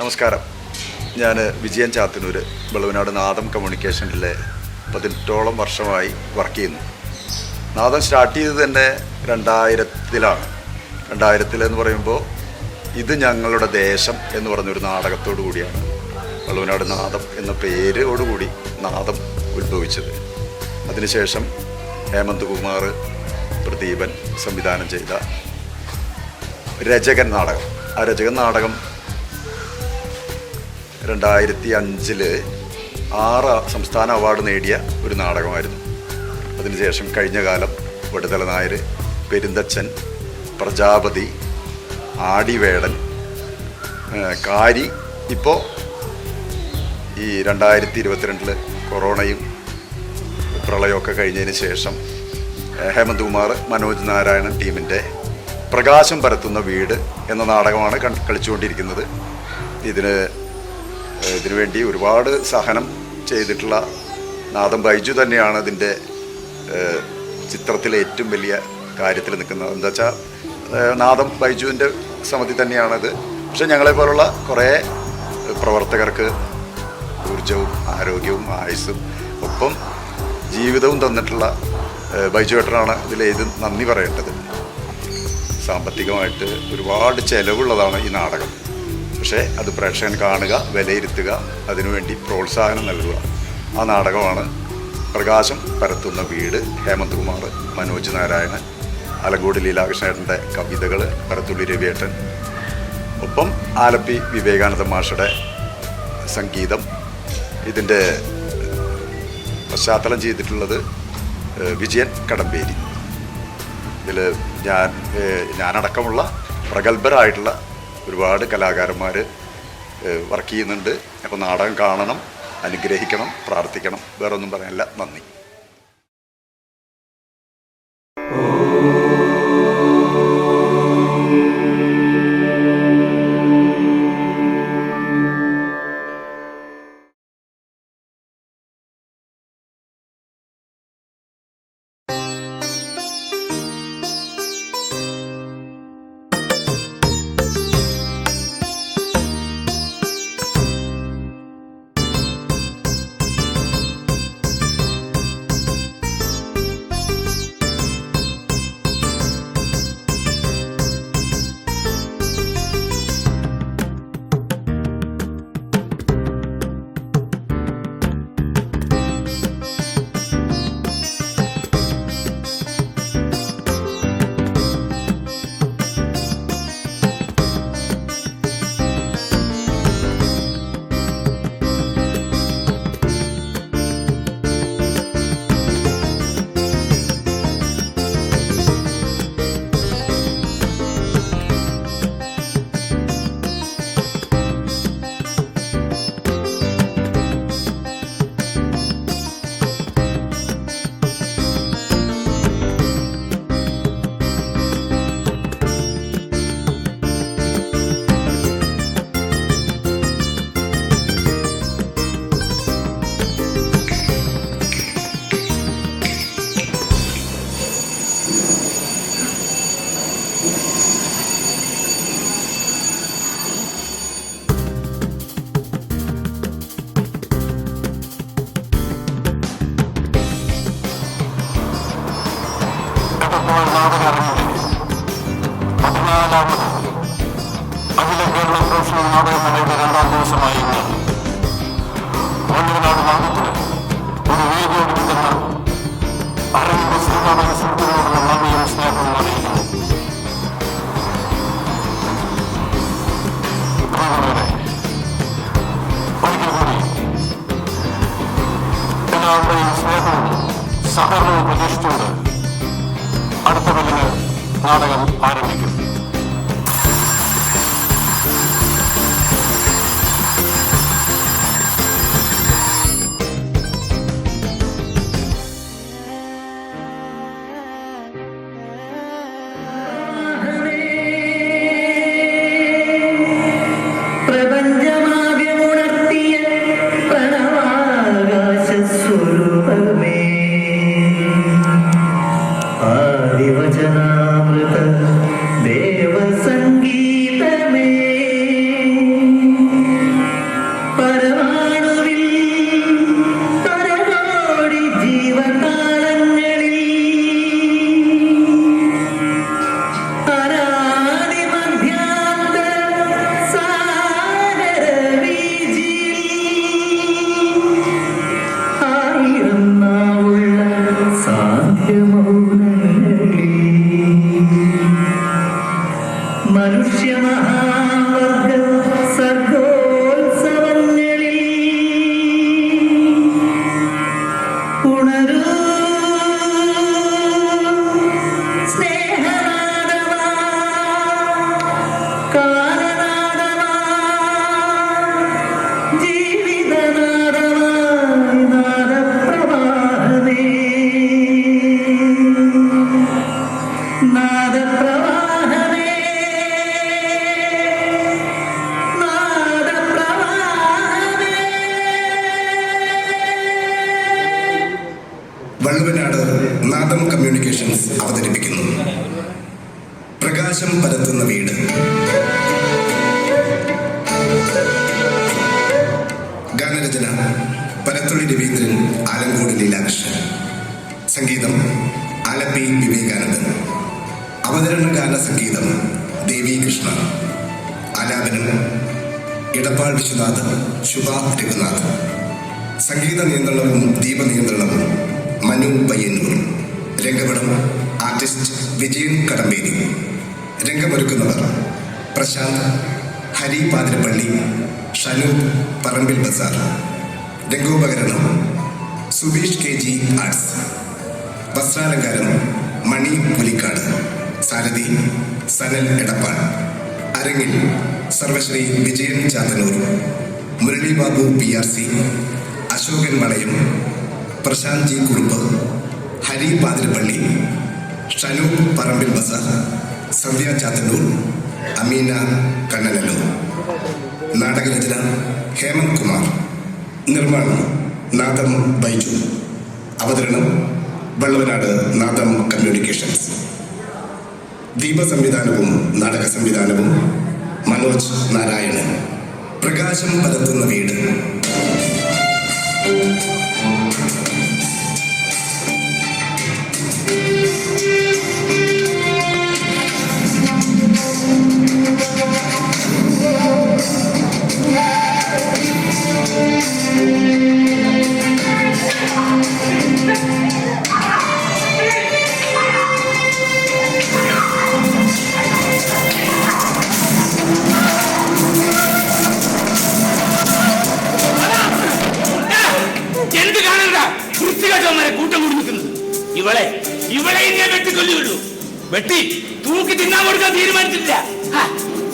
നമസ്കാരം. ഞാൻ വിജയൻ ചാത്തന്നൂർ, വെളുവനാട് നാദം കമ്മ്യൂണിക്കേഷനിലെ 18ഓളം വർഷമായി വർക്ക് ചെയ്യുന്നു. നാദം സ്റ്റാർട്ട് ചെയ്തത് തന്നെ 2000-ലാണ്. 2000-എന്ന് പറയുമ്പോൾ ഇത് ഞങ്ങളുടെ ദേശം എന്ന് പറഞ്ഞൊരു നാടകത്തോടു കൂടിയാണ് വെളുവനാട് നാദം എന്ന പേരോടുകൂടി നാദം ഉത്ഭവിച്ചത്. അതിനുശേഷം ഹേമന്ത് കുമാർ, പ്രദീപൻ സംവിധാനം ചെയ്ത രചകൻ നാടകം, ആ രചകൻ നാടകം 2005 6 സംസ്ഥാന അവാർഡ് നേടിയ ഒരു നാടകമായിരുന്നു. അതിനുശേഷം കഴിഞ്ഞ കാലം വെടുതല നായർ, പെരുന്തച്ഛൻ, പ്രജാപതി, ആടിവേടൻ, കാരി, ഇപ്പോൾ ഈ 2022 കൊറോണയും പ്രളയമൊക്കെ കഴിഞ്ഞതിന് ശേഷം ഹേമന്ത് കുമാർ, മനോജ് നാരായണൻ ടീമിൻ്റെ പ്രകാശം പരത്തുന്ന വീട് എന്ന നാടകമാണ് കളിച്ചുകൊണ്ടിരിക്കുന്നത്. ഇതിനു വേണ്ടി ഒരുപാട് സഹനം ചെയ്തിട്ടുള്ള നാദം ബൈജു തന്നെയാണ് ഇതിൻ്റെ ചിത്രത്തിലെ ഏറ്റവും വലിയ കാര്യത്തിൽ നിൽക്കുന്നത്. എന്താ വെച്ചാൽ നാദം ബൈജുവിൻ്റെ സമിതി തന്നെയാണത്. പക്ഷെ ഞങ്ങളെപ്പോലുള്ള കുറേ പ്രവർത്തകർക്ക് ഊർജവും ആരോഗ്യവും ആയുസ്സും ഒപ്പം ജീവിതവും തന്നിട്ടുള്ള ബൈജു ഏട്ടനാണ് ഇതിലേത് നന്ദി പറയേണ്ടത്. സാമ്പത്തികമായിട്ട് ഒരുപാട് ചിലവുള്ളതാണ് ഈ നാടകം. പക്ഷേ അത് പ്രേക്ഷകൻ കാണുക, വിലയിരുത്തുക, അതിനുവേണ്ടി പ്രോത്സാഹനം നൽകുക. ആ നാടകമാണ് പ്രകാശം പരത്തുന്ന വീട്. ഹേമന്ത് കുമാർ, മനോജ് നാരായണൻ, ആലങ്കോട് ലീലാകൃഷ്ണേട്ടൻ്റെ കവിതകൾ, പരത്തുള്ളി രവിയേട്ടൻ, ഒപ്പം ആലപ്പി വിവേകാനന്ദ മാഷയുടെ സംഗീതം. ഇതിൻ്റെ പശ്ചാത്തലം ചെയ്തിട്ടുള്ളത് വിജയൻ കടമ്പേരി. ഇതിൽ ഞാനടക്കമുള്ള പ്രഗത്ഭരായിട്ടുള്ള ഒരുപാട് കലാകാരന്മാർ വർക്ക് ചെയ്യുന്നുണ്ട്. അപ്പോൾ നാടകം കാണണം, അനുഗ്രഹിക്കണം, പ്രാർത്ഥിക്കണം. വേറൊന്നും പറയാനില്ല. നന്ദി. അഖില കേരള പ്രൊഫഷണൽ നാടകമേളയുടെ 2ാം ദിവസമായി വെളുവനാട് നാദത്തിന് ഒരു വേദിയോട് നിൽക്കുന്ന അറിവിന്റെ ശ്രീനാടക സുഹൃത്തുക്കളോടുള്ള നന്ദിയും സ്നേഹവും അറിയിക്കുന്നു. ഒരിക്കൽ കൂടി എല്ലാവരുടെയും സ്നേഹവും സഹകരണവും പ്രതീക്ഷിച്ചുകൊണ്ട് അടുത്ത കൊല്ലിന് നാടകം ആരംഭിക്കും. ആദിവചനാമൃത പ്രകാശം പരത്തുന്ന വീട്. ഗാനരചന പരത്തുള്ളി രവീന്ദ്രൻ, ആലങ്കോട് ലീലാകൃഷ്ണൻ. സംഗീതം ആലപ്പി വിവേകാനന്ദൻ. അവതരണ ഗാന സംഗീതം ദേവി കൃഷ്ണ. ആലാപനം ഇടപ്പാൾ വിശ്വനാഥ്, ശുഭ രഘുനാഥ്. സംഗീത നിയന്ത്രണവും ദീപനിയന്ത്രണവും മനു പയ്യന്നൂർ. രംഗപടം ആർട്ടിസ്റ്റ് വിജയൻ കടമ്പേരി. രംഗമൊരുക്കുന്നവർ പ്രശാന്ത്, ഹരി പാതിരപ്പള്ളി, ഷനൂപ് പറമ്പിൽ ബസാർ. രംഗോപകരണം സുബീഷ് കെ ജി ആർട്സ്. വസ്ത്രാലങ്കാരം മണി പുലിക്കാട്. സാരഥി സനൽ എടപ്പാൾ. അരങ്ങിൽ സർവശ്രീ വിജയൻ ചാത്തന്നൂർ, മുരളി ബാബു PRC, അശോകൻ വളയം, പ്രശാന്ത് ജി കുറുപ്പ്, ഹരി പാതിരപ്പള്ളി, ഷനു പറമ്പിൽ ബസാർ, സന്ധ്യ ചാത്തന്നൂർ, അമീന കണ്ണനല്ലൂർ. നാടകരചന ഹേമന്ത് കുമാർ. നിർമ്മാണം നാദം ബൈജു. അവതരണം വള്ളവനാട് നാദം കമ്മ്യൂണിക്കേഷൻസ്. ദീപസംവിധാനവും നാടക സംവിധാനവും മനോജ് നാരായണൻ. പ്രകാശം പരത്തുന്ന വീട്. കൂട്ടം കൂടി നിൽക്കുന്നത് ഇവളെ ഞാൻ വെട്ടിക്കൊല്ലുള്ളൂ. വെട്ടി തൂക്കി തിന്നാൻ കൊടുക്കാൻ തീരുമാനിച്ചിട്ടില്ല.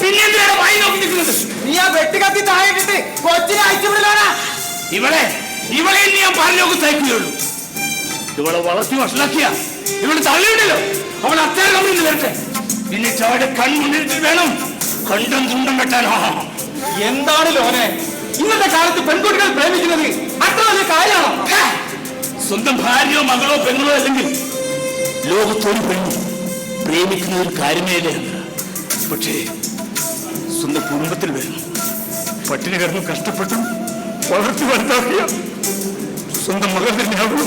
പിന്നെ എന്തിനാണ് വായി നോക്കി നിൽക്കുന്നത്? നീ ആ വെട്ടി കത്തി താഴെട്ടിട്ട് കൊച്ചിനെ അയച്ചുവിടലാണ്. ഇവളെ ഞാൻ പറഞ്ഞോക്ക് സഹിക്കുകയുള്ളൂ. ഇവളെ വളർത്തി വഷളാക്കിയ ഇവള് തള്ളിയിട്ടല്ലോ. അവൾ അത്തേറെ കമ്മിൽ വരട്ടെ. പിന്നെ ചാടെ കൺമുന്നിട്ട് വേണം കണ്ടും തുണ്ടം വെട്ടാനോ. എന്താണ് ലോനെ ഇന്നത്തെ കാലത്ത് പെൺകുട്ടികൾ പ്രേമിക്കുന്നത് അത്ര വലിയ കാര്യമാണോ? സ്വന്തം ഭാര്യയോ മകളോ പെങ്ങളോ അല്ലെങ്കിൽ ലോകത്തോട് പെണ്ണു പ്രേമിക്കുന്ന ഒരു കാര്യമേ അല്ലേ. പക്ഷേ സ്വന്തം കുടുംബത്തിൽ വരുന്നു പട്ടിണി കിടന്നു കഷ്ടപ്പെട്ടും വളർത്തി വലുതാക്കിയ സ്വന്തം മകൾ തന്നെയാവുള്ളൂ.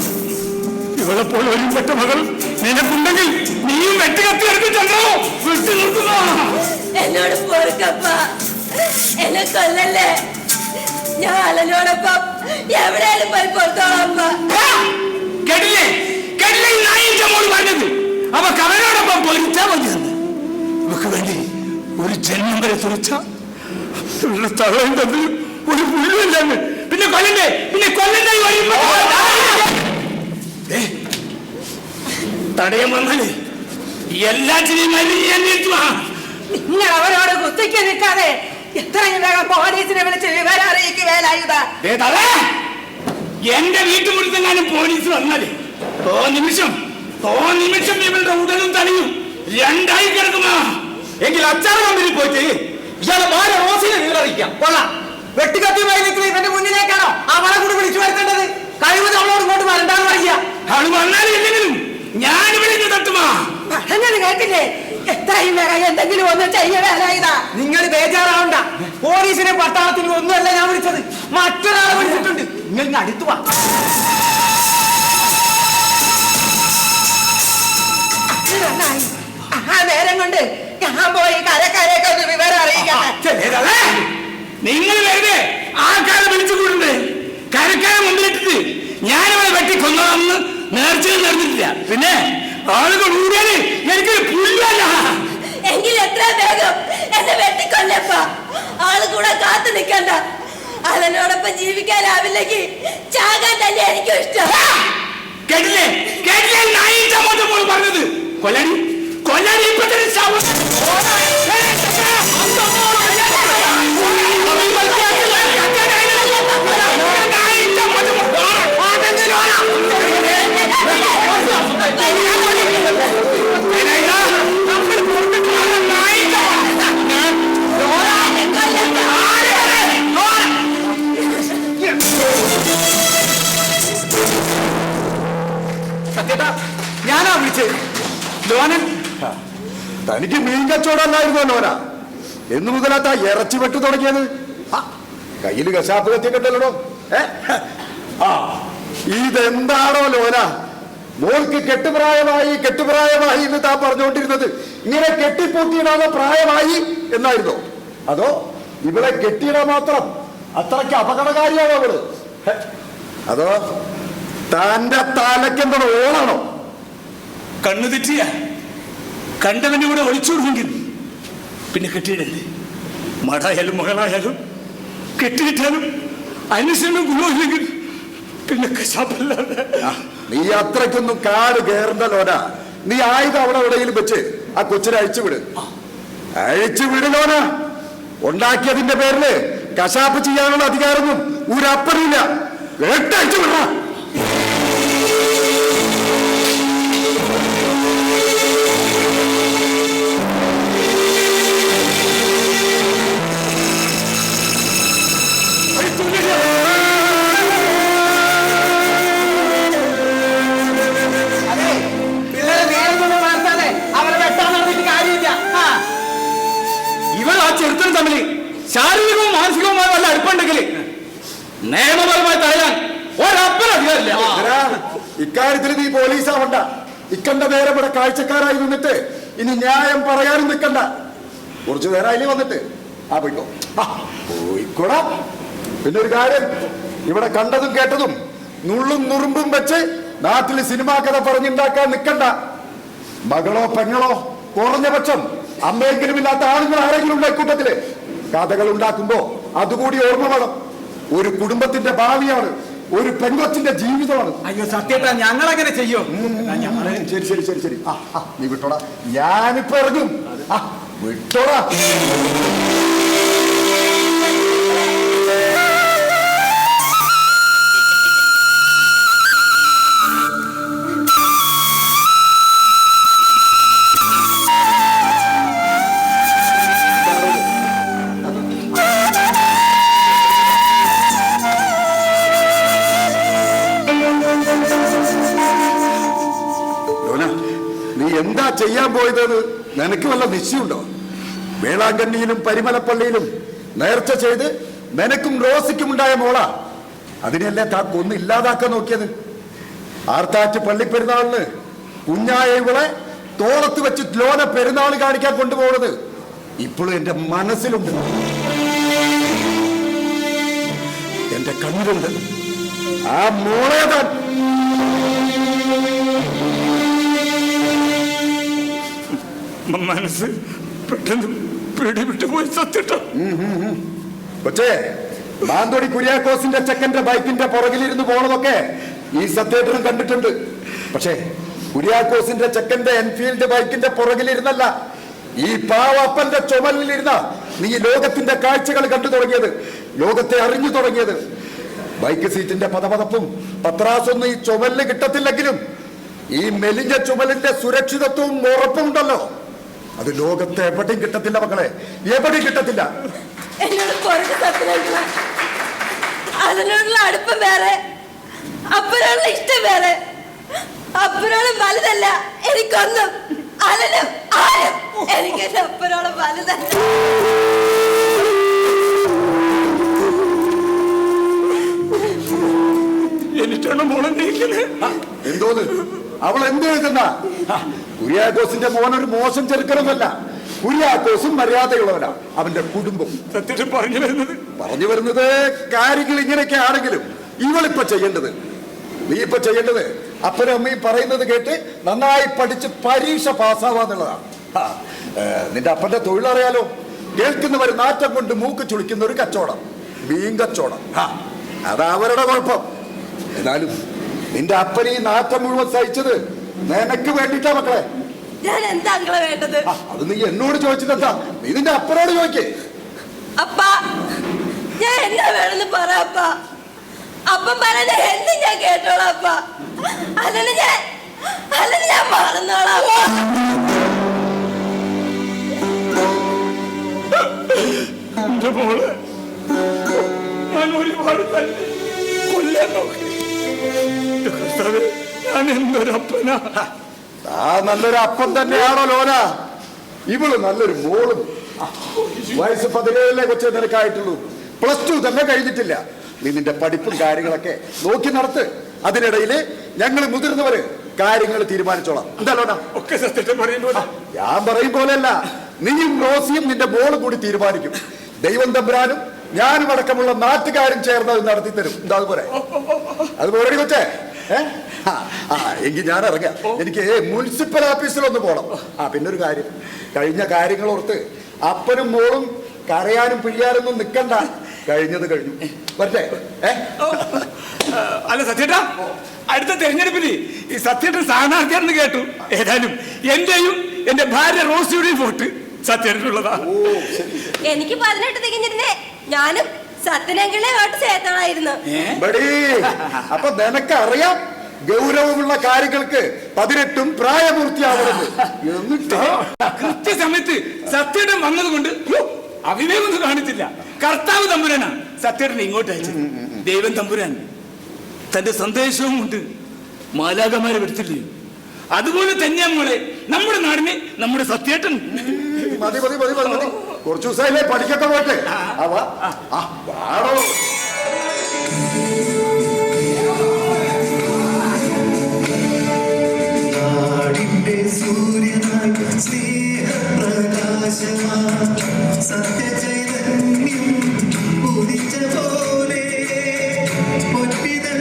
ഇവളെപ്പോലെ ഒരു പെട്ട മകൾ നിനക്കുണ്ടെങ്കിൽ നീയും വെട്ടുകത്തി എടുത്തിട്ടുണ്ടോ? വിട്ടു നിർത്തുന്നോ? എന്നോട് പൊറുക്കപ്പ, എന്നെ കൊല്ലല്ലേ. ഞാൻ അലനോടൊപ്പം എവിടെയാലും പോയി പൊറുത്തോളാം. കേട്ടില്ലേ കേട്ടില്ലേ ഈ നായിന്റെ മോള് പറഞ്ഞത്? അവക്ക് അവനോടൊപ്പം പൊരുത്താ മതിയെന്ന്. ഇവക്ക് വേണ്ടി ഒരു ജന്മം വരെ തുറച്ച തള്ളയും തമ്മിൽ ഒരു പുല്ലുമില്ലാന്ന്. പിന്നെ കൊല്ലണ്ടേ തടയാൻ വന്നാല് എല്ലാറ്റിനെയും നിങ്ങൾ അവരോട് കുത്തിക്ക് നിൽക്കാതെ എത്രയും വേഗം പോലീസിനെ വിളിച്ച് വിവരം അറിയിക്കുകയാലായുധ. എന്റെ വീട്ടുമുറ്റത്തെങ്ങാനും പോലീസ് വന്നാല് ഓ നിമിഷം ഇവരുടെ ഉടലും തലയും രണ്ടായി കിടക്കുമാ. എങ്കിൽ അച്ചാർ കമ്പനിയിൽ പോയിട്ട് ഇയാളെ ഭാര്യ റോസിനെ വിവരറിയിക്കാം. കൊള്ളാം. വെട്ടിക്കത്തിയുമായി നിൽക്കുന്ന ഇവന്റെ മുന്നിലേക്കാണോ അവളെ കൂടി വിളിച്ചു വരുത്തേണ്ടത്? കഴിവത് അവളോട് ഇങ്ങോട്ട് വരണ്ടാന്ന് പറയുക. അവള് വന്നാലും ഇല്ലെങ്കിലും ഞാനിവിടെ തട്ടുമാ. പറഞ്ഞത് കേട്ടില്ലേ? എത്രയും വേഗം എന്തെങ്കിലും ഒന്ന് ചെയ്യവേലായുധ. നിങ്ങൾ ബേജാറാവണ്ട. പോലീസിനെ പട്ടാളത്തിന് ഒന്നുമല്ല ഞാൻ വിളിച്ചത്, മറ്റൊരാളെ വിളിച്ചിട്ടുണ്ട്. നിങ്ങൾ അടുത്തു വാ. ആ നേരം കൊണ്ട് ഞാൻ പോയി കരക്കാരെയൊക്കെ ഒന്ന് വിവരം അറിയിക്കാം. നിങ്ങൾ വെറുതെ ആൾക്കാരെ വിളിച്ചു കൂടണ്ടേ? കരക്കാരെ മുമ്പിലിട്ടിട്ട് ഞാനിവിടെ വെട്ടിക്കൊന്നതെന്ന് നേർച്ചയിൽ നടന്നിട്ടില്ല. പിന്നെ ആളുകൾ ഊരാന് എനിക്കൊരു പുല്ലല്ല. എങ്കിൽ എത്ര വേഗം എന്നെ വെട്ടിക്കൊല്ലപ്പ. ആള് കൂടെ കാത്തു നിൽക്കണ്ട. അതിനോടൊപ്പം ജീവിക്കാനാവില്ലെങ്കിൽ ചാകാൻ തന്നെ എനിക്കും ഇഷ്ടം. കേട്ടില്ലേ നായിന്റെ മോൾ പറഞ്ഞത്? കൊല്ലാടി ഇപ്പൊ തന്നെ ശവം. സത്യത ഞാനാ വിളിച്ചത്. ലോനൻ തനിക്ക് മീൻ കച്ചവടമല്ലായിരുന്നോ ലോന? എന്നു മുതലാ ഇറച്ചി വെട്ടു തുടങ്ങിയത്? കയ്യിൽ കശാപ്പ് കത്തിക്കട്ടല്ലോ. ആ ഇതെന്താണോ ലോന? മോൾക്ക് കെട്ടുപ്രായമായി എന്ന് താൻ പറഞ്ഞുകൊണ്ടിരുന്നത് ഇങ്ങനെ കെട്ടിപ്പൂട്ടിയിടാതെ പ്രായമായി എന്നായിരുന്നോ? അതോ ഇവളെ കെട്ടിയിടാൻ മാത്രം അത്രയ്ക്ക് അപകടകാരിയാണോ അവള്? അതോ തന്റെ തലക്കെന്തോ ഓളാണോ? കണ്ണു തെറ്റിയ കണ്ടവന്റെ കൂടെ ഒളിച്ചോടുമെങ്കിൽ പിന്നെ കെട്ടിയിടല്ലേ? മടായാലും മകളായാലും കെട്ടിയിട്ടാലും അനുസരണം ഗുണമില്ലെങ്കിൽ പിന്നെ കശാപ്പല്ലാതെ. നീ അത്രയ്ക്കൊന്നും കാട് കയറണ്ട ലോന. നീ ആയുധം അവിടെ എവിടെയെങ്കിലും വെച്ച് ആ കൊച്ചിനെ അഴിച്ചുവിട് ലോന. ഉണ്ടാക്കിയതിന്റെ പേരില് കശാപ്പ് ചെയ്യാനുള്ള അധികാരമൊന്നും ഒരപ്പനില്ല. കേട്ടയച്ചു വിട. ഇവർ ആ ചെറുത്തനും തമ്മിൽ ശാരീരികവും മാനസികവുമായ വല്ല അടുപ്പുണ്ടെങ്കിൽ നിയമപരമായി തടയാൻ ഒരപ്പൻ അധികാരമില്ല. ഇക്കാര്യത്തിൽ നീ പോലീസാവണ്ട. ഇക്കണ്ട നേരം ഇവിടെ കാഴ്ചക്കാരായി നിന്നിട്ട് ഇനി ന്യായം പറയാനും നിൽക്കണ്ട. കുറച്ചു നേരം അതിൽ വന്നിട്ട് പോയിക്കോടാ. പിന്നെ ഒരു കാര്യം, ഇവിടെ കണ്ടതും കേട്ടതും നുള്ളും നുറുമ്പും വെച്ച് നാട്ടിൽ സിനിമാ കഥ പറഞ്ഞുണ്ടാക്കാൻ നിൽക്കണ്ട. മകളോ പെങ്ങളോ കുറഞ്ഞ പക്ഷം അമ്മയെങ്കിലും ഇല്ലാത്ത ആളുകൾ ആരെങ്കിലും ഉണ്ടോ ഇക്കൂട്ടത്തില്? കഥകൾ ഉണ്ടാക്കുമ്പോ അതുകൂടി ഓർമ്മ വേണം. ഒരു കുടുംബത്തിന്റെ ഭാവിയാണ്, ഒരു പെൺകൊച്ചിന്റെ ജീവിതമാണ്. അയ്യോ സത്യേട്ടാ, ഞങ്ങൾ അങ്ങനെ ചെയ്യോ? ശരി നീ വിട്ടോടാ. ഞാനിപ്പോ ഇറങ്ങും. വിട്ടോടാ. എന്താ ചെയ്യാൻ പോയതെന്ന് നിനക്ക് വല്ല നിശ്ചയമുണ്ടോ? വേളാങ്കണ്ണിയിലും പരിമലപ്പള്ളിയിലും നേർച്ച ചെയ്ത് നിനക്കും റോസിക്കും ഉണ്ടായ മോള, അതിനെയല്ലേ താ കൊന്ന് ഇല്ലാതാക്കാൻ നോക്കിയത്? ആർത്താറ്റ് പള്ളിപ്പെരുന്നാളിന് കുഞ്ഞായ ഇവളെ തോളത്ത് വെച്ച് ലോന പെരുന്നാൾ കാണിക്കാൻ കൊണ്ടുപോകുന്നത് ഇപ്പോഴും എന്റെ മനസ്സിലുണ്ട്, എന്റെ കണ്ണിലുണ്ട്. ആ മോളെ താൻ മനസ്സ് പെട്ടെന്ന് പിടിവിട്ടു പോയി സത്യട്ടോ. കൊച്ചേ, മാന്തോടി കുര്യാക്കോസിന്റെ ചെക്കന്റെ ബൈക്കിന്റെ പുറകിലിരുന്ന് പോണതൊക്കെ ഈ സത്യേട്ടനും കണ്ടിട്ടുണ്ട്. പക്ഷേ കുര്യാക്കോസിന്റെ ചെക്കന്റെ എൻഫീൽഡ് ബൈക്കിന്റെ പുറകിലിരുന്നല്ല, ഈ പാവപ്പന്റെ ചുമലിലിരുന്ന നീ ലോകത്തിന്റെ കാഴ്ചകൾ കണ്ടു തുടങ്ങിയത്, ലോകത്തെ അറിഞ്ഞു തുടങ്ങിയത്. ബൈക്ക് സീറ്റിന്റെ പതപതപ്പും പത്രാസൊന്നും ഈ ചുമലിന് കിട്ടത്തില്ലെങ്കിലും ഈ മെലിഞ്ഞ ചുമലിന്റെ സുരക്ഷിതത്വവും ഉറപ്പുണ്ടല്ലോ, അത് ലോകത്തെ എവിടെയും കിട്ടത്തില്ല മക്കളെ, എവിടെയും കിട്ടത്തില്ല. അതിനുള്ള അടുപ്പം വേറെ, അപ്പനുള്ള ഇഷ്ടം വേറെ. അപ്പനോളം വലുതല്ല എനിക്കൊന്നും, അലനും ആരും എനിക്ക് അപ്പനോളം വലുതല്ല. എന്നിട്ടാണ് മോളെ എന്തോന്ന് അവൾ എന്ത് എഴുതുന്ന? കുര്യാക്കോസിന്റെ മോനൊരു മോശം ചെറുക്കനൊന്നല്ല, കുര്യാക്കോസും മര്യാദയുള്ളവനാ, അവന്റെ കുടുംബം. സത്യം പറഞ്ഞു വരുന്നത് കാര്യങ്ങൾ ഇങ്ങനെയൊക്കെ ആണെങ്കിലും ഇവളിപ്പോ ചെയ്യേണ്ടത്, നീ ഇപ്പൊ ചെയ്യേണ്ടത് അപ്പനും അമ്മയും പറയുന്നത് കേട്ട് നന്നായി പഠിച്ച് പരീക്ഷ പാസ്സാവാന്നുള്ളതാണ്. നിന്റെ അപ്പന്റെ തൊഴിലറിയാലോ, കേൾക്കുന്നവർ നാറ്റം കൊണ്ട് മൂക്ക് ചുളിക്കുന്ന ഒരു കച്ചവടം, മീൻ കച്ചവടം. അത് അവരുടെ കുഴപ്പം. എന്നാലും നിന്റെ അപ്പൻ ഈ നാറ്റം മുഴുവൻ സഹിച്ചത് നിനക്ക് വേണ്ടിട്ടാ മക്കളെ. ഞാൻ എന്താ വേണ്ടത്? അത് നീ എന്നോട് ചോദിച്ചതെന്താ? നീ നിന്റെ അപ്പനോട് ചോദിക്കേ. അപ്പ ഞാൻ എന്നാ വേണമെന്ന് പറ അപ്പ. അപ്പം പറഞ്ഞ എന്ത് ഞാൻ കേട്ടോളാം അപ്പ. അതിന് ഞാൻ മറന്നോളാം. എന്റെ മോളെ ഞാൻ ഒരുപാട് തന്നെ കൊല്ലാൻ നോക്കി. ഞാൻ എന്തൊരപ്പനാ. ആ നല്ലൊരു അപ്പം തന്നെയാണോ ലോന? ഇവള് നല്ലൊരു മോളും. വയസ്സ് 17 കൊച്ചേ നിനക്കായിട്ടുള്ളൂ. +2 തന്നെ കഴിഞ്ഞിട്ടില്ല. നീ നിന്റെ പഠിപ്പും കാര്യങ്ങളൊക്കെ നോക്കി നടത്ത്. അതിനിടയില് ഞങ്ങൾ മുതിർന്നവര് കാര്യങ്ങൾ തീരുമാനിച്ചോളാം. എന്താണോ ഒക്കെ സത്യം പറയുമ്പോ ഞാൻ പറയും പോലെയല്ല, നീയും റോസിയും നിന്റെ മോളും കൂടി തീരുമാനിക്കും. ദൈവം തമ്പുരാനും ഞാനും അടക്കമുള്ള നാട്ടുകാരും ചേർന്ന് അത് നടത്തി തരും. എന്താ അതുപോലെ അതുപോലെ കൊച്ചേ? എങ്കിൽ ഞാൻ ഇറങ്ങാം. എനിക്ക് മുനിസിപ്പൽ ഓഫീസിലൊന്ന് പോണം. പിന്നെ ഒരു കാര്യം, കഴിഞ്ഞ കാര്യങ്ങളോർത്ത് അപ്പനും മോളും കരയാനും പിഴിയാനൊന്നും നിൽക്കണ്ട. കഴിഞ്ഞത് കഴിഞ്ഞു. വരട്ടെ. അല്ല സത്യേട്ടാ, അടുത്ത തെരഞ്ഞെടുപ്പില് ഈ സത്യേട്ടൻ സ്ഥാനാർത്ഥിയാണെന്ന് കേട്ടു. ഏതായാലും എന്റെയും എന്റെ ഭാര്യ റോസിയുടെയും വോട്ട് സത്യേട്ടനുള്ളതാ. എനിക്ക് 18 തികഞ്ഞിരുന്നേ. ഞാനും സത്യനങ്കിളെ വോട്ട് ചേർത്തണായിരുന്നു. അപ്പൊ നിനക്കറിയാം ഗൗരവമുള്ള കാര്യങ്ങൾക്ക് 18 പ്രായപൂർത്തിയാവരുത്. എന്നിട്ട് കൃത്യസമയത്ത് സത്യേട്ടൻ വന്നതുകൊണ്ട് അവിവേകൊന്നും കാണിച്ചില്ല. കർത്താവ് തമ്പുരാനാ സത്യേട്ടനെ ഇങ്ങോട്ട് അയച്ചത്. ദൈവം തമ്പുരാൻ തന്റെ സന്ദേശവും കൊണ്ട് മാലാകമാരെ എടുത്തില്ലേ, അതുപോലെ തന്നെയാ മോളെ നമ്മുടെ നാടിനെ നമ്മുടെ സത്യേട്ടൻ. മതി മതി മതി മതി മതി. കുറച്ചു ദിവസമായില്ലേ പഠിക്കട്ടെ പോട്ടെ. സൂര്യനായി സ്നേഹപ്രകാശമായി സത്യചൈതന്യം ഉദിച്ച പോലെ പൊറ്റിതൽ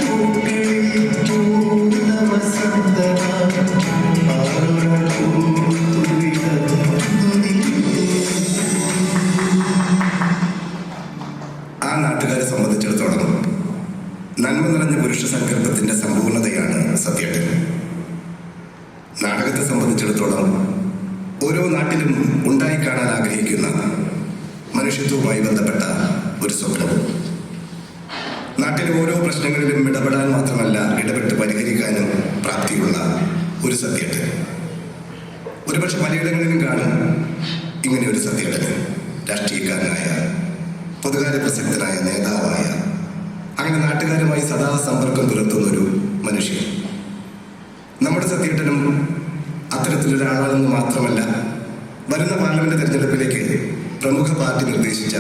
പൂക്കളിൽ പൂർണ്ണ വസന്തമായി ആരുകൾ പൂത്തുവിടർന്നു തുടിക്കൂ. ആ നാട്ടുകാരെ സംബന്ധിച്ചിടത്തോളം നന്മ നിറഞ്ഞ പുരുഷ സങ്കല്പത്തിന്റെ സമ്പൂർണതയാണ് സത്യേട്ടൻ. നാടകത്തെ സംബന്ധിച്ചിടത്തോളം ഓരോ നാട്ടിലും ഉണ്ടായി കാണാൻ ആഗ്രഹിക്കുന്ന മനുഷ്യത്വവുമായി ബന്ധപ്പെട്ട ഒരു സ്വപ്നം. നാട്ടിലെ ഓരോ പ്രശ്നങ്ങളിലും ഇടപെടാൻ മാത്രമല്ല, ഇടപെട്ട് പരിഹരിക്കാനും പ്രാപ്തിയുള്ള ഒരു സത്യേട്ടൻ. ഒരുപക്ഷെ പലയിടങ്ങളിലും കാണും ഇങ്ങനെ ഒരു സത്യേട്ടന്. രാഷ്ട്രീയക്കാരനായ, പൊതുകാര്യ പ്രസക്തനായ നേതാവായ, അങ്ങനെ നാട്ടുകാരുമായി സദാ സമ്പർക്കം പുലർത്തുന്നൊരു മനുഷ്യൻ. നമ്മുടെ സത്യേട്ടനും അത്തരത്തിലൊരാളാണെന്ന് മാത്രമല്ല, വരുന്ന പാർലമെന്റ് തെരഞ്ഞെടുപ്പിലേക്ക് പ്രമുഖ പാർട്ടി നിർദ്ദേശിച്ച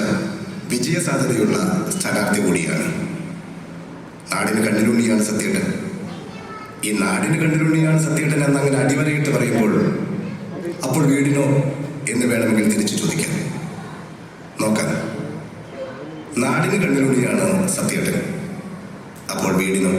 വിജയ സാധ്യതയുള്ള സ്ഥാനാർത്ഥി കൂടിയാണ്. നാടിന് കണ്ണിലുണ്ണിയാണ് സത്യേട്ടൻ. ഈ നാടിന് കണ്ണിലുണ്ണിയാണ് സത്യേട്ടൻ എന്നങ്ങനെ അടിവരയിട്ട് പറയുമ്പോൾ അപ്പോൾ വീടിനോ എന്ന് വേണമെങ്കിൽ തിരിച്ചു ചോദിക്കാം. നോക്കാം, നാടിന് കണ്ണിലുണ്ണിയാണ് സത്യേട്ടൻ, അപ്പോൾ വീടിനോ?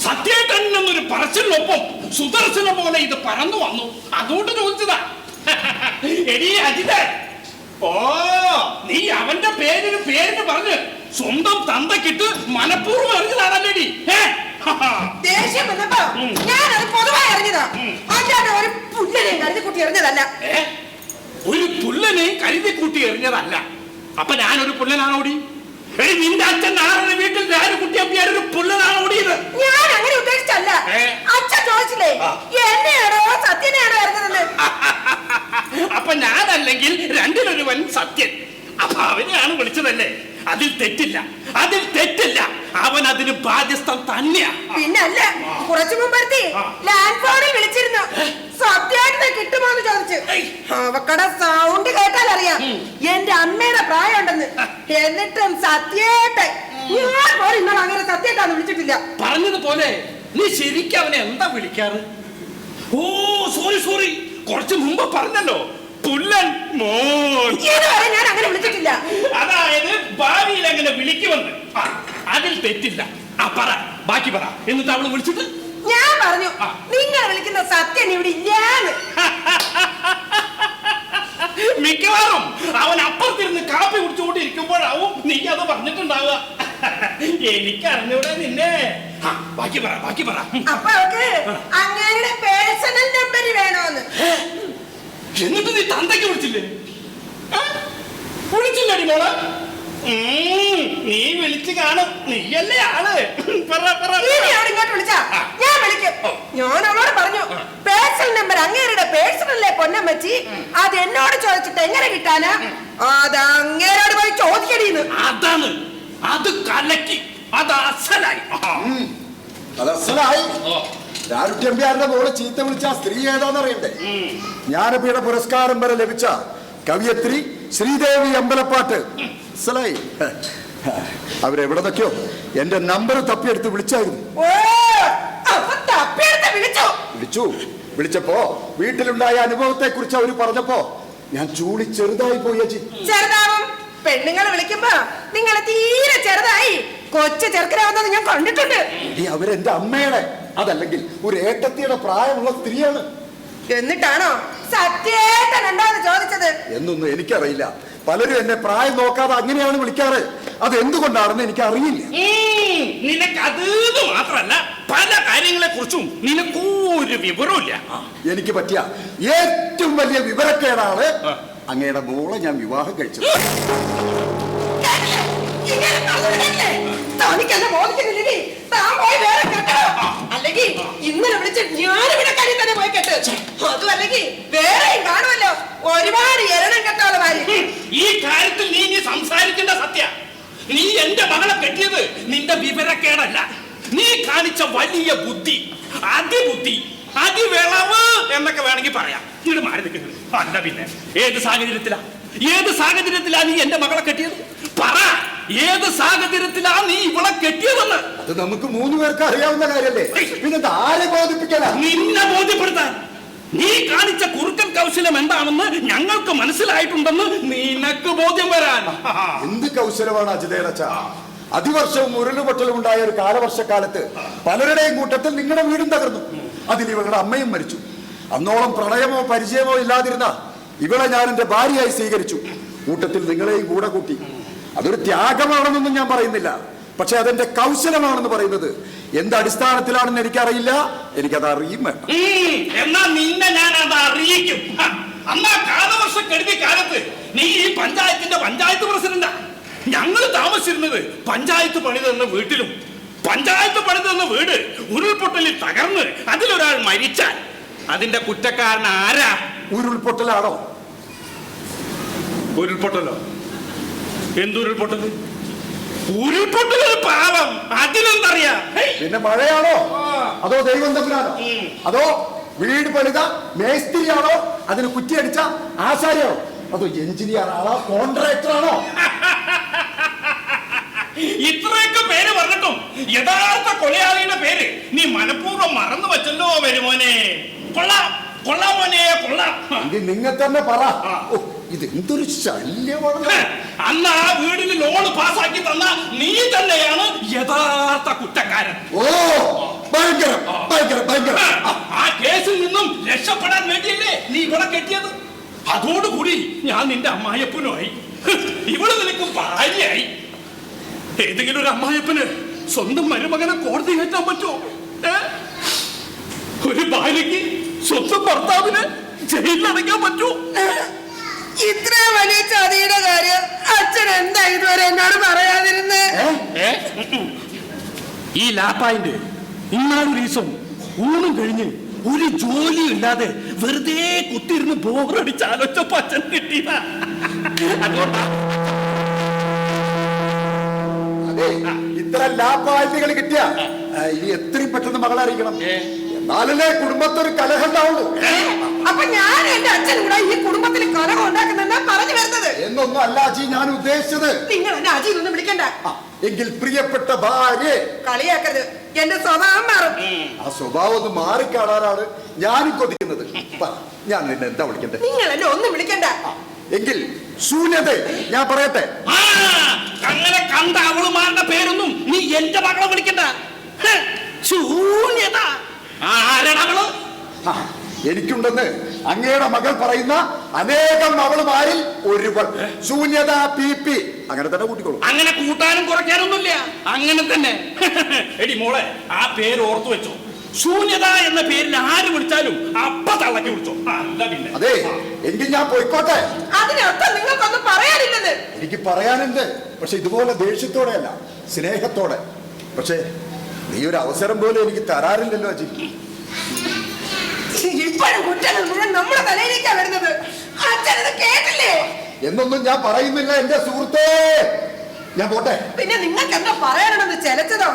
സത്യേട്ടനൊരു പറച്ചിലിനൊപ്പം സുദർശന പോലെ ഇത് പറന്നു വന്നു, അതുകൊണ്ട് ചോദിച്ചതാ. എടീ അജിതേ, ഓ നീ അവന്റെ പേരിന് പറഞ്ഞ് സ്വന്തം തന്തക്കിട്ട് മനഃപൂർവ്വം എറിഞ്ഞതാണല്ലേടി? ദേഷ്യം വന്നപ്പോ ഞാനത് പൊതുവായി എറിഞ്ഞതാ, അല്ലാതെ ഒരു പുല്ലനെയും കരുതി കൂട്ടി എറിഞ്ഞതല്ല. ഒരു പുല്ലനെയും കരുതി കൂട്ടി എറിഞ്ഞതല്ല. അപ്പൊ ഞാനൊരു പുല്ലനാണോടി? നിന്റെ അച്ഛൻ ആരുടെ വീട്ടിൽ കുട്ടിയപ്പിയാരൊരു പുല്ലനാണ് ഓടിയത്? ഞാൻ അങ്ങനെ ഉദ്ദേശിച്ചല്ല. അച്ഛൻ ചോദിച്ചില്ലേ എന്നെയാണോ സത്യനെയാണോ എറിഞ്ഞതെന്ന്? അപ്പൊ ഞാനല്ലെങ്കിൽ രണ്ടിലൊരുവൻ സത്യൻ. അപ്പൊ അവനെയാണ് വിളിച്ചതല്ലേ? അതിൽ തെറ്റില്ല, അതിൽ തെറ്റില്ല. അവൻ അതിന് ബാധ്യസ്ഥൻ തന്നെയാ. പിന്നല്ല, കുറച്ചു മുമ്പ് ലാൻഡ് ഫോണിൽ വിളിച്ചിരുന്നു, സത്യമായിട്ട് കിട്ടുമോ എന്ന് ചോദിച്ചു. അവക്കടെ സൗണ്ട് കേട്ടാൽ അറിയാം എന്റെ അമ്മയുടെ പ്രായം ഉണ്ടെന്ന്. എന്നിട്ടും സത്യേട്ടൻ ഞാൻ പോലും ഇന്നാൾ അങ്ങനെ സത്യേട്ടാന്ന് വിളിച്ചിട്ടില്ല. പറഞ്ഞതുപോലെ നീ ശരിക്കും അവനെ എന്താ വിളിക്കാറ്? ഓ സോറി, കുറച്ചു മുമ്പ് പറഞ്ഞല്ലോ, പുല്ലൻ മോൻ. ഇതുവരെ ഞാൻ അങ്ങനെ വിളിച്ചിട്ടില്ല. അതായത് ഭാവിയിൽ അങ്ങനെ വിളിക്കുമെന്ന്. അതിൽ തെറ്റില്ല. പറ, ബാക്കി പറ. എന്നിട്ട് അവള് വിളിച്ചിട്ട് ഞാൻ പറഞ്ഞു നിങ്ങൾ വിളിക്കുന്ന സത്യൻ ഇവിടെ ഇല്ലാന്ന്. മിക്കവാറും അവൻ അപ്പുറത്തിരുന്ന് കാപ്പി കുടിച്ചുകൊണ്ടിരിക്കുമ്പോഴാവും നീ അത് പറഞ്ഞിട്ടുണ്ടാവുക. എനിക്കറിഞ്ഞൂടെ നിന്നെ. ബാക്കി പറ. അപ്പൊ അവക്ക് അങ്ങനെ പേഴ്സണൽ നമ്പർ വേണോന്ന്. എന്നിട്ട് നീ തന്തയ്ക്ക് വിളിച്ചില്ലേ? വിളിച്ചില്ലടി മോളെ? നീ വിളിച്ചു കാണും, നീയല്ലേ ആള്. ഇങ്ങോട്ട് വിളിച്ചാ ഞാൻ വിളിക്കും. ഞാൻ അവളോട് പറഞ്ഞു പേഴ്സണൽ നമ്പർ അങ്ങേരുടെ പേഴ്സണല്ലേ പൊന്നമ്മച്ചി, അത് എന്നോട് ചോദിച്ചിട്ട് എങ്ങനെ കിട്ടാനാ? അത് അങ്ങേരോട് പോയി ചോദിക്കണീന്ന്. അതാണ്, അത് കലക്കി, അത് അസലായി. അതസലായി. രാരുട്ടിയമ്പ്യാരുടെ മോളെ ചീത്ത വിളിച്ച സ്ത്രീ ഏതാന്നറിയണ്ടേ? ജ്ഞാനപീഠ പുരസ്കാരം വരെ ലഭിച്ച കവിയത്രി ശ്രീദേവി അമ്പലപ്പാട്ട്. മനസ്സിലായി? അവരെവിടെ നിന്നൊക്കെയോ എന്റെ നമ്പർ തപ്പിയെടുത്ത് വിളിച്ചായിരുന്നു. വിളിച്ചപ്പോ വീട്ടിലുണ്ടായ അനുഭവത്തെ കുറിച്ച് അവര് പറഞ്ഞപ്പോ ഞാൻ ചൂടി ചെറുതായി പോയി. ചെറുതാവും. പെണ്ണുങ്ങൾ വിളിക്കുമ്പോ നിങ്ങൾ തീരെ ചെറുതായി കൊച്ചു ചെറുക്കനാവുന്നത് ഞാൻ കണ്ടിട്ടുണ്ട്. അവരെന്റെ അമ്മയുടെ, അതല്ലെങ്കിൽ ഒരു ഏട്ടത്തിയുടെ പ്രായമുള്ള സ്ത്രീയാണ്. എന്നിട്ടാണോ സത്യേട്ടൻ ഉണ്ടോന്ന് ചോദിച്ചത്? എന്നൊന്നും എനിക്കറിയില്ല. പലരും എന്നെ പ്രായം നോക്കാതെ അങ്ങനെയാണ് വിളിക്കാറ്. അത് എന്തുകൊണ്ടാണെന്ന് എനിക്ക് അറിയില്ല. നിനക്ക് അത് മാത്രല്ല, പല കാര്യങ്ങളെ കുറിച്ചും നിനക്കൊരു വിവരമില്ല. എനിക്ക് പറ്റിയ ഏറ്റവും വലിയ വിവരക്കേടാണ് അങ്ങയുടെ മോളെ ഞാൻ വിവാഹം കഴിച്ചത്. അല്ലെങ്കിൽ ഇന്നലെ വിളിച്ച് ഞാനിവിടെ കാര്യം തന്നെ പോയി കേട്ട്. അതും അല്ലെങ്കിൽ വേറെയും കാണുമല്ലോ ഒരുപാട് എരണം കെട്ടോളമാര്. ഈ കാര്യത്തിൽ നീ സംസാരിക്കേണ്ട സത്യ. നീ എന്റെ മകളെ കെട്ടിയത് നിന്റെ വിവരക്കേടല്ല, നീ കാണിച്ച വലിയ ബുദ്ധി, അതിബുദ്ധി, അതിവിളവ് എന്നൊക്കെ വേണമെങ്കിൽ പറയാം. ഇത് മാറി നിൽക്കുന്നത് അല്ല. പിന്നെ ഏത് സാഹചര്യത്തിലാ നീ എന്റെ മകളെ കെട്ടിയത്? പറ, ഏത് സാഹചര്യത്തിലാ നീ ഇവളെ കെട്ടിയതെന്ന്? അത് നമുക്ക് 3 പേർക്ക് അറിയാവുന്ന കാര്യല്ലേ, പിന്നെ ആരെ ബോധിപ്പിക്കാനാ? നിന്നെ ബോധ്യപ്പെടുത്താൻ. നീ കാണിച്ച കുറുക്കൻ കൗശലം എന്താണെന്ന് ഞങ്ങൾക്ക് മനസ്സിലായിട്ടുണ്ടെന്ന് നിനക്ക് ബോധ്യം വരാൻ. എന്ത് കൗശലമാണ് അജിതേടച്ച? അതിവർഷവും ഉരുളുപൊട്ടലും ഉണ്ടായ ഒരു കാലവർഷക്കാലത്ത് പലരുടെയും കൂട്ടത്തിൽ നിങ്ങളുടെ വീടും തകർന്നു. അതിൽ ഇവളുടെ അമ്മയും മരിച്ചു. അന്നോളം പ്രണയമോ പരിചയമോ ഇല്ലാതിരുന്ന ഇവളെ ഞാൻ എന്റെ ഭാര്യയായി സ്വീകരിച്ചു. കൂട്ടത്തിൽ നിങ്ങളെയും കൂടെ കൂട്ടി. അതൊരു ത്യാഗമാണെന്നൊന്നും ഞാൻ പറയുന്നില്ല, പക്ഷെ അതെന്റെ കൗശലമാണെന്ന് പറയുന്നത് എന്ത് അടിസ്ഥാനത്തിലാണെന്ന് എനിക്കറിയില്ല. എനിക്കത് അറിയും വേണ്ട. എന്നാ നിന്നെ ഞാൻ അത് അറിയിക്കും. അന്നാ കാലവർഷക്കെടുതി കാലത്ത് നീ ഈ പഞ്ചായത്ത് പ്രസിഡന്റാ. ഞങ്ങൾ താമസിച്ചിരുന്നത് പഞ്ചായത്ത് പണിതെന്ന വീട്ടിലും. പഞ്ചായത്ത് പണിതെന്ന വീട് ഉരുൾപൊട്ടലിൽ തകർന്ന് അതിലൊരാൾ മരിച്ചാൽ അതിന്റെ കുറ്റക്കാരൻ ആരാ? ഉരുൾപൊട്ടലാണോ? ഉരുൾപൊട്ടലോ? എന്തുരുൾപൊട്ടല്? ഉരുൾപൊട്ടലൊരു പാവം, അതിനെന്തറിയാ? പിന്നെ മഴയാണോ? അതോ ദൈവം തമ്പുരാനോ? അതോ വീട് പണിത മേസ്ത്രിയാണോ? അതിന് കുറ്റിയടിച്ച ആശാരിയാണോ? അതോ എഞ്ചിനീയർ ആണോ? കോൺട്രാക്ടർ ആണോ? ഇത്രയൊക്കെ പേര് പറഞ്ഞിട്ടും യഥാർത്ഥ കൊലയാളിയുടെ പേര് നീ മനഃപൂർവ്വം മറന്നു വച്ചല്ലോ വരുമോനെ. കൊള്ളാം മോനെ, കൊള്ളാം. നിങ്ങൾ തന്നെ പറ. ഇത് എന്തൊരു ശല്യമാണ്. അന്ന് ആ വീടിന് ലോൺ പാസ്സാക്കി തന്ന നീ തന്നെയാണ് യഥാർത്ഥ കുറ്റക്കാരൻ. ഓ, ഭയങ്കരം ഭയങ്കരം ഭയങ്കരം. ആ കേസിൽ നിന്നും രക്ഷപ്പെടാൻ വേണ്ടിയല്ലേ നീ ഇവളെ കെട്ടിയത്? അതോടുകൂടി ഞാൻ നിന്റെ അമ്മായപ്പനുമായി, ഇവള് നിനക്ക് ഭാര്യയായി. ഏതെങ്കിലും ഒരു അമ്മായപ്പന് സ്വന്തം മരുമകനെ കോടതി കയറ്റാൻ പറ്റുമോ? ഒരു ഭാര്യയ്ക്ക് സ്വന്തം ഭർത്താവിന് ജയിലിലടയ്ക്കാൻ പറ്റുമോ? ഇത്ര വലിയ ചതിയുടെ കാര്യം അച്ഛൻ എന്താ ഇതുവരെ എന്നോട് പറയാതിരുന്നേ? ഈ ലാപ്പായിന്റെ ഇന്നാളൊരു ദിവസം ഊണും കഴിഞ്ഞ് ഒരു ജോലിയും ഇല്ലാതെ വെറുതെ കുത്തിയിരുന്ന് ബോറടിച്ച് ആലോചിച്ചപ്പോ അച്ഛൻ കിട്ടിയതാ. അതെ, ഇത്ര ലാഭവാഴ്ചകൾ കിട്ടിയ ഇനി എത്രയും പെട്ടെന്ന് മകളെ അറിയിക്കണം. എന്നാലല്ലേ കുടുംബത്തൊരു കലഹം ഉണ്ടാവുള്ളൂ. അപ്പൊ ഞാൻ എന്റെ അച്ഛൻ കൂടെ ഈ കുടുംബത്തിൽ കലഹം ഉണ്ടാക്കുന്നെന്നാ പറഞ്ഞു വരുന്നത്. എന്നൊന്നും അല്ല അജി ഞാൻ ഉദ്ദേശിച്ചത്. നിങ്ങൾ എന്നെ അജി ഒന്നും വിളിക്കണ്ട. എങ്കിൽ പ്രിയപ്പെട്ട ഭാര്യ കളിയാക്കരുത്, എന്റെ സ്വഭാവം മാറും. ആ സ്വഭാവം ഒന്ന് മാറിക്കാണാനാണ് ഞാനും കൊതിക്കുന്നത്. ഞാൻ നിന്നെ എന്താ വിളിക്കണ്ടേ? നിങ്ങൾ എന്നെ ഒന്നും വിളിക്കണ്ട. എങ്കിൽ ശൂന്യത ഞാൻ പറയട്ടെ. അങ്ങനെ കണ്ട അവളുമാരുടെ പേരൊന്നും നീ എന്റെ മകളെ വിളിക്കണ്ട. ശൂന്യത ആരണവള്? എനിക്കുണ്ടെന്ന് അങ്ങയുടെ മകൾ പറയുന്ന അനേകം അവളുമാരിൽ ഒരുവൾ. ശൂന്യത PP അങ്ങനെ തന്നെ കൂട്ടിക്കോളൂ. അങ്ങനെ കൂട്ടാനും കുറയ്ക്കാനൊന്നുമില്ല, അങ്ങനെ തന്നെ. എടി മോളെ, ആ പേര് ഓർത്തു വെച്ചോ. ശൂന്യത എന്ന പേരിൽ ആര് വിളിച്ചാലും അപ്പ തള്ളക്കി വിളിച്ചോ. അല്ല പിന്നെ അതെ, എങ്കിൽ ഞാൻ പോയിക്കോട്ടെ. അതിനർത്ഥം നിങ്ങൾക്കൊന്നും പറയാനില്ലെന്ന്. എനിക്ക് പറയാനുണ്ട്, പക്ഷെ ഇതുപോലെ ദേഷ്യത്തോടെയല്ല, സ്നേഹത്തോടെ. പക്ഷെ നീ ഒരു അവസരം പോലും എനിക്ക് തരാറില്ലല്ലോ അജി. ഇപ്പോഴും കുറ്റങ്ങൾ മുഴുവൻ നമ്മുടെ തലയിലേക്കാ വരുന്നത്. അച്ഛനത് കേട്ടില്ലേ? എന്നൊന്നും ഞാൻ പറയുന്നില്ല എന്റെ സുഹൃത്തേ. ഞാൻ പോട്ടെ. പിന്നെ നിങ്ങൾക്ക് എന്താ പറയാനുണ്ടെന്ന് ചെലച്ചതോ?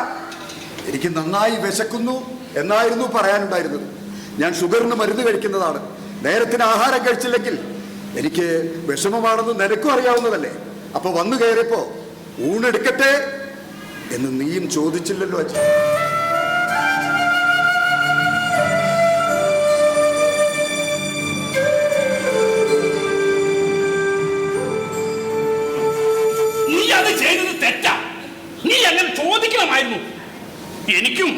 എനിക്ക് നന്നായി വിശക്കുന്നു എന്നായിരുന്നു പറയാനുണ്ടായിരുന്നത്. ഞാൻ ഷുഗറിന് മരുന്ന് കഴിക്കുന്നതാണ്. നേരത്തിന് ആഹാരം കഴിച്ചില്ലെങ്കിൽ എനിക്ക് വിഷമമാണെന്ന് നിനക്കും അറിയാവുന്നതല്ലേ. അപ്പൊ വന്നു കയറിയപ്പോ ഊണെടുക്കട്ടെ എന്ന് നീയും ചോദിച്ചില്ലല്ലോ അച്ഛൻ. നീ അത് ചെയ്തത് തെറ്റാ. നീ അങ്ങനെ ചോദിക്കണമായിരുന്നു. എനിക്കും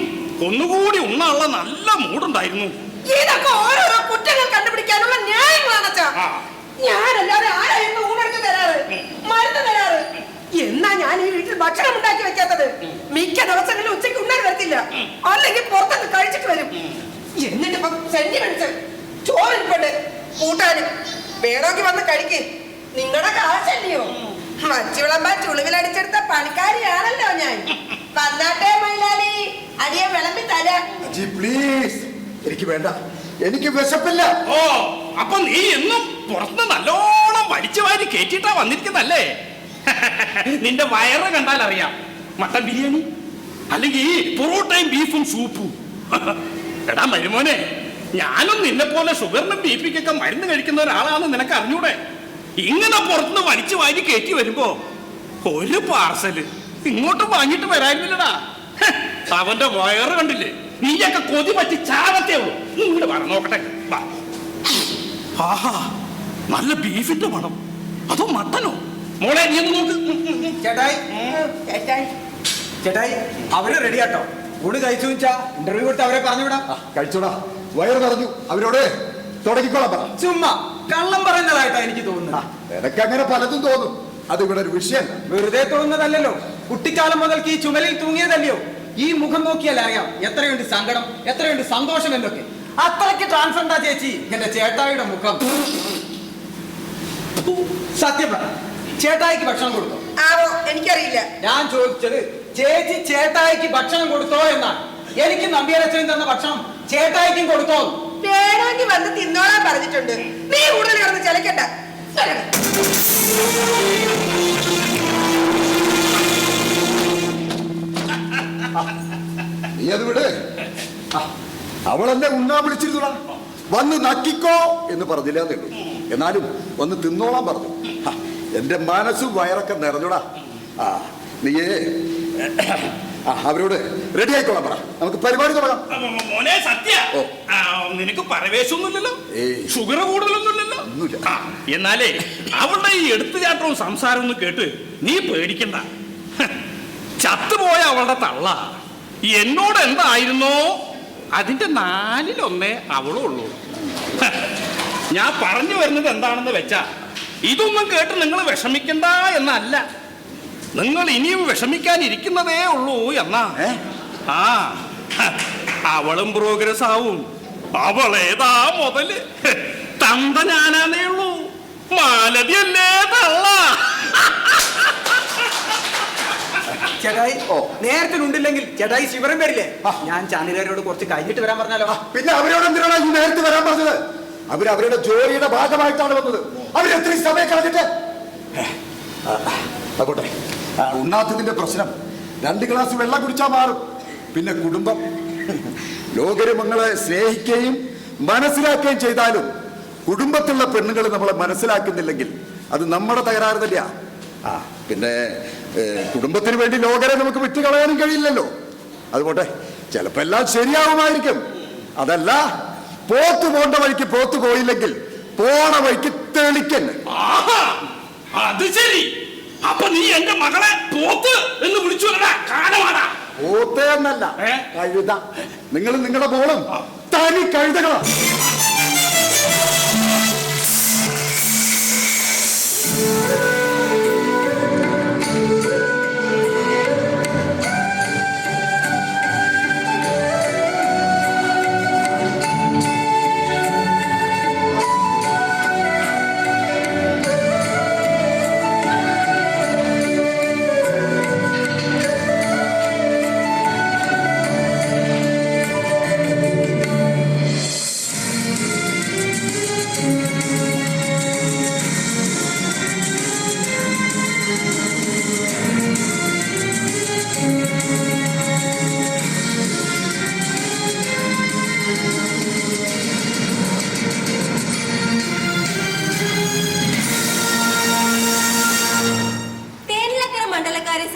ഒന്നുകൂടി ഉണ്ണാനുള്ള നല്ല മൂടുണ്ടായിരുന്നു. ഇതൊക്കെ ഓരോരോ കുറ്റങ്ങൾ കണ്ടുപിടിക്കാനുള്ള ന്യായങ്ങളാണ് അച്ഛാ. ഞാനല്ലാതെ ആരായിരുന്നു ഊണെടുത്ത് തരാറ്, മരുന്ന് തരാറ്? എന്നാ ഞാൻ ഈ വീട്ടിൽ ഭക്ഷണം ഉണ്ടാക്കി വെക്കാത്തത്? മിക്ക ദിവസങ്ങളിലും ഉച്ചയ്ക്ക് ഉണ്ണാൻ വരത്തില്ല, അല്ലെങ്കിൽ പുറത്തൊക്കെ കഴിച്ചിട്ട് വരും. എന്നിട്ട് ഇപ്പൊ സെന്റിമെന്റ്സ് ചോറിൽപ്പെട്ട് കൂട്ടാനും വേണമെങ്കിൽ വന്ന് കഴിക്ക്. നിങ്ങളുടെ കാശല്ലയോ? മച്ചു വിളമ്പാൻ ചുളിവിലടിച്ചെടുത്ത പണിക്കാരിയാണല്ലോ ഞാൻ. വന്നാട്ടെ മൈലാലി, അടിയെ വിളമ്പി തരാം. അജി പ്ലീസ്, എനിക്ക് വേണ്ട, എനിക്ക് വിശപ്പില്ല. ഓ, അപ്പൊ നീ എന്നും പുറത്ത് നല്ലോണം വലിച്ചു വാരി കേറ്റിട്ടാ വന്നിരിക്കുന്നല്ലേ? നിന്റെ വയറ് കണ്ടാൽ അറിയാം. മട്ടൻ ബിരിയാണി അല്ലെങ്കിൽ പൊറോട്ടയും ബീഫും സൂപ്പും. എടാ മരുമോനെ, ഞാനും നിന്നെ പോലെ ഷുഗറിനും BP-ക്കൊക്കെ മരുന്ന് കഴിക്കുന്ന ഒരാളാണ്, നിനക്ക് അറിഞ്ഞൂടെ? ഇങ്ങനെ പുറത്തുനിന്ന് വലിച്ചു വാരി കയറ്റി വരുമ്പോ ഒരു പാർസല് ഇങ്ങോട്ട് വാങ്ങിട്ട് വരാനില്ലടാ. അവന്റെ വയറ് കണ്ടില്ലേ? നീയൊക്കെ കൊതി പറ്റി ചാവത്തേ ഉള്ളൂ. ഇങ്ങോട്ട് പറ നോക്കട്ടെ. ആഹാ, നല്ല ബീഫിന്റെ മണം. അതോ മട്ടനോ? മോളെ നീ ഒന്ന് നോക്ക്. ചേട്ടായി ചേട്ടായി അവര് റെഡിയാട്ടോ. ഊണ് കഴിച്ചു വെച്ചാ ഇന്റർവ്യൂ കൊടുത്ത് അവരെ പറഞ്ഞുവിടാം. കഴിച്ചോടാ, വയറ് നിറഞ്ഞു. അവരോട് തുടങ്ങിക്കോളാം പറ. ചുമ്മാ കള്ളം പറയുന്നതായിട്ടാ എനിക്ക് തോന്നുന്നത്. നിനക്ക് അങ്ങനെ പലതും തോന്നും, അത് ഇവിടെ ഒരു വിഷയം. വെറുതെ തോന്നുന്നതല്ലോ, കുട്ടിക്കാലം മുതൽക്ക് ഈ ചുമലിൽ തൂങ്ങിയതല്ലയോ. ഈ മുഖം നോക്കിയാൽ അറിയാം എത്രയുണ്ട് സങ്കടം, എത്രയുണ്ട് സന്തോഷം എന്നൊക്കെ. അത്രയ്ക്ക് ട്രാൻസ്ഫണ്ടാ ചേച്ചി എന്റെ ചേട്ടായിയുടെ മുഖം. സത്യം പറ, ചേട്ടായിക്ക് ഭക്ഷണം കൊടുത്തോ? ആവോ, എനിക്കറിയില്ല. ഞാൻ ചോദിച്ചത് ചേച്ചി ചേട്ടായിക്ക് ഭക്ഷണം കൊടുത്തോ എന്നാണ്. എനിക്ക് നമ്പിയരച്ചൻ തന്ന ഭക്ഷണം ചേട്ടായിക്കും കൊടുത്തോ? വേണമെങ്കിൽ വന്ന് തിന്നോളാൻ പറഞ്ഞിട്ടുണ്ട്. നീ കൂടുതൽ കിടന്ന് ചലക്കണ്ട. നീ അത് വിട്. അവളെന്നെ ഉണ്ണാൻ വിളിച്ചിരുന്നുടാ. വന്ന് നക്കിക്കോ എന്ന് പറഞ്ഞില്ലാന്നേ ഉള്ളൂ. എന്നാലും വന്ന് തിന്നോളാൻ പറഞ്ഞു. എന്റെ മനസ്സും വയറൊക്കെ നിറഞ്ഞൂടാ. നീയേ അവരോട് റെഡി ആയിക്കോളാം പറ, നമുക്ക് പരിപാടി തുടങ്ങാം. മോനെ സത്യ, നിനക്ക് പരവേശമൊന്നുമില്ലല്ലോ, ഷുഗർ കൂടുതലൊന്നുമില്ലല്ലോ. എന്നാലേ അവളുടെ ഈ എടുത്തുചാട്ടവും സംസാരവും കേട്ട് നീ പേടിക്കണ്ട. ചത്തുപോയ അവളുടെ തള്ള എന്നോട് എന്തായിരുന്നോ അതിന്റെ 4/1 അവളും ഉള്ളൂ. ഞാൻ പറഞ്ഞു വരുന്നത് എന്താണെന്ന് വെച്ചാ, ഇതൊന്നും കേട്ട് നിങ്ങൾ വിഷമിക്കണ്ട എന്നല്ല, നിങ്ങൾ ഇനിയും വിഷമിക്കാനിരിക്കുന്നതേ ഉള്ളൂ എന്നാ. ആ അവളും പ്രോഗ്രസ് ആവും. അവളേതാ മുതല് തന്ത ഞാനാന്നേ ഉള്ളൂ, മാലതിയല്ലേ തള്ള. ചേട്ടായി നേരത്തെ ഉണ്ടില്ലെങ്കിൽ ചേട്ടായി ശിവരം വരില്ലേ? ഞാൻ ചാനലുകാരോട് കുറച്ച് കഴിഞ്ഞിട്ട് വരാൻ പറഞ്ഞാലോ? പിന്നെ അവരോട് എന്തിനാണ് ഈ നേരത്തെ വരാൻ പറഞ്ഞത്? അവരുടെ ജോലിയുടെ ഭാഗമായിട്ടാണ് വന്നത്. അവരെത്ര സമയം കളഞ്ഞിട്ട് ആകട്ടെ. ഉണ്ണാത്തതിന്റെ പ്രശ്നം 2 ഗ്ലാസ് വെള്ളം കുടിച്ചാൽ മാറും. പിന്നെ കുടുംബം, ലോകര് നമ്മളെ സ്നേഹിക്കുകയും മനസ്സിലാക്കുകയും ചെയ്താലും കുടുംബത്തിലുള്ള പെണ്ണുങ്ങൾ നമ്മളെ മനസ്സിലാക്കുന്നില്ലെങ്കിൽ അത് നമ്മുടെ തകരാറ് തന്നെയാ. പിന്നെ കുടുംബത്തിന് വേണ്ടി ലോകരെ നമുക്ക് വിട്ടുകളയാനും കഴിയില്ലല്ലോ. അതുകൊണ്ട് ചിലപ്പോ എല്ലാം ശരിയാവുമായിരിക്കും. അതല്ല, പോത്ത് പോണ്ട വഴിക്ക് പോത്ത് പോയില്ലെങ്കിൽ പോണ വഴിക്ക് തെളിക്കന്നെ. അത് ശരി. അപ്പൊ നീ എന്റെ മകളെ പോത്ത് എന്ന് വിളിച്ചു കാണാടാ. പോത്ത് എന്നല്ല, കഴുത. നിങ്ങൾ നിങ്ങളുടെ മോളും തനി കഴുതകളാ.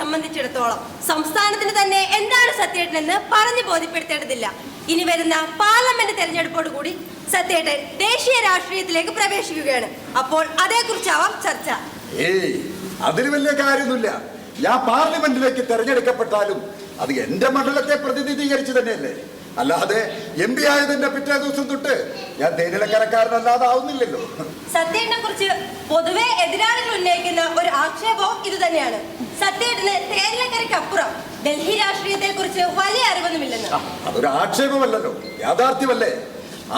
സംബന്ധിച്ചിടത്തോളം സംസ്ഥാനത്തിന് തന്നെ എന്താണ് സത്യേട്ടനെന്ന് പറഞ്ഞു ബോധ്യപ്പെടുത്തേണ്ടതില്ല. ഇനി വരുന്ന പാർലമെന്റ് തെരഞ്ഞെടുപ്പോട് കൂടി സത്യേട്ടൻ ദേശീയ രാഷ്ട്രീയത്തിലേക്ക് പ്രവേശിക്കുകയാണ്. അപ്പോൾ അതേക്കുറിച്ചാവാം ചർച്ച. അതിന് വലിയ കാര്യമൊന്നുമില്ല. ഞാൻ പാർലമെന്റിലേക്ക് തെരഞ്ഞെടുക്കപ്പെട്ടാലും അത് എന്റെ മണ്ഡലത്തെ പ്രതിനിധീകരിച്ച് തന്നെയല്ലേ. അല്ലാതെ MP ആയതിന്റെ പിറ്റേ ദിവസം തൊട്ട് ഞാൻ തേനിലക്കരക്കാരനല്ലാതെ ആവുന്നില്ലല്ലോ. സത്യേട്ടനെ കുറിച്ച് പൊതുവെ എതിരാളികൾ ഉന്നയിക്കുന്ന ഒരു ആക്ഷേപവും ഇത് തന്നെയാണ്. സത്യേട്ടന് തേനിലക്കരയ്ക്കപ്പുറം ഡൽഹി രാഷ്ട്രീയത്തെ കുറിച്ച് വലിയ അറിവൊന്നുമില്ലെന്ന്. അതൊരു ആക്ഷേപമല്ലല്ലോ, യാഥാർത്ഥ്യമല്ലേ.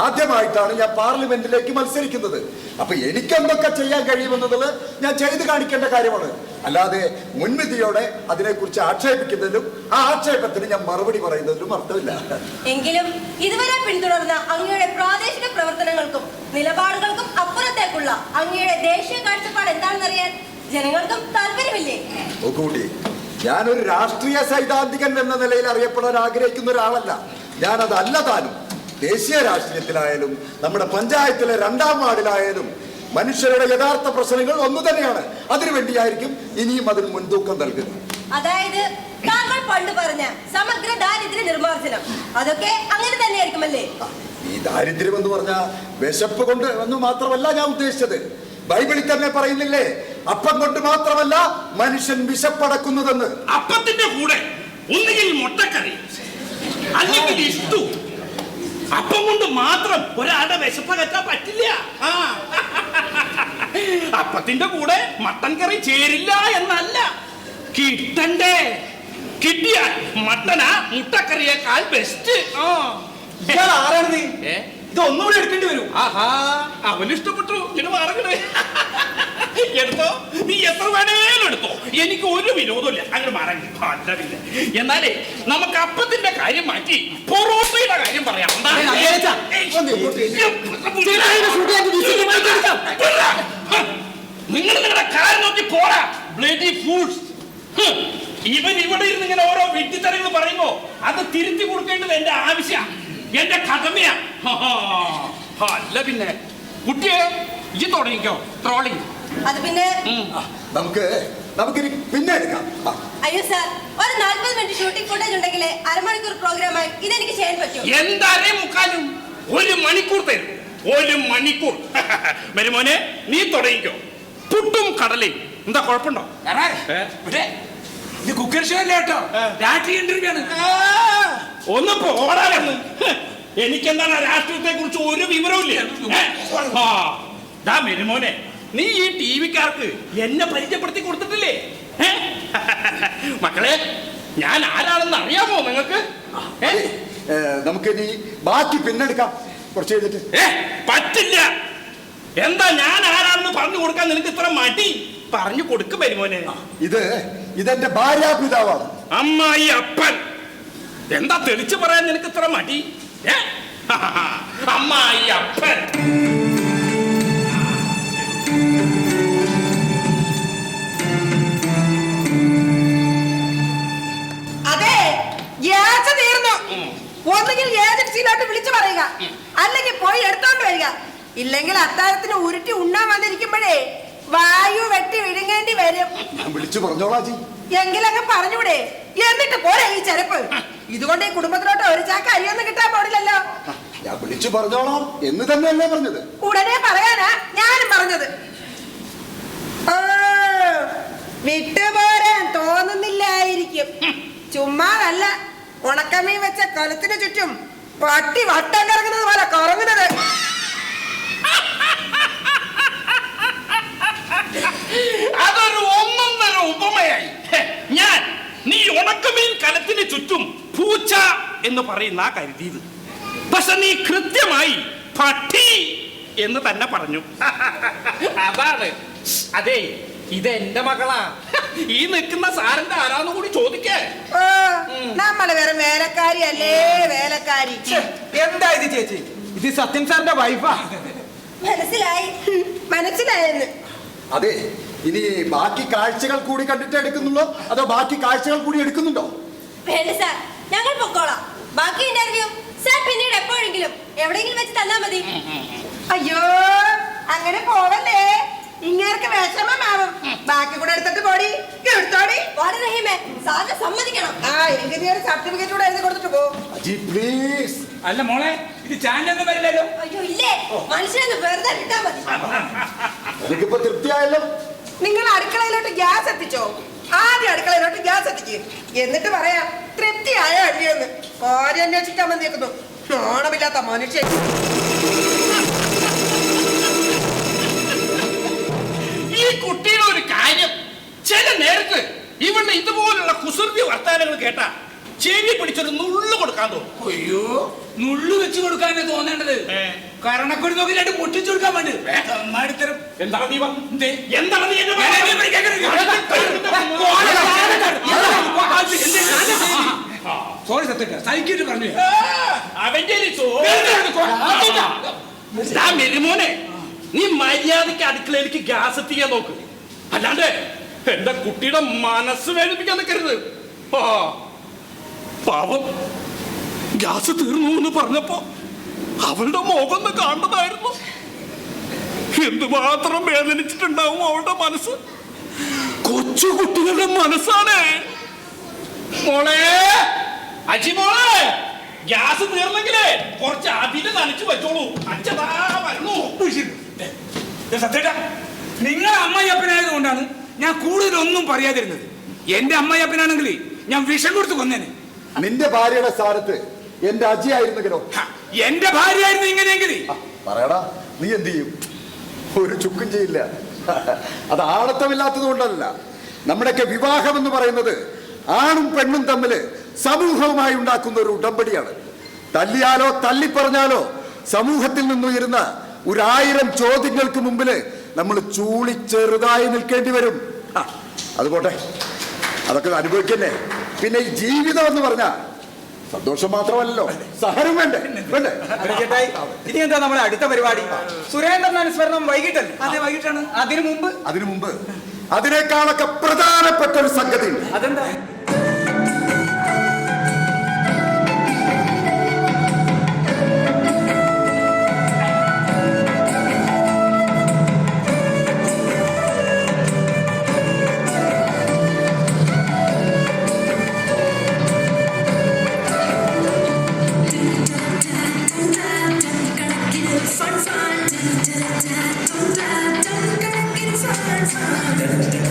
ആദ്യമായിട്ടാണ് ഞാൻ പാർലമെന്റിലേക്ക് മത്സരിക്കുന്നത്. അപ്പൊ എനിക്കെന്തൊക്കെ ചെയ്യാൻ കഴിയുമെന്നത് ഞാൻ ചെയ്ത് കാണിക്കേണ്ട കാര്യമാണ്. അല്ലാതെ മുൻവിധിയോടെ അതിനെക്കുറിച്ച് ആക്ഷേപിക്കുന്നതിലും ആ ആക്ഷേപത്തിന് ഞാൻ മറുപടി പറയുന്നതിലും അർത്ഥമില്ല. എങ്കിലും ഇതുവരെ പിന്തുടർന്ന അങ്ങയുടെ പ്രാദേശിക പ്രവർത്തനങ്ങൾക്കും നിലപാടുകൾക്കും അപ്പുറത്തേക്കുള്ള അങ്ങയുടെ ദേശീയ കാഴ്ചപ്പാട് എന്താണെന്നറിയാൻ ജനങ്ങൾക്കും താല്പര്യമില്ലേ? നോക്കൂടി, ഞാനൊരു രാഷ്ട്രീയ സൈദ്ധാന്തികൻ എന്ന നിലയിൽ അറിയപ്പെടാൻ ആഗ്രഹിക്കുന്ന ഒരാളല്ല. ഞാനതല്ല താനും. ദേശീയ രാഷ്ട്രീയത്തിലായാലും നമ്മുടെ പഞ്ചായത്തിലെ 2ാം വാർഡിലായാലും മനുഷ്യരുടെ യഥാർത്ഥ പ്രശ്നങ്ങൾ ഒന്നു തന്നെയാണ്. അതിനുവേണ്ടിയായിരിക്കും ഇനിയും അതിന് മുൻതൂക്കം നൽകുന്നത്. അതായത് താങ്കൾ പണ്ട് പറഞ്ഞ സമഗ്ര ദാരിദ്ര്യ നിർമ്മാർജ്ജനം, അതൊക്കെ അങ്ങനെ തന്നെയായിരിക്കുമല്ലേ? ഈ ദാരിദ്ര്യം എന്ന് പറഞ്ഞ വിശപ്പ് കൊണ്ട് എന്ന് മാത്രമല്ല ഞാൻ ഉദ്ദേശിച്ചത്. ബൈബിളിൽ തന്നെ പറയുന്നില്ലേ, അപ്പം കൊണ്ട് മാത്രമല്ല മനുഷ്യൻ വിശപ്പടക്കുന്നതെന്ന്. അപ്പത്തിന്റെ കൂടെ ഒന്നുകിൽ മുട്ടക്കറി അല്ലെങ്കിൽ ഇഷ്ടു. അപ്പം കൊണ്ട് മാത്രം ഒരാളുടെ വിശപ്പ് കറ്റാൻ പറ്റില്ല. അപ്പത്തിന്റെ കൂടെ മട്ടൻ കറി ചേരില്ല എന്നല്ല, കിട്ടണ്ടേ. കിട്ടിയാൽ മട്ടനാ മുട്ടക്കറിയേക്കാൾ ബെസ്റ്റ്. ആരാണ് നീ? ഇതൊന്നുകൂടി എടുക്കേണ്ടി വരും. ആഹാ, അവന് ഇഷ്ടപ്പെട്ടു. ഇങ്ങനെ മാറങ്ങട് എടുത്തോ, നീ എത്ര വേണേലും എടുത്തോ, എനിക്ക് ഒരു വിരോധമില്ല. അങ്ങനെ മാറങ്ങില്ല. എന്നാലേ നമുക്ക് അപ്പത്തിന്റെ കാര്യം മാറ്റി പൊറോട്ടയുടെ കാര്യം പറയാം. നിങ്ങൾ നിങ്ങളുടെ കാര്യം നോക്കി പോരാ. Bloody foods. ഇവൻ ഇവിടെ ഇരുന്ന് ഇങ്ങനെ ഓരോ വിഡ്ഢിത്തരങ്ങൾ പറയുമ്പോ അത് തിരുത്തി കൊടുക്കേണ്ടത് എന്റെ ആവശ്യമാണ്, എന്റെ കടമയാ. അല്ല പിന്നെ കുട്ടിയെ ഈ തുടങ്ങിക്കോ ട്രോളിങ്. അത് പിന്നെ നമുക്കിനി പിന്നെ എടുക്കാം. അയ്യോ സാർ, ഒരു 40 മിനിറ്റ് ഷൂട്ടിംഗ് ഫുട്ടേജ് ഉണ്ടെങ്കിൽ അരമണിക്കൂർ പ്രോഗ്രാമായി ഇതെനിക്ക് ചെയ്യാൻ പറ്റും. എന്തായാലും മുക്കാലും 1 മണിക്കൂർ തരും. 1 മണിക്കൂർ. മരുമോനെ നീ തുടങ്ങിക്കോ. പുട്ടും കടലയും. എന്താ കുഴപ്പമുണ്ടോ? ഇത് കുക്കർ ഷോ അല്ലേ കേട്ടോ, രാഷ്ട്രീയ ഇന്റർവ്യൂ ആണ്. ഒന്ന് പോടാനെന്ന്. എനിക്കെന്താണ് രാഷ്ട്രീയത്തെ കുറിച്ച് ഒരു വിവരവും മെരുമോനെ, നീ ഈ ടി വിക്കാർക്ക് എന്നെ പരിചയപ്പെടുത്തി കൊടുത്തിട്ടില്ലേ? മക്കളെ, ഞാൻ ആരാണെന്ന് അറിയാമോ നിങ്ങൾക്ക്? നമുക്കിനി ബാക്കി പിന്നെടുക്കാം കുറച്ച് കഴിഞ്ഞിട്ട്. പറ്റില്ല. എന്താ ഞാൻ ആരാണെന്ന് പറഞ്ഞു കൊടുക്കാൻ നിനക്ക് ഇത്ര മടി? പറഞ്ഞു കൊടുക്കും മെരുമോനെ. ഇതെന്റെ ഭാര്യാപിതാവാണ്. അമ്മായി അപ്പൻ. എന്താ തെളിച്ചു പറയാൻ നിനക്ക് ഇത്ര മടി? അമ്മായി അപ്പൻ. അതെ, ഗ്യാസ് തീർന്നു. ഒന്നുകിൽ ഏജൻസിയിലോട്ട് വിളിച്ചു പറയുക, അല്ലെങ്കിൽ പോയി എടുത്തോണ്ട് വരിക. ഇല്ലെങ്കിൽ അത്താഴത്തിന് ഉരുട്ടി ഉണ്ണാൻ വന്നിരിക്കുമ്പോഴേ വായു വെട്ടി വിഴുങ്ങേണ്ടി വരും. വിളിച്ചു പറഞ്ഞോളാ ജി. എങ്കിലങ്ങ് പറഞ്ഞൂടെ? എന്നിട്ട് പോരെ ഈ ചെരുപ്പ്. ഇതുകൊണ്ട് ഈ കുടുംബത്തിലോട്ട് ഒരു ചാക്ക അരിയൊന്നും കിട്ടാൻ പാടില്ലല്ലോ. ഞാൻ വിളിച്ചു പറഞ്ഞോളാം എന്ന് തന്നെയല്ലേ പറഞ്ഞത്? ഉടനെ പറയാനാ ഞാനും പറഞ്ഞത്. വിട്ടുപോരാൻ തോന്നുന്നില്ലായിരിക്കും. ചുമ്മാതല്ല, ഉണക്കമീൻ വെച്ച കലത്തിന് ചുറ്റും പട്ടി വട്ടം കറങ്ങുന്നത് പോലെ കറങ്ങുന്നത്. അതൊരു ഒന്നൊന്നര ഉപമയായി. ഞാൻ നീ ഉണക്കമീൻ കലത്തിന് ചുറ്റും പൂച്ച എന്ന് പറയുന്ന കരുതിയത്. പക്ഷെ നീ കൃത്യമായി പട്ടി എന്ന് തന്നെ പറഞ്ഞു. അതാണ്. അതെ, ഇത് എന്റെ മകളാ. ഈ നിൽക്കുന്ന സാറിന്റെ ആരാന്ന് കൂടി ചോദിക്കേ. നമ്മള് വേറെ വേലക്കാരി അല്ലേ? വേലക്കാരി. എന്താ ഇത് ചേച്ചി? ഇത് സത്യൻ സാറിന്റെ വൈഫാ. മനസ്സിലായെന്ന്. അതെ, ഇനി ബാക്കി കാഴ്ചകൾ കൂടി കണ്ടിട്ട് എടുക്കുന്നുള്ളോ അതോ ബാക്കി കാഴ്ചകൾ കൂടി എടുക്കുന്നുണ്ടോ? വേണ്ട സാർ, ഞങ്ങൾ പൊക്കോളാം. ബാക്കി ഇന്റർവ്യൂ സാർ പിന്നീട് എപ്പോഴെങ്കിലും എവിടെയെങ്കിലും വെച്ച് തന്നാ മതി. അയ്യോ, അങ്ങനെ പോവല്ലേ, ഇങ്ങേർക്ക് വിഷമമാവും. ബാക്കി കൂടെ എടുത്തിട്ട് പോടി. എടുത്തോടി. റഹീമേ, സാറിനെ സമ്മതിക്കണം. എനിക്ക് നീ ഒരു സർട്ടിഫിക്കറ്റ് കൂടെ എഴുതി കൊടുത്തിട്ട് പോ. പ്ലീസ്. അല്ല മോളെ, ഇത് ചാനലൊന്നും വരില്ലല്ലോ. അയ്യോ ഇല്ലേ, മനുഷ്യനെ വെറുതെ വിട്ടാ മതി. എനിക്കിപ്പോ തൃപ്തിയായല്ലോ. നിങ്ങൾ അടുക്കളയിലോട്ട് ഗ്യാസ് എത്തിച്ചോ? ആദ്യം അടുക്കളയിലോട്ട് ഗ്യാസ് എത്തിക്കും, എന്നിട്ട് പറയാ തൃപ്തിയായോ അല്ലയോന്ന്. കാര്യം അന്വേഷിക്കാൻ വന്നിരിക്കുന്നു നാണമില്ലാത്ത മനുഷ്യൻ. ഈ കുട്ടിയുടെ ഒരു കാര്യം, ചില നേരത്ത് ഇവളുടെ ഇതുപോലുള്ള കുസൃതി വർത്താനങ്ങൾ കേട്ടാ ചെവി പിടിച്ചൊരു നുള്ളു കൊടുക്കാൻ തോന്നും. അയ്യോ, നുള്ളു വെച്ച് കൊടുക്കാനേ തോന്നേണ്ടത്. കരണക്കൊടി നോക്കി രണ്ട് പൊട്ടിച്ചു കൊടുക്കാൻ വേണ്ടി. എന്താണ് നീ എന്താണ് നീ സോറി സത്യം, സഹിക്കിട്ട് പറഞ്ഞു. അവന്റെ മെരുമോനെ, നീ മര്യാദക്ക് അടുക്കളയിലേക്ക് ഗ്യാസ് എത്തിക്കാൻ നോക്ക്. അല്ലാണ്ട് എന്റെ കുട്ടിയുടെ മനസ്സ് വേദനിപ്പിക്കാൻ നിൽക്കരുത്. പാവം, ഗ്യാസ് തീർന്നു എന്ന് പറഞ്ഞപ്പോ അവളുടെ മുഖം കാണുന്നതായിരുന്നു. എന്തുമാത്രം വേദനിച്ചിട്ടുണ്ടാവും അവളുടെ മനസ്സ്. കൊച്ചു കുട്ടികളുടെ മനസ്സാണ്. മോളെ, അജിമോളെ, ഗ്യാസ് തീർന്നെങ്കിലേ കുറച്ച് അതിന് നനച്ചു വെച്ചോളൂ. അച്ഛതാ വരുന്നു. സത്യേട്ടാ, നിങ്ങളെ അമ്മായിയപ്പനായത് കൊണ്ടാണ് ഞാൻ കൂടുതലൊന്നും പറയാതിരുന്നത്. എന്റെ അമ്മായിയപ്പനാണെങ്കിൽ ഞാൻ വിഷം കൊടുത്ത് കൊന്നേനെ. നിന്റെ ഭാര്യയുടെ സ്ഥാനത്ത് എന്റെ അജി ആയിരുന്നെങ്കിലോ? എന്റെ ഭാര്യ ആയിരുന്നു ഇങ്ങനെയെങ്കിൽ പറയടാ, നീ എന്ത് ചെയ്യും? ഒരു ചുക്കും ചെയ്യില്ല. അത് ആണത്തമില്ലാത്തത് കൊണ്ടല്ല. നമ്മുടെയൊക്കെ വിവാഹം എന്ന് പറയുന്നത് ആണും പെണ്ണും തമ്മിൽ സമൂഹവുമായി ഉണ്ടാക്കുന്ന ഒരു ഉടമ്പടിയാണ്. തല്ലിയാലോ തല്ലിപ്പറഞ്ഞാലോ സമൂഹത്തിൽ നിന്നുയരുന്ന 1000 ചോദ്യങ്ങൾക്ക് മുമ്പിൽ നമ്മൾ ചൂളി ചെറുതായി നിൽക്കേണ്ടി വരും. അതുപോട്ടെ, അതൊക്കെ അനുഭവിക്കന്നെ. പിന്നെ ഈ ജീവിതം എന്ന് പറഞ്ഞാൽ സന്തോഷം മാത്രമല്ലോ, സഹനം വേണ്ടേ? വേണ്ടേ? ഇനി എന്താ നമ്മുടെ അടുത്ത പരിപാടി? സുരേന്ദ്രൻ അനുസ്മരണം വൈകിട്ടല്ലേ? അതെ, വൈകിട്ടാണ്. അതിനു മുമ്പ് അതിനേക്കാളൊക്കെ പ്രധാനപ്പെട്ട ഒരു സംഗതി. അതെന്താ?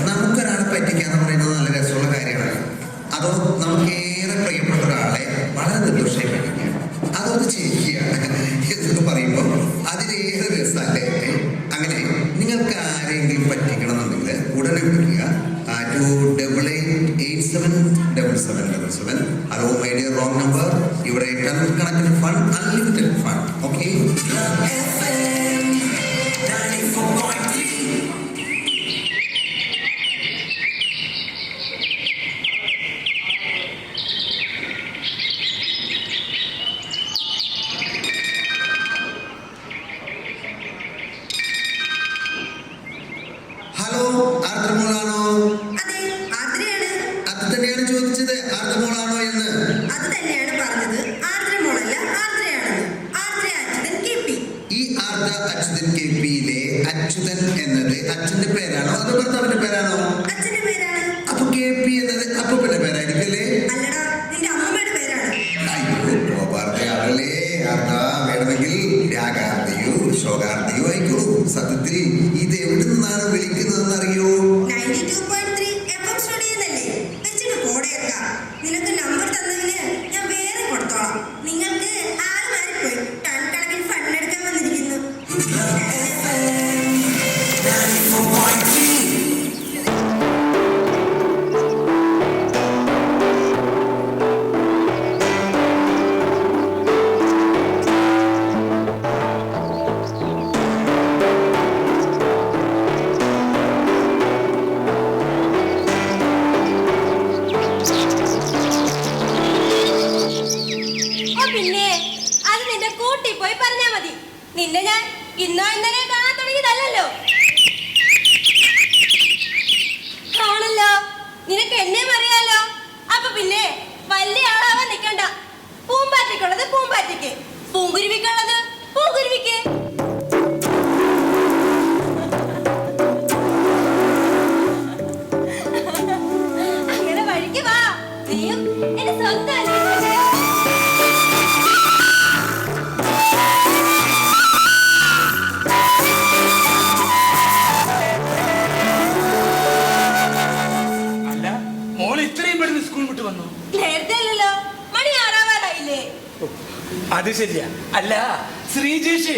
നമുക്കൊരാളെ പറ്റിക്കാന്ന് പറയുന്നത് നല്ല രസമുള്ള കാര്യമാണ്. ഇവിടെ കണക്കിന് fund, unlimited fund. Okay, hello, ആർദ്രമോളാണോ? അതെ, ആദ്രയാണ്. അത് തന്നെയാണ് ചോദിച്ചത്, ആർദ്രമോളാണോ എന്ന്. അത് തന്നെയാണ് പറഞ്ഞത്. ആർദ്രമോളല്ല, ആർദ്രയാണെന്ന്. ആർദ്ര അച്യുതൻ KP. ഈ ആർദ്ര അച്യുതൻ KP-യിലെ അച്യുതൻ എന്നത് അച്ഛന്റെ പേരാണോ അതോ ഭർത്താവിന്റെ പേരാണോ? അച്ഛന്റെ പേരാണ്. അപ്പൊ KP എന്നത് അപ്പൂപ്പന്റെ പേരായിരിക്കല്ലേ? അല്ലടാ, നിന്റെ അമ്മമ്മയുടെ പേരാണ്. അയ്യോ, പറഞ്ഞയാളല്ലേ ആർദ്ര. വേണമെങ്കിൽ രാഗാർദ്രയോ ശോകാർദ്രയോ ആയിക്കോളൂ. സത്യത്തിൽ ഇത് എവിടെ നിന്നാണ് വിളിക്കുന്നതെന്ന് അറിയോ? 92.3 FM സ്റ്റുഡിയോന്നല്ലേ? വെച്ചിട്ട് പോടേക്ക. നിനക്ക് നമ്പർ തന്നതിന് ഞാൻ വേറെ കൊടുത്തോളാം. നിങ്ങൾക്ക് ആള് മാറിപ്പോയി. ടൺ കണക്കിന് ഫണ്ട് എടുക്കാൻ വന്നിരിക്കുന്നു. പിന്നെ അത് നിന്റെ കൂട്ടി പോയി പറഞ്ഞാ മതി. നിന്നെ ഞാൻ ഇന്നോ ഇന്നലെ കാണാൻ തുടങ്ങിയതല്ലോ. ആണല്ലോ, നിനക്ക് എന്നെയും അറിയാലോ. അപ്പൊ പിന്നെ വലിയ ആളാവാൻ നിക്കണ്ട. പൂമ്പാറ്റയ്ക്കുള്ളത് പൂമ്പാറ്റയ്ക്ക്, പൂങ്കുരുവിക്കുള്ളത് പൂങ്കുരുവിക്ക്. അങ്ങനെ വഴിക്ക് വാ. നീയും എന്റെ സ്വന്തം അല്ലേ? അല്ല, മോള് ഇത്രയും പെട്ടെന്ന് സ്കൂൾ വിട്ട് വന്നു? നേരത്തെ അല്ലല്ലോ, മണി 6 അത് ശരിയാ. അല്ല, ശ്രീജേഷ്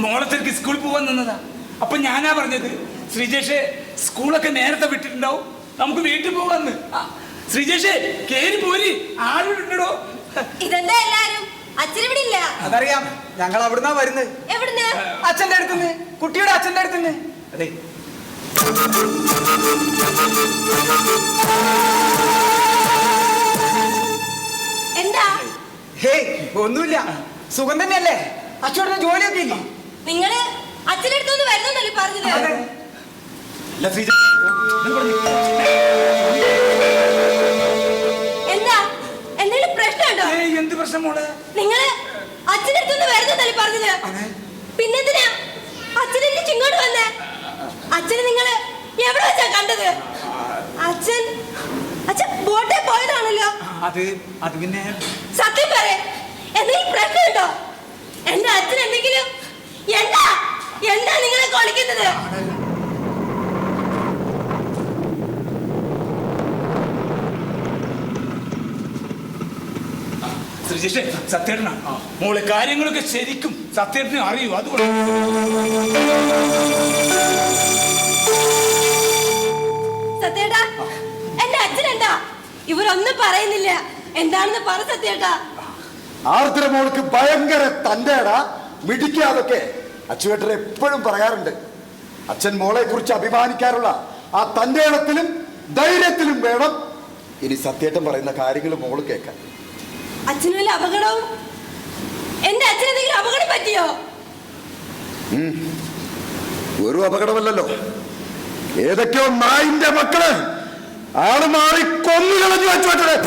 മോളെ തിരക്ക് സ്കൂളിൽ പോവാൻ നിന്നതാ. അപ്പൊ ഞാനാ പറഞ്ഞത്, ശ്രീജേഷ് സ്കൂളൊക്കെ നേരത്തെ വിട്ടിട്ടുണ്ടാവും, നമുക്ക് വീട്ടിൽ പോവാന്ന്. ശ്രീജേഷ് കേറി പോരി, ആരുണ്ടോ? ഇതെന്താ എല്ലാരും? അച്ഛൻ ഇവിടെ ഇല്ല. അതറിയാം, ഞങ്ങൾ അവിടുന്നാ വരുന്നത്. എവിടുന്ന്? അച്ഛന്റെ അടുത്തുനിന്ന്, കുട്ടിയുടെ അച്ഛന്റെ അടുത്തുനിന്ന്. അതെ, എന്താ? ഹേയ്, ഒന്നുമില്ല. സുഖം തന്നെയല്ലേ? അച്ഛൻ്റെ ജോലിയൊക്കെ ഇല്ലേ? നിങ്ങള് അച്ഛൻ്റെ അടുത്തൊന്ന് വരുന്നല്ലേ പറഞ്ഞത്? അതെ. അല്ല ശ്രീജേഷ്, എന്താ? എന്തെങ്കിലും പ്രശ്നമുണ്ടോ? എന്ത് പ്രശ്നം മോളെ? നിങ്ങള് അച്ഛൻ്റെ അടുത്തൊന്ന് വരുന്നല്ലേ പറഞ്ഞത്? പിന്നെന്തിനാ അച്ഛൻ ഇങ്ങോട്ട് വന്നേ? അച്ഛനെ നിങ്ങള് എവിടെ വെച്ചാ കണ്ടത്? അച്ഛൻ ബോട്ടെ പോയതാണല്ലോ. അത് പിന്നെ സത്യം പറ, എന്തെങ്കിലും പ്രശ്നമുണ്ടോ? എന്റെ അച്ഛൻ എന്തെങ്കിലും എന്താ നിങ്ങളെ കൊളിക്കുന്നത്? ശ്രീജേഷ്, സത്യേട്ടനാ മോളെ കാര്യങ്ങളൊക്കെ ശരിക്കും സത്യേട്ടനെ അറിയൂ. അതുകൊണ്ട് സത്യേട്ടാ, എന്റെ അച്ഛൻ എന്താ ഇവരൊന്നും പറയുന്നില്ല. എന്താണെന്ന് പറ സത്യേട്ടാ. ആർദ്ര മോൾക്ക് ഭയങ്കര തന്റെടാ, മിടിക്കാതൊക്കെ അച്ചുവേട്ടൻ എപ്പോഴും പറയാറുണ്ട്. അച്ഛൻ മോളെ കുറിച്ച് അഭിമാനിക്കാറുള്ള ആ തന്റെ ഇടത്തിലും ധൈര്യത്തിലും വേണം ഇനി സത്യേട്ടൻ പറയുന്ന കാര്യങ്ങൾ മോള് കേൾക്കാൻ. അച്ഛന് വല്ല അപകടവും? എന്റെ അച്ഛന് എന്തെങ്കിലും അപകടം പറ്റിയോ? ഒരു അപകടമല്ലല്ലോ, ഏതൊക്കെയോ നായിന്റെ മക്കള് ആള് മാറി കൊന്നുകളഞ്ഞു അച്ചുവേട്ടനെ.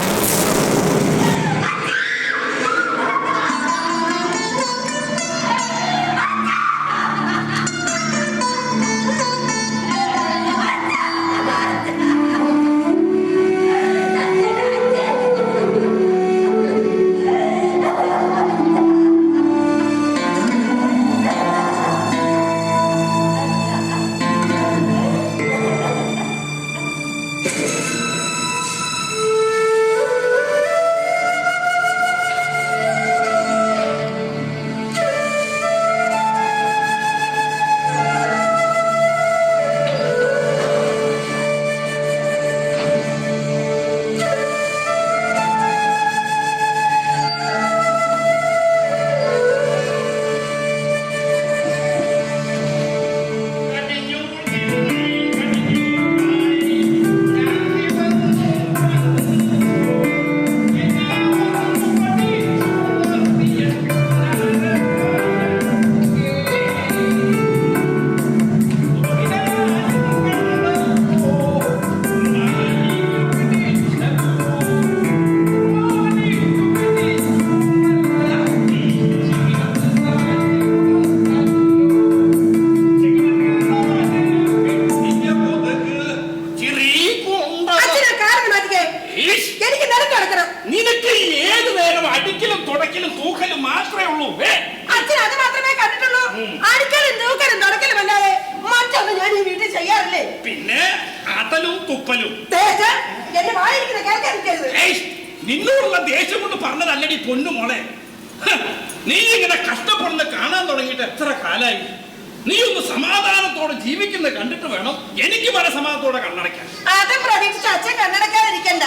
കണ്ടിട്ടുള്ളൂ. അച്ഛൻ അത് മാത്രമേ കണ്ടിട്ടുള്ളൂ. അടിക്കലും തൂക്കലും തുടക്കലും അല്ലാതെ മറ്റൊന്നും ഞാൻ ഈ വീട്ടിൽ ചെയ്യാറില്ലേ. പിന്നെ ആട്ടലും തുപ്പലും. എന്റെ വായിരിക്കുന്ന കേൾക്കാതിരിക്കരുത്. നിന്നോടുള്ള ദേഷ്യം കൊണ്ട് പറഞ്ഞതല്ലടി പൊന്നു മോളെ. നീ ഇങ്ങനെ കഷ്ടപ്പെടുന്ന കാണാൻ തുടങ്ങിയിട്ട് എത്ര കാലായി. നീ ഒന്ന് സമാധാനത്തോടെ ജീവിക്കുന്ന കണ്ടിട്ട് വേണം എനിക്ക് പല സമാധാനത്തോടെ കണ്ണടയ്ക്കാൻ. അത് പ്രതീക്ഷിച്ച് അച്ഛൻ കണ്ണടക്കാതിരിക്കണ്ട.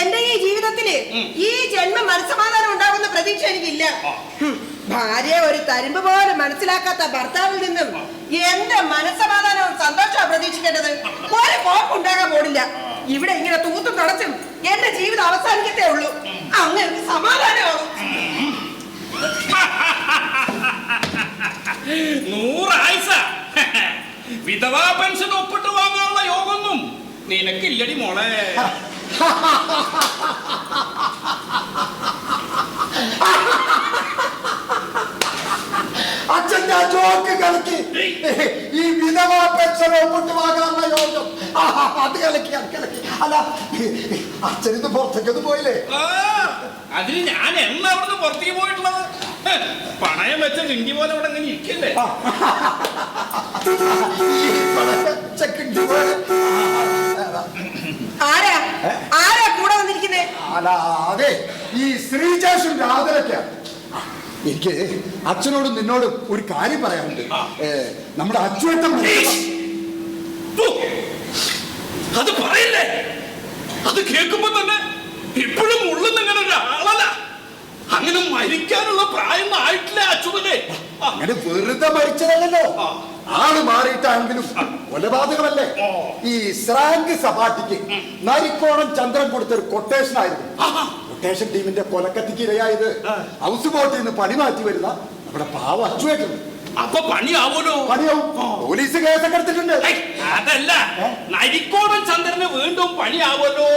എന്റെ ഈ ജീവിതത്തില് ഈ ജന്മം മനസ്സമാധാനം ഉണ്ടാകുന്ന പ്രതീക്ഷ എനിക്കില്ല. ഭാര്യ ഒരു തരുമ്പ് പോലെ മനസ്സിലാക്കാത്ത ഭർത്താവിൽ നിന്നും എന്റെ മനസ്സമാധാനവും സന്തോഷവും പ്രതീക്ഷിക്കേണ്ടത്. ഒരു കോപ്പുണ്ടാകാൻ പോടില്ല. ഇവിടെ ഇങ്ങനെ തൂത്തും തുടച്ചും എന്റെ ജീവിതം അവസാനിക്കത്തേ ഉള്ളൂ. അങ്ങനെ സമാധാനമാകും. 100 ആയുസ. വിധവാ പെൻഷൻ ഒപ്പിട്ട് വാങ്ങാനുള്ള യോഗമൊന്നും നിനക്കില്ലടി മോളെ. അച്ഛൻ്റെ ജോക്ക് കലക്കി. ഈ വിധവാ പെൻഷൻ ഒപ്പിട്ട് വാങ്ങാനുള്ള യോഗം അത് കലക്കി. അല്ല അച്ഛനിന്ന് പുറത്തേക്കൊന്നും പോയില്ലേ? അതിന് ഞാൻ എന്നാ അവിടുന്ന് പുറത്തേക്ക് പോയിട്ടുള്ളത്? പണയം വെച്ച കിണ്ടി പോലെ ഇവിടെ ഇങ്ങനെ ഇരിക്കല്ലേ. ആരാ കൂടെ വന്നിരിക്കുന്നേ? അല്ല അതെ, ഈ ശ്രീജേഷും രാധനൊക്കെയാ. എനിക്ക് അച്ഛനോടും നിന്നോടും ഒരു കാര്യം പറയാനുണ്ട്. നമ്മുടെ അച്ഛൻ അത് പറയില്ലേ? അത് കേൾക്കുമ്പോ തന്നെ ഇപ്പോഴും ഉള്ളുന്ന ഇങ്ങനെ ഒരാളല്ല. അങ്ങനെ മരിക്കാനുള്ള പ്രായം ആയിട്ടില്ല അച്ഛനെ. അങ്ങനെ വെറുതെ മരിച്ചതല്ലോ, ആള് മാറിയിട്ടാണെങ്കിലും കൊലപാതകമല്ലേ. ഈ ശ്രാങ്ക് സഭാട്ടിക്ക് നരിക്കോണം ചന്ദ്രൻ കൊടുത്തൊരു കൊട്ടേഷൻ ആയിരുന്നു. കൊട്ടേഷൻ ടീമിന്റെ കൊലക്കത്തിക്ക് ഇരയായത് ഹൗസ് ബോട്ടിൽ നിന്ന് പണി മാറ്റി വരുന്ന നമ്മുടെ പാവ അച്ചുവേട്ടൻ. അപ്പൊ പണിയാവൂലോ? പണിയാവും. പോലീസ് കേസൊക്കെ എടുത്തിട്ടുണ്ട്. അതല്ല, നരിക്കോടൻ ചന്ദ്രന് വീണ്ടും പണിയാവല്ലോ.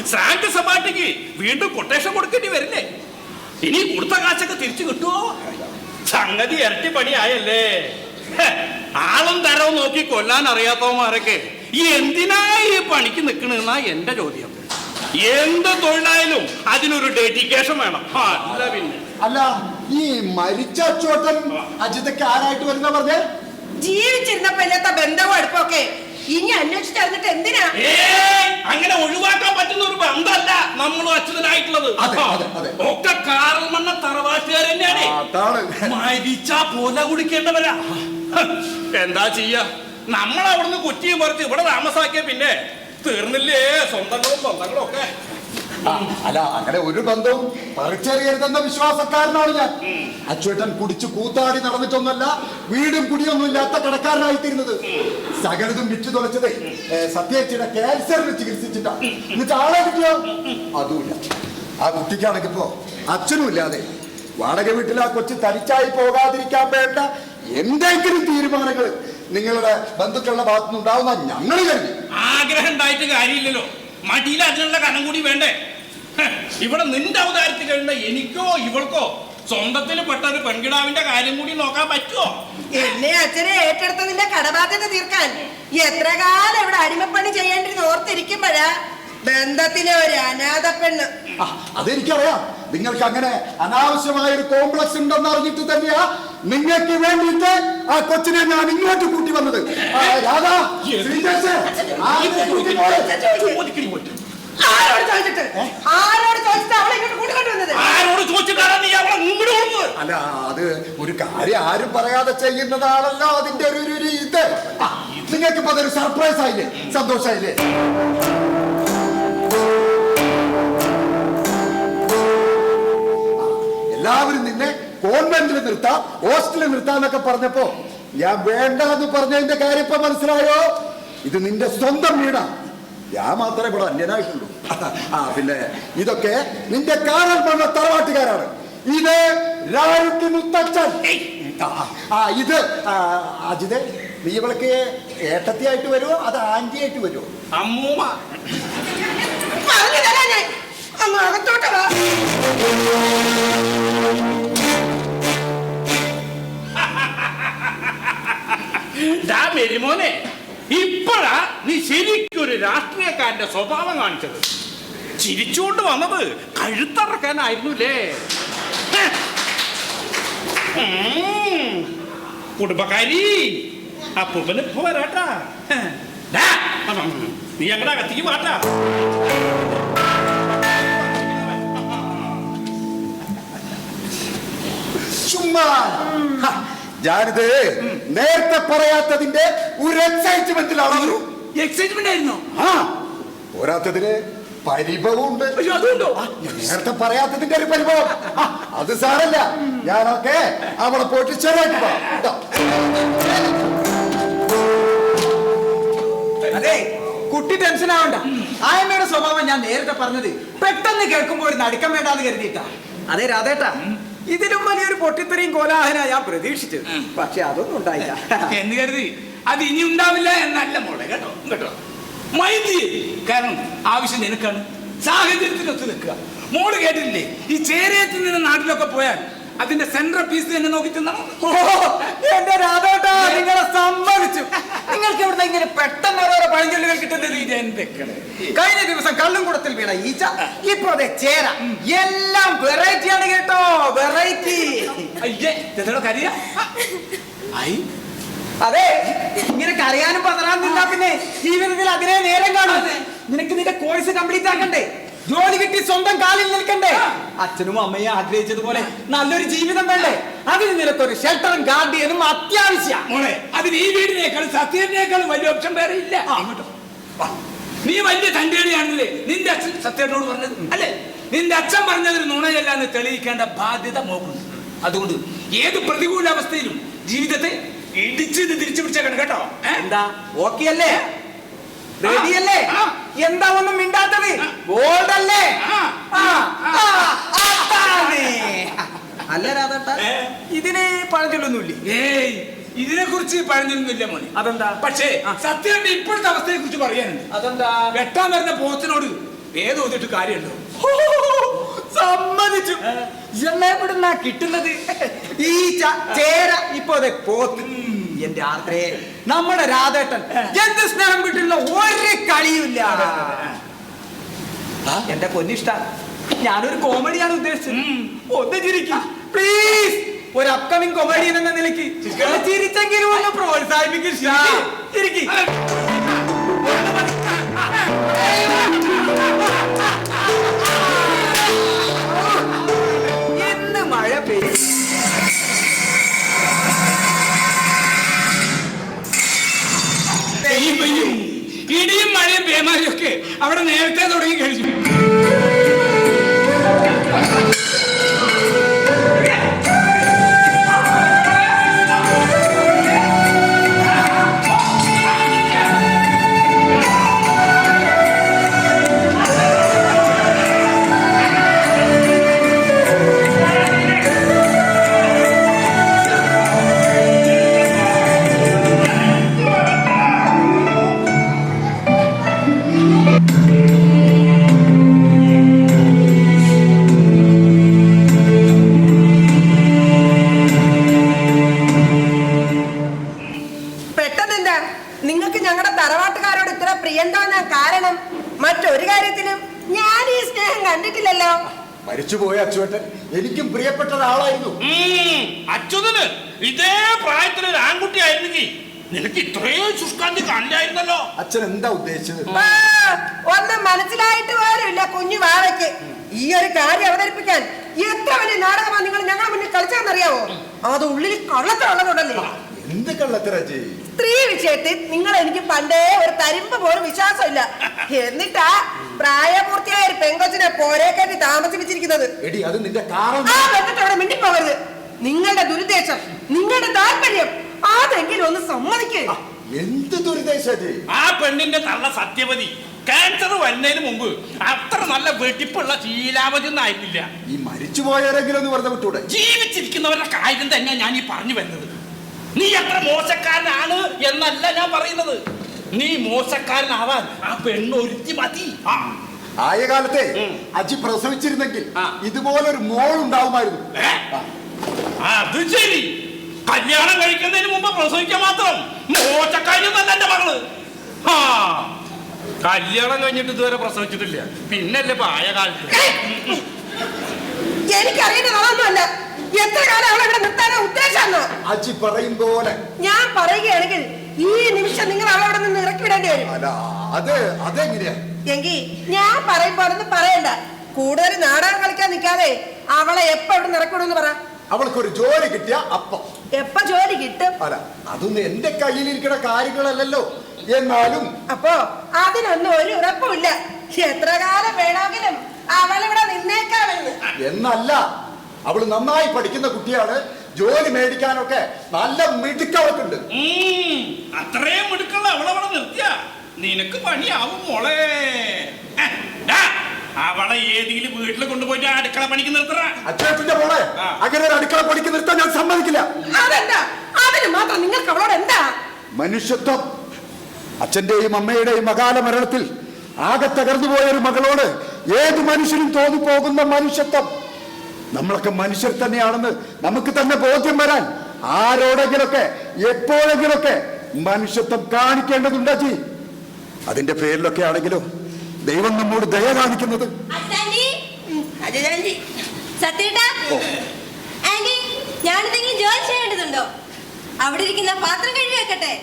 ശ്രാങ്ക് സഭാട്ടിക്ക് വീണ്ടും കൊട്ടേഷൻ കൊടുക്കേണ്ടി വരില്ലേ? ഇനി കൊടുത്ത കാശൊക്കെ തിരിച്ചു കിട്ടുമോ? സംഗതി ഇരട്ടി പണിയായല്ലേ. ആളും തരവും നോക്കി കൊല്ലാൻ അറിയാത്തവന്മാരൊക്കെ ഈ എന്തിനാ ഈ പണിക്ക് നിൽക്കണെന്നാ എന്റെ ചോദ്യം. എന്ത് തൊഴിലായാലും അതിനൊരു ഡെഡിക്കേഷൻ വേണം. അല്ല പിന്നെ അല്ല, ഈ മരിച്ച അച്ചോട്ടൻ അജിത്തൊക്കെ ആരായിട്ട് വരുന്ന പറഞ്ഞേ? ജീവിച്ചിരുന്നപ്പോ ഇല്ലാത്ത ബന്ധവും അടുപ്പൊക്കെ ഇനി അന്വേഷിച്ചറിഞ്ഞിട്ട് എന്തിനാ? അങ്ങനെ ഒഴിവാക്കാൻ പറ്റുന്ന ഒരു ബന്ധമല്ല നമ്മളും അച്ഛനായിട്ടുള്ളത്. ഒക്കെ കാറൽ മണ്ണ തറവാട്ടുകാർ തന്നെയാണ്. മരിച്ചാ പോല കുടിക്കേണ്ടവരാ. എന്താ ചെയ്യാ, നമ്മൾ അവിടുന്ന് കുറ്റിയും പറിച്ച് ഇവിടെ താമസാക്കിയ പിന്നെ തീർന്നില്ലേ സ്വന്തങ്ങളും ബന്ധങ്ങളും ഒക്കെ. അല്ല, അങ്ങനെ ഒരു ബന്ധവും പറിച്ചെറിയരുതെന്ന വിശ്വാസക്കാരനാണ് ഞാൻ. അച്ചുവേട്ടൻ കുടിച്ചു കൂത്താടി നടന്നിട്ടൊന്നുമല്ല വീടും കുടിയൊന്നും ഇല്ലാത്ത കടക്കാരനായിത്തീരുന്നത്. സകലതും വിറ്റു തുളച്ചത് സത്യേച്ചിയുടെ ക്യാൻസറിന് ചികിത്സിച്ചിട്ടാ. എന്നിട്ട് ആളെ കിട്ടിയോ? അതുമില്ല. ആ കുട്ടിക്കാണെങ്കിൽ ഇപ്പോ അച്ഛനും ഇല്ലാതെ വാടക വീട്ടിൽ ആ കൊച്ചു തനിച്ചായി പോകാതിരിക്കാൻ വേണ്ട എന്തെങ്കിലും തീരുമാനങ്ങൾ നിങ്ങളുടെ ബന്ധുക്കളുടെ ഭാഗത്തുനിന്ന് ഉണ്ടാവുന്ന ഞങ്ങൾ കരുതി. ആഗ്രഹം ഉണ്ടായിട്ട് കാര്യമില്ലല്ലോ, മടിയിൽ അതിനുള്ള കനം കൂടി വേണ്ടേ? ഇവിടെ നിന്റെ അവതാരത്തിൽ കഴിയുന്ന എനിക്കോ ഇവൾക്കോ സ്വന്തത്തിൽ പെട്ട ഒരു പെൺകിടാവിന്റെ കാര്യം കൂടി നോക്കാൻ പറ്റുമോ? എന്നെ അച്ഛനെ ഏറ്റെടുത്തതിന്റെ കടബാധ്യത തീർക്കാൻ എത്ര കാലം ഇവിടെ അടിമപ്പണി ചെയ്യേണ്ടിരുന്ന് ഓർത്തിരിക്കുമ്പോഴാ ബന്ധത്തിലെ ഒരു അനാഥ പെണ്ണ്. അതെനിക്കറിയാം. നിങ്ങൾക്ക് അങ്ങനെ അനാവശ്യമായ ഒരു കോംപ്ലക്സ് ഉണ്ടെന്ന് അറിഞ്ഞിട്ട് തന്നെയാ നിങ്ങൾക്ക് വേണ്ടിയിട്ട് ആ കൊച്ചിനെ ഞാൻ ഇങ്ങോട്ട് കൂട്ടി വന്നത്. അല്ല, അത് ഒരു കാര്യം ആരും പറയാതെ ചെയ്യുന്നതാണല്ലോ അതിന്റെ ഒരു ഇത്. നിങ്ങൾക്കിപ്പോ അതൊരു സർപ്രൈസ് ആയില്ലേ, സന്തോഷായില്ലേ? എല്ലാവരും നിന്നെ കോൺവെന്റിൽ നിർത്താം, ഹോസ്റ്റലിൽ നിർത്താന്നൊക്കെ പറഞ്ഞപ്പോ ഞാൻ വേണ്ട എന്ന് പറഞ്ഞതിന്റെ കാര്യം ഇപ്പൊ മനസ്സിലായോ? ഇത് നിന്റെ സ്വന്തം വീടാ. ഞാൻ മാത്രമേ ഇവിടെ അന്യനായിട്ടുള്ളൂ. പിന്നെ ഇതൊക്കെ നിന്റെ കാണാൻ പറഞ്ഞ തറവാട്ടുകാരാണ്. ഇത് രാഴുട്ടി മുത്തച്ഛൻ. ഇത് അജിത്, നീ ഇവൾക്ക് ഏട്ടത്തിയായിട്ട് വരുമോ അത് ആന്റി ആയിട്ട് വരുമോ? അമ്മൂമ്മ. അകത്തോട്ട് വാ. മെരിമോനെ, ഇപ്പോഴാ നീ ശരിക്കൊരു രാഷ്ട്രീയക്കാരന്റെ സ്വഭാവം കാണിച്ചത്. ചിരിച്ചുകൊണ്ട് വന്നത് കഴുത്തറക്കാനായിരുന്നുല്ലേ? കുടുംബക്കാരി അപ്പൂപ്പന് ഇപ്പൊ വരാട്ടാ. ഡാ, നീ എങ്ങടാ കത്തിക്ക് വാട്ടാ. ചുമ്മാ ഞാനിത് നേരത്തെ പറയാത്തതിന്റെ ഒരു എക്സൈറ്റ്മെന്റിലാണ്. എക്സൈറ്റ്മെന്റ് ആയിരുന്നോ? ആ പോരാത്തതിന് പരിഭവം ഉണ്ട്. അതുകൊണ്ടോ? നേരത്തെ പറയാത്തതിന്റെ ഒരു പരിഭവം. അത് സാരല്ല, ഞാനൊക്കെ അവളെ പോയിട്ട് ശരിയാക്കി പോകാം കേട്ടോ. അതെ, കുട്ടി ടെൻഷൻ ആവണ്ട. ആയമ്മയുടെ സ്വഭാവം ഞാൻ നേരത്തെ പറഞ്ഞത് പെട്ടെന്ന് കേൾക്കുമ്പോ ഒരു നടുക്കം വേണ്ടാന്ന് കരുതിയിട്ടാ. അതെ രാധേട്ടാ, ഇതിലും വലിയൊരു പൊട്ടിത്തെറിയും കോലാഹല ഞാൻ പ്രതീക്ഷിച്ചത്. പക്ഷെ അതൊന്നും ഉണ്ടായില്ല എന്ന് കരുതി അത് ഇനി ഉണ്ടാവില്ല എന്നല്ല മോളെ. കേട്ടോ കേട്ടോ, മൈൻഡ്. കാരണം ആവശ്യം നിനക്കാണ്, സാഹചര്യത്തിനൊത്ത് നിൽക്കുക. മോള് കേട്ടില്ലേ, ഈ ചേരയത്തിൽ നിന്ന് നാട്ടിലൊക്കെ പോയാൽ അതിന്റെ സെൻട്രൽ പീസ് തന്നെ നോക്കി തിന്നണം. എന്റെ രാധേട്ടാ, നിങ്ങളെ സമ്മതിച്ചു. നിങ്ങൾക്ക് ഇവിടുന്ന് ഇങ്ങനെ പെട്ടെന്ന് ഓരോരോ പഴഞ്ചൊല്ലുകൾ കിട്ടുന്നത്. കഴിഞ്ഞ ദിവസം കള്ളുംകുടത്തിൽ വീണ ഈച്ച, ഇപ്പൊ അതെ ചേര, എല്ലാം വെറൈറ്റി ആണ് കേട്ടോ, വെറൈറ്റി. അയ്യേ, ഇതെന്താ കരിയ? അതെ, ഇങ്ങനെ കരയാനും പതറാനും നിന്നാ പിന്നെ ജീവിതത്തിൽ അതിനെ നേരം കാണും. നിനക്ക് നിന്റെ കോഴ്സ് കംപ്ലീറ്റ് ആക്കണ്ടേ, ജോലി കിട്ടി സ്വന്തം കാലിൽ നിൽക്കണ്ടേ, അച്ഛനും അമ്മയും ആഗ്രഹിച്ചതുപോലെ നല്ലൊരു ജീവിതം വേണ്ടേ, അതിന് നിനക്കൊരു ഷെൽട്ടറും ഗാർഡിയനും അത്യാവശ്യം. മോളെ, അതിന് ഈ വീടിനേക്കാളും സത്യേട്ടനേക്കാളും വലിയ ഓപ്ഷൻ വേറെ ഇല്ല. നീ വലിയ തന്റേടിയാണല്ലേ നിന്റെ അച്ഛൻ സത്യേട്ടനോട് പറഞ്ഞത് അല്ലേ? നിന്റെ അച്ഛൻ പറഞ്ഞതിന് നുണയല്ല എന്ന് തെളിയിക്കേണ്ട ബാധ്യത മോക്കുണ്ട്. അതുകൊണ്ട് ഏത് പ്രതികൂല അവസ്ഥയിലും ജീവിതത്തെ ഇടിച്ച് തിരിച്ചു പിടിച്ചേക്കണം കേട്ടോ. എന്താ ഓക്കെ അല്ലേ? റെഡിയല്ലേ? എന്താ ഒന്നും മിണ്ടാത്തത്? ബോൾഡല്ലേ? അല്ല രാധേട്ടാ, ഇതിന് പഴഞ്ചൊല്ലൊന്നുമില്ലേ? ഏയ്, ഇതിനെ കുറിച്ച് പറഞ്ഞൊന്നുമില്ല മോനെ. അതെന്താ? പക്ഷേ സത്യേട്ടന്റെ ഇപ്പോഴത്തെ അവസ്ഥയെ കുറിച്ച് പറയാനുണ്ട്. അതെന്താ? വെട്ടാൻ വരുന്ന പോത്തിനോട് ഏത് ഓതിട്ട് കാര്യമുണ്ടോ? സമ്മതിച്ചു. എവിടുന്നാ കിട്ടുന്നത്? ഈച്ച, ചേര, ഇപ്പൊ അതെ പോത്ത്. എന്റെ ആർത്രേ, നമ്മുടെ രാധേട്ടൻ എന്ത് സ്നേഹം കിട്ടുന്ന ഒരു കളിയുമില്ല. എന്റെ പൊന്നിഷ്ട, ഞാനൊരു കോമഡിയാണ് ഉദ്ദേശിച്ചത്. ഒന്ന് ചിരിക്കും പ്ലീസ്. ഒരു അപ്കമിങ് കൊമേഡിയൻ എന്ന നിലയ്ക്ക് ചിരിച്ചെങ്കിലും ഒന്ന് പ്രോത്സാഹിപ്പിക്കും. എന്ന് മഴ പെയ്യും. ഇടിയും മഴയും പേമാരിയും ഒക്കെ അവിടെ നേരത്തെ തുടങ്ങി കഴിഞ്ഞു. നിങ്ങൾക്ക് ഞങ്ങളുടെ തറവാട്ടുകാരോട് ഇത്ര പ്രിയണ്ടാകാൻ കാരണം മറ്റൊരു കാര്യത്തിലും ഞാൻ ഈ സ്നേഹം കണ്ടിട്ടില്ലല്ലോ. മരിച്ചുപോയ അച്ചുവേട്ടൻ എനിക്കും പ്രിയപ്പെട്ട ഒരാളായിരുന്നു. അച്യുതന് ഇതേ പ്രായത്തിലൊരു ആൺകുട്ടി ആയിരുന്നെങ്കിൽ നിനക്ക് ഇത്രയും ശുഷ്കാന്തി കാണില്ലായിരുന്നല്ലോ. അച്ഛൻ എന്താ ഉദ്ദേശിച്ചത്? ഒന്നും മനസ്സിലായിട്ട് പോലുമില്ല കുഞ്ഞു വാഴയ്ക്ക്. ഈ ഒരു കാര്യം അവതരിപ്പിക്കാൻ എത്ര വലിയ നാടകമാണ് നിങ്ങൾ ഞങ്ങളുടെ മുന്നിൽ കളിച്ചതെന്നറിയാവോ? അത് ഉള്ളിൽ കള്ളത്തിലുള്ളതുണ്ടല്ലേ. എന്ത് കള്ളത്തരാജി? സ്ത്രീ വിഷയത്തിൽ നിങ്ങൾ എനിക്ക് പണ്ടേ ഒരു തരിമ്പ് പോലും വിശ്വാസമില്ല. എന്നിട്ടാ പ്രായപൂർത്തിയായ ഒരു പെങ്കൊച്ചിനെ പോരെ കയറ്റി താമസിപ്പിച്ചിരിക്കുന്നത്. എടി, അത് നിന്റെ കാരണം. ആ ബന്ധത്തെ അവിടെ മിണ്ടിപ്പോകരുത്. നിങ്ങളുടെ ദുരുദ്ദേശം, നിങ്ങളുടെ താല്പര്യം അതെങ്കിലും ഒന്ന് സമ്മതിക്കേ. എന്ത് ദുരുദ്ദേശാജി? ആ പെണ്ണിന്റെ തള്ള സത്യവതി ക്യാൻസർ വരുന്നതിന് മുമ്പ് അത്ര നല്ല വെട്ടിപ്പുള്ള ശീലാവതി ഒന്നും ആയിരുന്നില്ല. ഈ മരിച്ചുപോയവരെങ്കിലും ഒന്ന് വെറുതെ വിട്ടൂടെ? ജീവിച്ചിരിക്കുന്നവരുടെ കാര്യം തന്നെ ഞാൻ ഈ പറഞ്ഞു വരുന്നത്. നീ എത്ര മോശക്കാരനാണ് എന്നല്ല ഞാൻ പറയുന്നത്. നീ മോശക്കാരനാവാൻ ആ പെണ്ണ് ഒരുത്തി മതി. ആയ കാലത്തെ അജി പ്രസവിച്ചിരുന്നെങ്കിൽ ഇതുപോലൊരു മോൾ ഉണ്ടാവുമായിരുന്നു. അത് ശരി, കല്യാണം കഴിക്കുന്നതിന് മുമ്പ് പ്രസവിക്കാൻ മാത്രം മോശക്കാരിയൊന്നല്ല എന്റെ മകള്. കല്യാണം കഴിഞ്ഞിട്ട് ഇതുവരെ പ്രസവിച്ചിട്ടില്ല, പിന്നല്ലേ ഇപ്പൊ ആയ കാലത്ത്. എനിക്കറിയുന്നത് അതൊന്നുമല്ല. എത്ര കാലം അവളെ ഇവിടെ നിർത്താനോ ഉദ്ദേശം? അജി പറയും പോലെ ഞാൻ പറയുകയാണെങ്കിൽ ഈ നിമിഷം നിങ്ങൾ അവളെ അവിടെ നിന്ന് ഇറക്കി വിടേണ്ടി വരും. അല്ല അതെങ്ങനെയാ? എങ്കിൽ ഞാൻ പറയുമ്പോഴൊന്നും പറയണ്ട. കൂടുതൽ നാടകം കളിക്കാൻ നിൽക്കാതെ അവളെ എപ്പോ ഇവിടെ ഇറക്കിവിടുന്ന് പറ. അവൾക്കൊരു ജോലി കിട്ടിയ അപ്പം. എപ്പോ ജോലി കിട്ടും? അല്ല അതൊന്നും എന്റെ കയ്യിലിരിക്കുന്ന കാര്യങ്ങളല്ലല്ലോ. എന്നാലും അപ്പോ അതിനൊന്നും ഒരു ഉറപ്പുമില്ല. എത്ര കാലം വേണമെങ്കിലും അവളിവിടെ നിന്നേക്കാമെന്ന്. എന്നല്ല, അവള് നന്നായി പഠിക്കുന്ന കുട്ടിയാണ്. ജോലി മേടിക്കാനൊക്കെ നല്ല മിടുക്കവൾക്കുണ്ട്. അത്രയും മിടുക്കുള്ള അവളവിടെ നിർത്തിയ നിനക്ക് പണിയാവും മോളെ. അവളെ ഏതെങ്കിലും വീട്ടിൽ കൊണ്ടുപോയിട്ട് അടുക്കള പണിക്ക് നിർത്തറ. അച്ഛന്റെ മോളെ അങ്ങനെ ഒരു അടുക്കള പണിക്ക് നിർത്താൻ ഞാൻ സമ്മതിക്കില്ല. അതെന്താ? അതിന് മാത്രം നിങ്ങൾക്ക് അവളോട് എന്താ? മനുഷ്യത്വം. അച്ഛന്റെയും അമ്മയുടെയും അകാല മരണത്തിൽ ആകെ തകർന്നുപോയ ഒരു മകളോട് ഏത് മനുഷ്യനും തോന്നിപ്പോകുന്ന മനുഷ്യത്വം. നമ്മളൊക്കെ മനുഷ്യർ തന്നെയാണെന്ന് നമുക്ക് തന്നെ ബോധ്യം വരാൻ ആരോടെങ്കിലൊക്കെ എപ്പോഴെങ്കിലൊക്കെ മനുഷ്യത്വം കാണിക്കേണ്ടതുണ്ട് അജി. അതിന്റെ പേരിലൊക്കെ ആണെങ്കിലും ദൈവം നമ്മോട് ദയ കാണിക്കുന്നത്. ഞാനെന്തെങ്കിലും ജോലി ചെയ്യേണ്ടതുണ്ടോ? അവിടെ ഇരിക്കുന്ന പാത്രം കഴുകി വെക്കട്ടെ,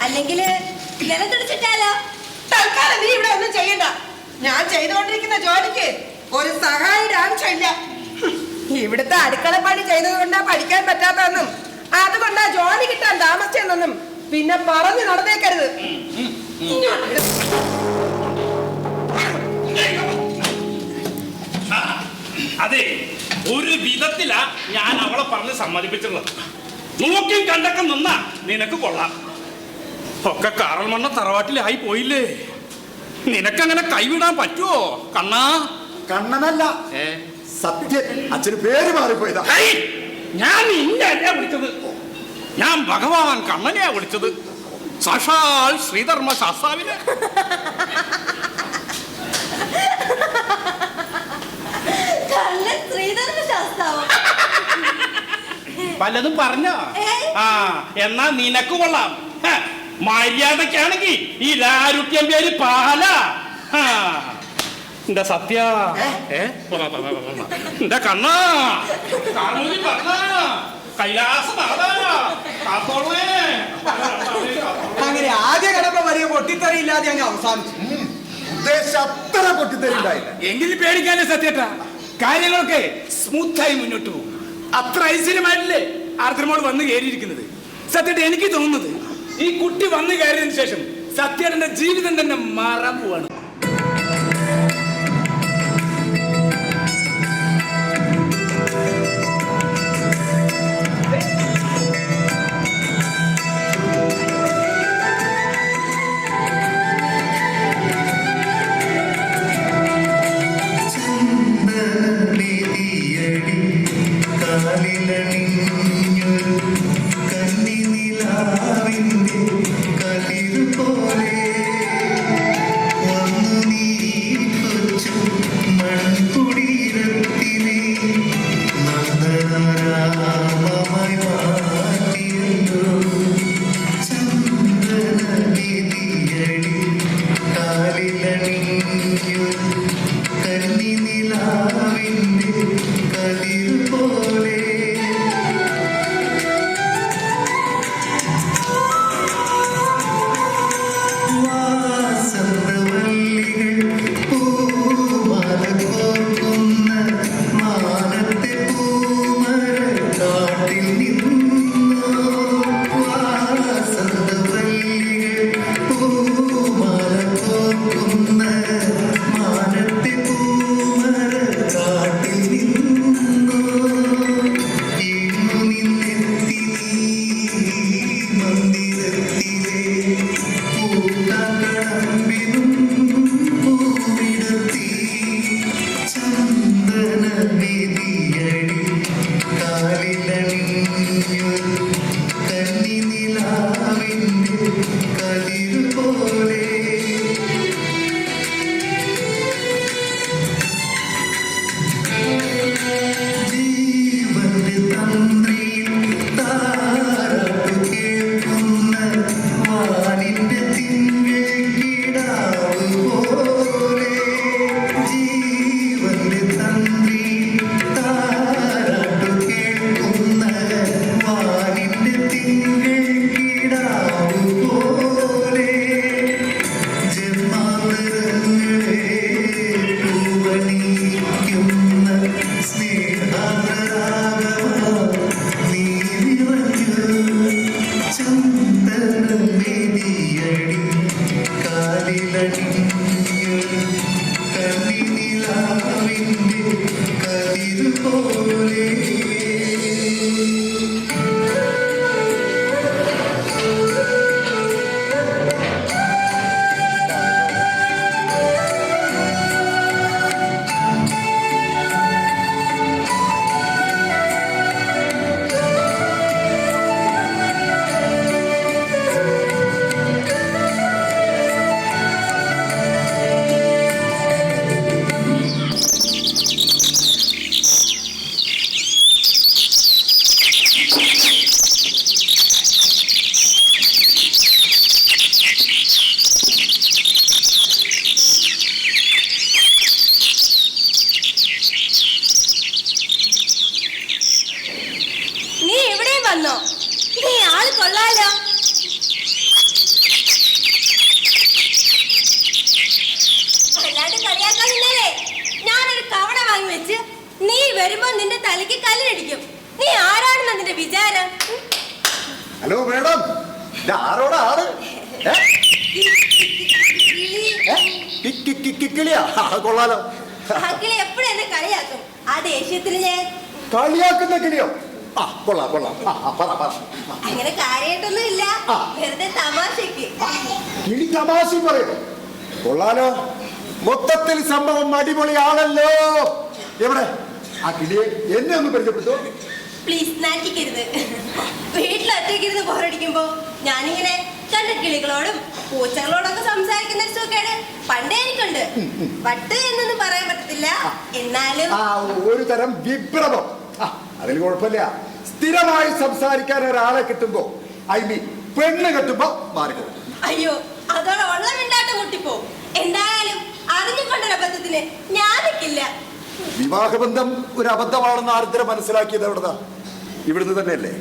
അല്ലെങ്കിൽ നിലത്തുടിച്ചിട്ടാലോ? തൽക്കാലം നീ ഇവിടെ ഒന്നും ചെയ്യണ്ട. ഞാൻ ചെയ്തുകൊണ്ടിരിക്കുന്ന ജോലിക്ക് ഒരു സഹായിയുടെ ആവശ്യമില്ല. ഇവിടുത്തെ അടുക്കള പണി ചെയ്തത് കൊണ്ടാ പഠിക്കാൻ പറ്റാത്തതെന്നും അതുകൊണ്ടാ ജോലി കിട്ടാൻ താമസിച്ചെന്നും പിന്നെ പറഞ്ഞു നടന്നേക്കരുത്. അതെ, ഒരു വിധത്തിലാ ഞാൻ അവളെ പറഞ്ഞ് സമ്മതിപ്പിച്ചിട്ടുള്ളത്. നോക്കിയും കണ്ടൊക്കെ നിന്നാ നിനക്ക് കൊള്ളാം. ഒക്കെ കാറൽ മണ്ണ തറവാട്ടിലായി പോയില്ലേ. നിനക്കങ്ങനെ കൈവിടാൻ പറ്റുമോ കണ്ണാ? കണ്ണനല്ല, സത്യം. അച്ഛന് പേര് മാറിപ്പോയതാ. ഞാൻ നിന്നെയാ വിളിച്ചത്. ഞാൻ ഭഗവാൻ കണ്ണനെയാ വിളിച്ചത്. സാക്ഷാൽ ശ്രീധർമ്മ ശാസ്താവിനെ. പലതും പറഞ്ഞോ? എന്നാ നിനക്ക് കൊള്ളാം. മര്യാദക്കാണെങ്കിൽ ഈ ലാരുട്യം പേര് പാല. എന്റെ സത്യ എന്റെ കണ്ണാ അങ്ങനെ ആദ്യ കടപ്പ വലിയ പൊട്ടിത്തെറിയില്ലാതെ അങ്ങ് അവസാനിച്ചു. അത്ര പൊട്ടിത്തെറിയില്ലായില്ല. എങ്കിലും പേടിക്കാനേ സത്യേട്ടാ, കാര്യങ്ങളൊക്കെ സ്മൂത്തായി മുന്നോട്ട് പോകും. അത്ര ഐശ്വര്യമായിട്ടില്ലേ ആർദ്രമോൾ വന്ന് കയറിയിരിക്കുന്നത്. സത്യേട്ട എനിക്ക് തോന്നുന്നത് ഈ കുട്ടി വന്നു കയറിയതിനു ശേഷം സത്യേട്ടന്റെ ജീവിതം തന്നെ മാറാൻ പോവാണ്. കന്നി നിലാവിന്റെ കതിർ കൊള്ളാലോ. അല്ലാണ്ട് കളിയാക്കാൻ നിന്നാലേ ഞാനൊരു കവണ വാങ്ങി വെച്ച് നീ വരുമ്പോ നിന്റെ തലയ്ക്ക് കല്ലിനടിക്കും. നീ ആരാണെന്ന നിന്റെ വിചാരം? ഹലോ മേഡം, ആരോടാ ആള്? കിളിയാ? കൊള്ളാലോ. കിളി എപ്പോഴും എന്നെ കളിയാക്കും. ആ ദേഷ്യത്തിന് ഞാൻ കളിയാക്കുന്ന കിളിയോ? കൊള്ളാം കൊള്ളാം. അങ്ങനെ കാര്യമായിട്ടൊന്നും ഇല്ല, വെറുതെ തമാശക്ക്. കിളി തമാശ പറയും. കൊള്ളാലോ. മൊത്തത്തിൽ സംഭവം അടിപൊളിയാണല്ലോ. എവിടെ ആ കിളിയെ എന്നെ ഒന്ന് പരിചയപ്പെടുത്തോ? പ്ലീസ്, നാറ്റിക്കരുത്. വീട്ടിലൊറ്റയ്ക്കിരുന്ന് ബോറടിക്കുമ്പോ ഞാനിങ്ങനെ കണ്ട കിളികളോടും പൂച്ചകളോടൊക്കെ സംസാരിക്കുന്ന ഒരു സുഖേട് പണ്ടേ എനിക്കുണ്ട്. പട്ട് എന്നൊന്നും പറയാൻ പറ്റത്തില്ല, എന്നാലും ഒരു തരം വിഭ്രമം. അതിന് കുഴപ്പമില്ല. സ്ഥിരമായി സംസാരിക്കാൻ ഒരാളെ കിട്ടുമ്പോ, ഐ മീൻ പെണ്ണ് കെട്ടുമ്പോ മാറിക്കോ. അയ്യോ, അതോടെ ഉള്ള മിണ്ടാട്ടം മുട്ടിപ്പോ. എന്തായാലും അറിഞ്ഞുകൊണ്ടൊരു അബദ്ധത്തിന് ഞാൻ നിൽക്കില്ല. വിവാഹബന്ധം ഒരു അബദ്ധമാണെന്ന് ആർദ്ര മനസ്സിലാക്കിയത് എവിടുന്നാ? ഇവിടുന്ന് തന്നെയല്ലേ?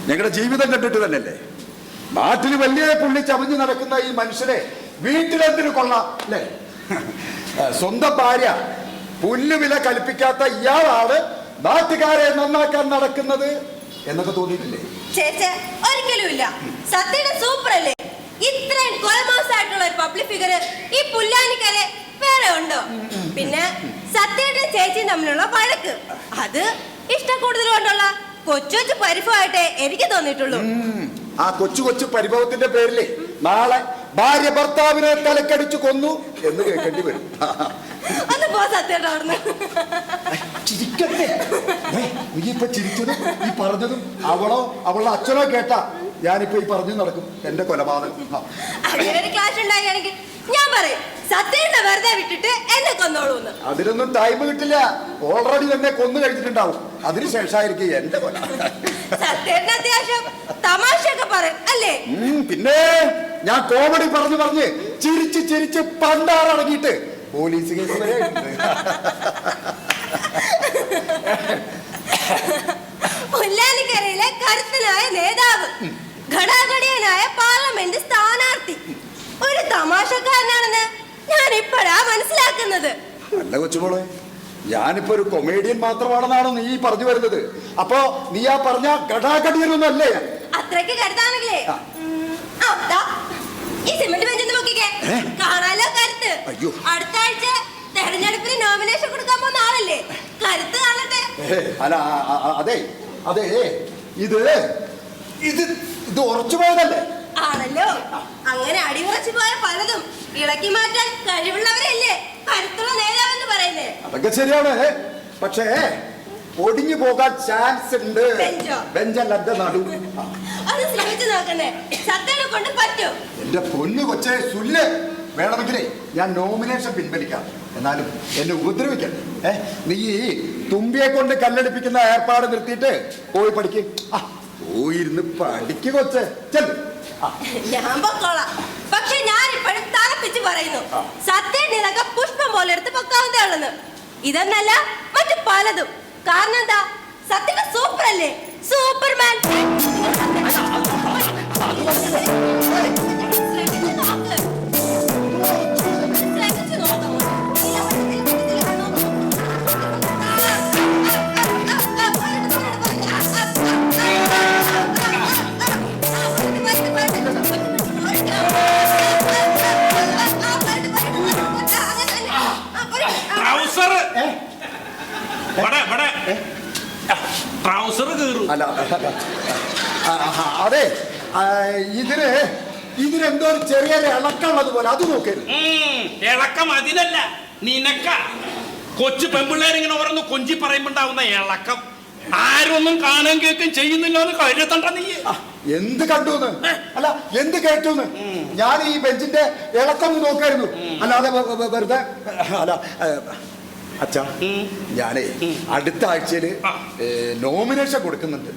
ഞങ്ങളുടെ ജീവിതം കണ്ടിട്ട് തന്നെയല്ലേ? നാട്ടിൽ വലിയ പുള്ളി ചമഞ്ഞു നടക്കുന്ന ഈ മനുഷ്യനെ വീട്ടിലെന്തിനു കൊള്ളാം അല്ലേ? സ്വന്തം ഭാര്യ പുല്ലുവില കൽപ്പിക്കാത്ത ഇയാളാണ് നാട്ടുകാരെ നന്നാക്കാൻ നടക്കുന്നത് എന്നൊക്കെ തോന്നിയിട്ടില്ലേ? ചേച്ചേ, ഒരിക്കലും ഇല്ല. സത്യയുടെ സൂപ്പർ അല്ലേ? ഇത്രയും കൊലമാസായിട്ടുള്ള ഒരു പബ്ലിക് ഫിഗർ ഈ പുല്ലാനിക്കരെ വേറെ ഉണ്ടോ? പിന്നെ സത്യയുടെ ചേച്ചിയും തമ്മിലുള്ള വഴക്ക്, അത് ഇഷ്ടക്കൂടുതൽ കൊണ്ടുള്ള കൊച്ചു കൊച്ചു പരിഭവമായിട്ടേ എനിക്ക് തോന്നിയിട്ടുള്ളൂ. ആ കൊച്ചു കൊച്ചു പരിഭവത്തിന്റെ പേരില് നാളെ ഭാര്യ ഭർത്താവിനെ തലക്കടിച്ചു കൊന്നു എന്ന് കേൾക്കേണ്ടി വരും. ഒന്ന് പോ സത്യേട്ടാ അവിടുന്ന്. ചിരിക്കട്ടെ. നീ ഇപ്പൊ ചിരിച്ചതും ഈ പറഞ്ഞതും അവളോ അച്ഛനോ കേട്ടാ ഞാനിപ്പോ ഈ പറഞ്ഞു നടക്കും എന്റെ കൊലപാതകം. അങ്ങനെ ഒരു ക്ലാഷ് ഉണ്ടാകുകയാണെങ്കിൽ ഞാൻ പറയും സത്യേട്ടനെ വെറുതെ വിട്ടിട്ട് എന്നെ കൊന്നോളൂന്ന്. അതിനൊന്നും ടൈം കിട്ടില്ല. ഓൾറെഡി എന്നെ കൊന്നു കഴിച്ചിട്ടുണ്ടാവും. അതിനുശേഷമായിരിക്കും എന്റെ കൊല. സത്യേട്ടന് അത്യാവശ്യം തമാശയൊക്കെ പറയും അല്ലേ? പിന്നെ ഞാൻ കോമഡി പറഞ്ഞ് ചിരിച്ച് പണ്ടാറടങ്ങിയിട്ട് പോലീസ് കേസ് വരെ പുല്ലാനിക്കരയിലെ കരുത്തനായ നേതാവ്, ഘടാഘടിയനായ പാർലമെന്റ് സ്ഥാനാർത്ഥി, ഒരു തമാശക്കാരനാണെന്ന് ഞാൻ ഇപ്പോഴാ മനസ്സിലാക്കുന്നത്. അല്ല കൊച്ചുമോളെ, ഞാനിപ്പോ ഒരു കൊമേഡിയൻ മാത്രമാണെന്നാണോ നീ പറഞ്ഞു വരുന്നത്? അപ്പൊ നീ ആ പറഞ്ഞ ഘടാഘടിയനൊന്നും അല്ലേ? അത്രയ്ക്ക് കരുതാണെങ്കിലേ ഈ സിമന്റ് ബെഞ്ചിന്ന് നോക്കിക്കേ, കാണാലോ കരുത്ത്. അടുത്ത ആഴ്ച തെരഞ്ഞെടുപ്പിന് നോമിനേഷൻ കൊടുക്കാൻ പോകുന്ന ആളല്ലേ, കരുത്ത് കാണട്ടെ. അല്ല അതെ ഇത് ഉറച്ചു പോയതല്ലേ? ആണല്ലോ. അങ്ങനെ അടിയുറച്ചു പോയ പലതും ഇളക്കി മാറ്റാൻ കഴിവുള്ളവരല്ലേ കരുത്തുള്ള നേതാവെന്ന് പറയുന്നേ. അതൊക്കെ ശരിയാണ്. പക്ഷേ ഒടിഞ്ഞു പോകാൻ ചാൻസ് ഉണ്ട്. ബെഞ്ചല്ല നടു. അത് ശ്രമിച്ചു നോക്കണേ, സത്യനെ കൊണ്ട് പറ്റും. എന്റെ പൊന്നു കൊച്ചേ സുല്ല്, വേണമെങ്കിലേ ഞാൻ നോമിനേഷൻ പിൻവലിക്കാം. എന്നാലും എന്നെ ഉപദ്രവിക്കണ്ടേ. നീ തുമ്പിയെ കൊണ്ട് കല്ലെടുപ്പിക്കുന്ന ഏർപ്പാട് നിർത്തിയിട്ട് പോയി പഠിക്കും. പോയിരുന്ന് പഠിക്കു കൊച്ചേ. ചെല്ലു. ഞാൻ പൊക്കോളാം. പക്ഷെ ഞാൻ ഇപ്പോഴും തറപ്പിച്ച് പറയുന്നു, സത്യം ഇതൊക്കെ പുഷ്പം പോലെ എടുത്ത് പൊക്കാവുന്നതേ ഉള്ളെന്ന്. ഇതെന്നല്ല മറ്റു പലതും. കാരണം എന്താ, സത്യം സൂപ്പർ അല്ലേ? സൂപ്പർമാൻ. അല്ല അതെ, ഇതിനെന്തോ ഒരു ചെറിയ ഇളക്കമുള്ളത് പോലെ അത് നോക്കരുത്. ഇളക്കം അതിനല്ല, നിനക്ക കൊച്ചു പെമ്പിള്ളേരിങ്ങനെ ഓരോന്ന് കൊഞ്ചി പറയുമ്പോണ്ടാവുന്ന ഇളക്കം ആരൊന്നും കാണാൻ കേൾക്കും ചെയ്യുന്നില്ല എന്ന് കരുതണ്ട. നീ എന്ത് കണ്ടുന്ന്? അല്ല എന്ത് കേട്ടുന്ന്? ഞാൻ ഈ ബെഞ്ചിന്റെ ഇളക്കം നോക്കായിരുന്നു, അല്ലാതെ വെറുതെ അല്ല. അച്ഛാ, ഞാനേ അടുത്ത ആഴ്ചയില് നോമിനേഷൻ കൊടുക്കുന്നുണ്ട്.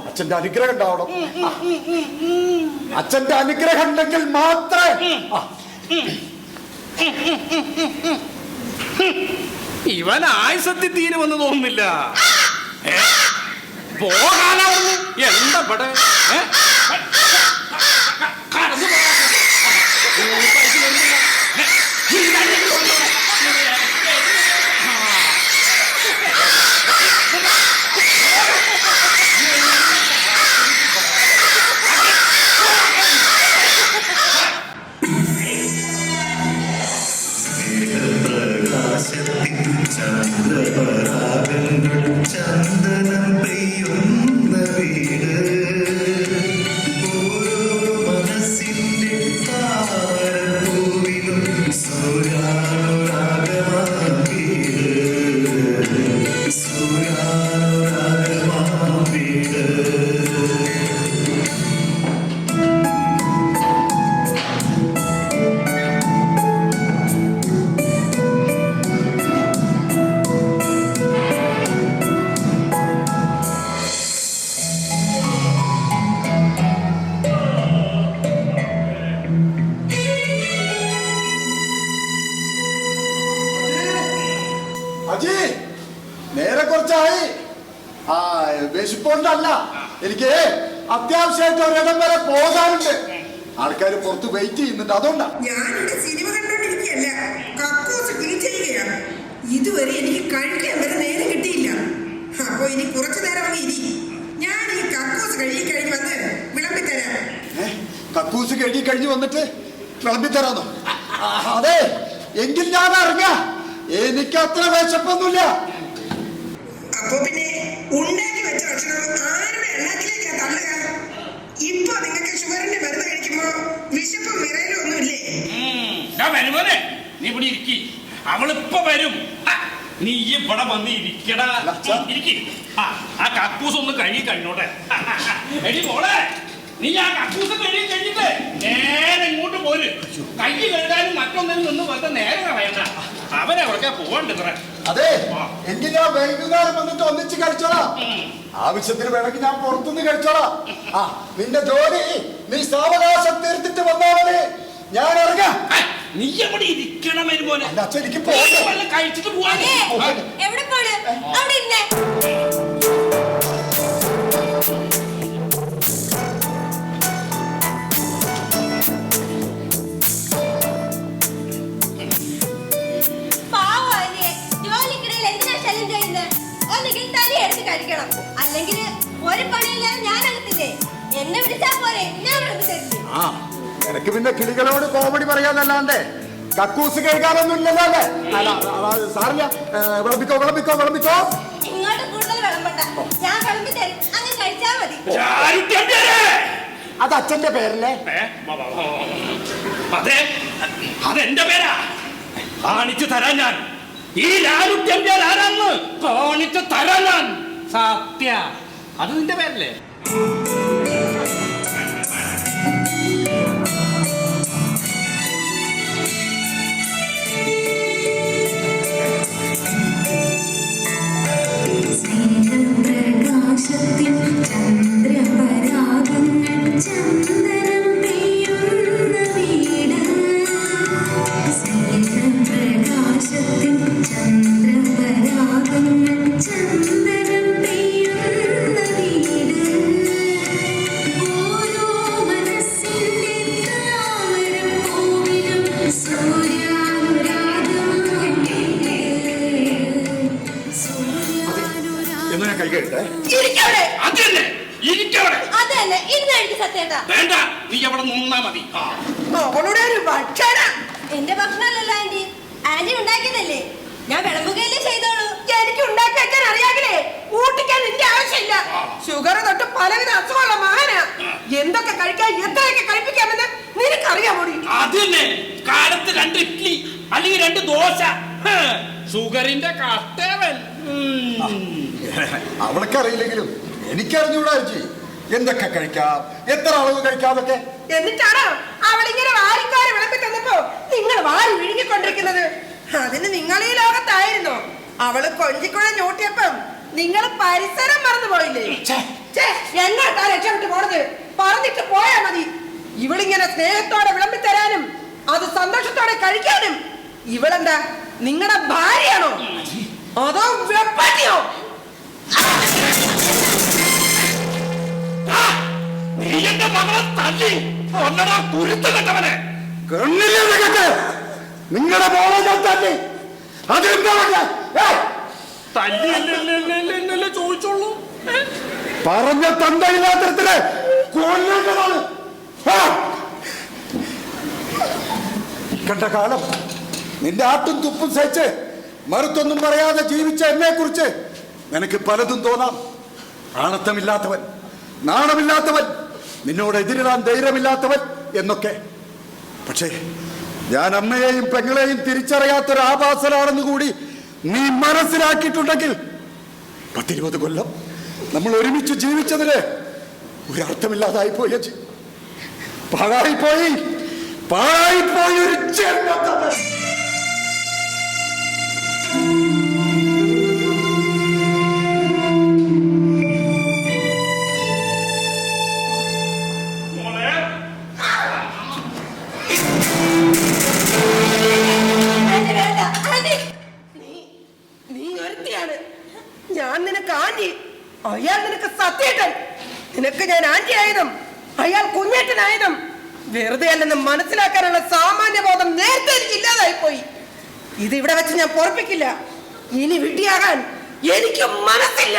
അച്ഛന്റെ അനുഗ്രഹം ഉണ്ടാവണം. അച്ഛന്റെ അനുഗ്രഹം ഉണ്ടെങ്കിൽ മാത്രമേ. ഇവൻ ആയുസത്തിൽ തീരുമെന്ന് തോന്നുന്നില്ല. പോകാനാവുന്നു എന്താ പടേ? ചന്ദനം പെയ്യുന്ന വീട് ഓരോ മനസ്സിന്റെ താരപൂവിലും സൂര്യാനുരാഗമാ വീട് സൂര്യാനുരാഗമാ വീട്. അജി നേരെ കുറച്ചായി ആ വിശപ്പോണ്ടല്ല, എനിക്ക് അത്യാവശ്യമായിട്ട് ഒരിടം വരെ പോകാനുണ്ട്. ആൾക്കാർ പുറത്ത് വെയിറ്റ് ചെയ്യുന്നുണ്ട്, അതുകൊണ്ടാ. ഞാനിവിടെ സിനിമ കണ്ടോണ്ടിരിക്കുകയല്ല, കക്കൂസ് ക്ലീൻ ചെയ്യുകയാണ്. ഇതുവരെ എനിക്ക് കഴിക്കാൻ വരെ നേരം കിട്ടിയില്ല. അപ്പൊ ഇനി കുറച്ചു നേരം അങ്ങ് ഇരി. ഞാൻ ഈ കക്കൂസ് കഴുകി കഴിഞ്ഞ് വന്ന് വിളമ്പിത്തരാം. കക്കൂസ് കഴുകി കഴിഞ്ഞ് വന്നിട്ട് വിളമ്പിത്തരാന്നോ? അതെ, എങ്കിൽ ഞാൻ അറിഞ്ഞ എനിക്ക് അത്ര വിശപ്പൊന്നുമില്ല. അപ്പൊ പിന്നെ ഉണ്ടാക്കി വെച്ച ഭക്ഷണം ആരുടെ എണ്ണത്തിലേക്കാ തള്ളുക? ഇപ്പൊ നിങ്ങൾക്ക് ഷുഗറിന്റെ മരുന്ന് കഴിക്കുമ്പോ വിശപ്പും വിറയലും ഒന്നുമില്ലേ? വരുമോനെ, നീ ഇവിടെ ഇരിക്കി, അവളിപ്പോ വരും. നീ ഇവിടെ വന്ന് ഇരിക്കടാ, ഇരിക്കി. ആ കക്കൂസ് ഒന്ന് കഴുകി കഴിഞ്ഞോട്ടെ. എടി മോളെ, നീ ആ കക്കൂസ് കഴുകി കഴിഞ്ഞിട്ട് നേരെ ഇങ്ങോട്ട് പോര്. കൈ കഴുകാനും മറ്റൊന്നിനും നിന്ന് വെറുതെ നേരെ കളയണ്ട. അവരെവിടേക്കാ പോകണ്ടത്ര. അതെ, എങ്കിൽ ഞാൻ വൈകുന്നേരം വന്നിട്ട് ഒന്നിച്ച് കഴിച്ചോളാം. ആവശ്യത്തിന് വേണമെങ്കിൽ ഞാൻ പുറത്തുനിന്ന് കഴിച്ചോളാം. ആ, നിന്റെ ജോലി നീ സാവകാശം തീർത്തിട്ട് വന്നാമതി. ഞാൻ ഇറങ്ങാം. നീ എവിടെ ഇരിക്കണം വരുമോനെ? അച്ഛൻ എനിക്ക് പോകണം. കഴിച്ചിട്ട് പോവാനേ. എവിടെ പോണ്? അവിടെ ഇരുന്നേ. ജോലിക്കിടയിൽ എന്തിനാ ശല്യം ചെയ്യുന്നത്? ഒന്നുകിൽ തനി എടുത്ത് കഴിക്കണം, അല്ലെങ്കിൽ ഒരു പണിയില്ലാതെ ഞാൻ എടുത്തില്ലേ. എന്നെ വിളിച്ചാ പോരെ, ഞാൻ വിളിപ്പിച്ചില്ലേ. ആ, നിനക്ക് പിന്നെ കിളികളോട് കോമഡി പറയാന്നല്ലാണ്ട് കക്കൂസ് കഴിക്കാനൊന്നും ഇല്ലല്ലോ അല്ലേ? സാറില്ല, വിളമ്പിക്കോ വിളമ്പിക്കോ വിളമ്പിക്കോ. ഇങ്ങോട്ട് കൂടുതൽ വിളമ്പണ്ട, ഞാൻ വിളമ്പി തരും, അങ്ങ് കഴിച്ചാ മതി. അത് അച്ഛന്റെ പേരല്ലേ? അതെ, അതെന്റെ പേരാ. കാണിച്ചു തരാൻ ഞാൻ. ഈ ലാലുട്യം ആരാന്ന് കാണിച്ചു തരാൻ ഞാൻ. സത്യ, അത് നിന്റെ പേരല്ലേ? പ്രകാശത്തിൽ ചന്ദ്രപരാഗങ്ങൾ ചന്ദനം പെയ്യുന്ന വീട് പ്രകാശത്തിൽ ചന്ദ്രപരാഗങ്ങൾ ചന്ദനം പെയ്യുന്ന വീട് ഓരോ മനസ്സിന്റെ താമരപ്പൂവിലും എന്നാ ഞാൻ കൈ കഴിട്ടെ. അതന്നെ ഇരുന്ന് കഴിക്കും സത്യേട്ടാ. വേണ്ട, നീ അവിടെ നിന്നാ മതി. അവളുടെ ഒരു ഭക്ഷണം എന്റെ ഭക്ഷണമല്ലല്ലോ ആന്റി, ആന്റി ഉണ്ടാക്കിയതല്ലേ. ഞാൻ വിളമ്പുകയല്ലേ ചെയ്തോളൂ. എനിക്ക് ഉണ്ടാക്കി വെക്കാൻ അറിയാമെങ്കിലേ ഊട്ടിക്കാൻ നിന്റെ ആവശ്യമില്ല. ഷുഗർ തൊട്ട് പലവിധ അസുഖമുള്ള മകനാ. എന്തൊക്കെ കഴിക്കാൻ എത്രയൊക്കെ കഴിപ്പിക്കാമെന്ന് നിനക്കറിയാമോ? അത് തന്നെ, കാലത്ത് 2 ഇഡ്ഡലി അല്ലെങ്കിൽ 2 ദോശ. ഷുഗറിന്റെ കഷ്ടവൻ. അവൾക്ക് അറിയില്ലെങ്കിലും എനിക്കറിഞ്ഞൂടാ ചേച്ചി, എന്തൊക്കെ കഴിക്കാം, എത്ര അളവ് കഴിക്കാതൊക്കെ. എന്നിട്ടാണോ അവളിങ്ങനെ വാരിക്കാരെ വിളമ്പി തന്നപ്പോ നിങ്ങൾ വാരി വിഴുങ്ങിക്കൊണ്ടിരിക്കുന്നത്? അതിന് നിങ്ങൾ ഈ ലോകത്തായിരുന്നോ? അവള് കൊഞ്ചിക്കുഴ ഞൂട്ടിയപ്പം നിങ്ങൾ പരിസരം മറന്നു പോയില്ലേ? എന്നാട്ടാ രക്ഷപ്പെട്ട് പോണത്? പറഞ്ഞിട്ട് പോയാ മതി. ഇവളിങ്ങനെ സ്നേഹത്തോടെ വിളമ്പി തരാനും അത് സന്തോഷത്തോടെ കഴിക്കാനും ഇവളെന്താ നിങ്ങളുടെ ഭാര്യയാണോ അതോ വെപ്പാട്ടിയോ? നീ എന്റെ മകളെ തല്ലി ഒന്നടാ കുരുത്ത് കെട്ടവനെ. കണ്ണില്ലേ നിനക്ക്? നിങ്ങളുടെ മോളെ ഞാൻ തന്നെ അതെന്താ തല്ലിയല്ലേ ചോദിച്ചോളൂ. പറഞ്ഞ തന്തയില്ലാത്തരത്തില് കൊല്ലേണ്ടതാണ്. കണ്ട കാലം നിന്റെ ആട്ടും തുപ്പും സഹിച്ച് മറുത്തൊന്നും പറയാതെ ജീവിച്ച എന്നെ കുറിച്ച് നിനക്ക് പലതും തോന്നാം. ആണത്തമില്ലാത്തവൻ, നാണമില്ലാത്തവൻ, നിന്നോട് എതിരിടാൻ ധൈര്യമില്ലാത്തവൻ എന്നൊക്കെ. പക്ഷേ ഞാൻ അമ്മയെയും പെങ്ങളെയും തിരിച്ചറിയാത്തൊരു ആഭാസനാണെന്ന് കൂടി നീ മനസ്സിലാക്കിയിട്ടുണ്ടെങ്കിൽ 10-20 കൊല്ലം നമ്മൾ ഒരുമിച്ച് ജീവിച്ചതിന് ഒരർത്ഥമില്ലാതായി പോയി. പാഴായിപ്പോയി ഒരു ജന്മത്തത്. നീ ഒരുത്തിയാണ്. ഞാൻ നിനക്ക് ആന്റി, അയാൾ നിനക്ക് സത്യേട്ടൻ. നിനക്ക് ഞാൻ ആന്റി ആയതും അയാൾ കുഞ്ഞേട്ടനായതും വെറുതെ അല്ലെന്ന് മനസ്സിലാക്കാനുള്ള സാമാന്യ ബോധം നേരത്തെ എനിക്ക് ഇല്ലാതായി പോയി. ഇത് ഇവിടെ വെച്ച് ഞാൻ പൊറപ്പിക്കില്ല. ഇനി വിട്ടിയാകാൻ എനിക്ക് മനസ്സില്ല.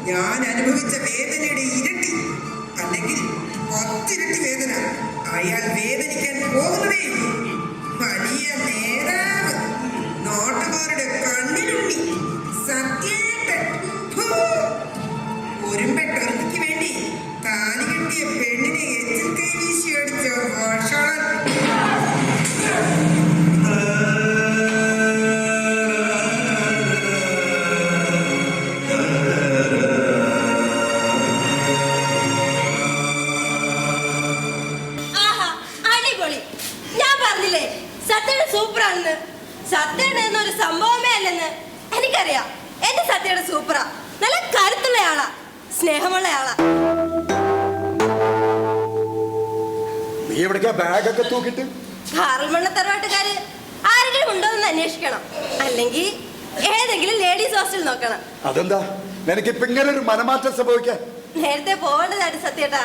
ഞാൻ അനുഭവിച്ച വേദനയുടെ ഇരട്ടി അല്ലെങ്കിൽ 10 ഇരട്ടി വേദന അയാൾ വേദനിക്കാൻ പോകുന്നതേ വലിയ നേതാവ്, നാട്ടുകാരുടെ കണ്ണിലുണ്ണി, സത്യേട്ടൻ. ഒരുമ്പെട്ടൊരുത്തിക്ക് വേണ്ടി താലി കെട്ടിയ പെണ്ണിനെ എച്ചിൽ കൈ വീശി അടിച്ച ഭാഷാളൻ. സൂപ്പറാണെന്ന്. സത്യേട്ടൻ എന്നൊരു സംഭവമേ അല്ലെന്ന് എനിക്കറിയാം. എന്റെ സത്യേട്ടൻ സൂപ്പറാ. നല്ല കരുത്തുള്ള ആളാ, സ്നേഹമുള്ള ആളാ. നീ എവിടേക്കാ ബാഗൊക്കെ തൂക്കിട്ട്? കാറൽമണ്ണ തറവാട്ടുകാര് ആരെങ്കിലും ഉണ്ടോന്ന് അന്വേഷിക്കണം, അല്ലെങ്കിൽ ഏതെങ്കിലും ലേഡീസ് ഹോസ്റ്റൽ നോക്കണം. അതെന്താ നിനക്കിപ്പോ ഇങ്ങനെ ഒരു മനമാറ്റം സംഭവിക്കാൻ? നേരത്തെ പോകേണ്ടതാണ് സത്യേട്ടാ.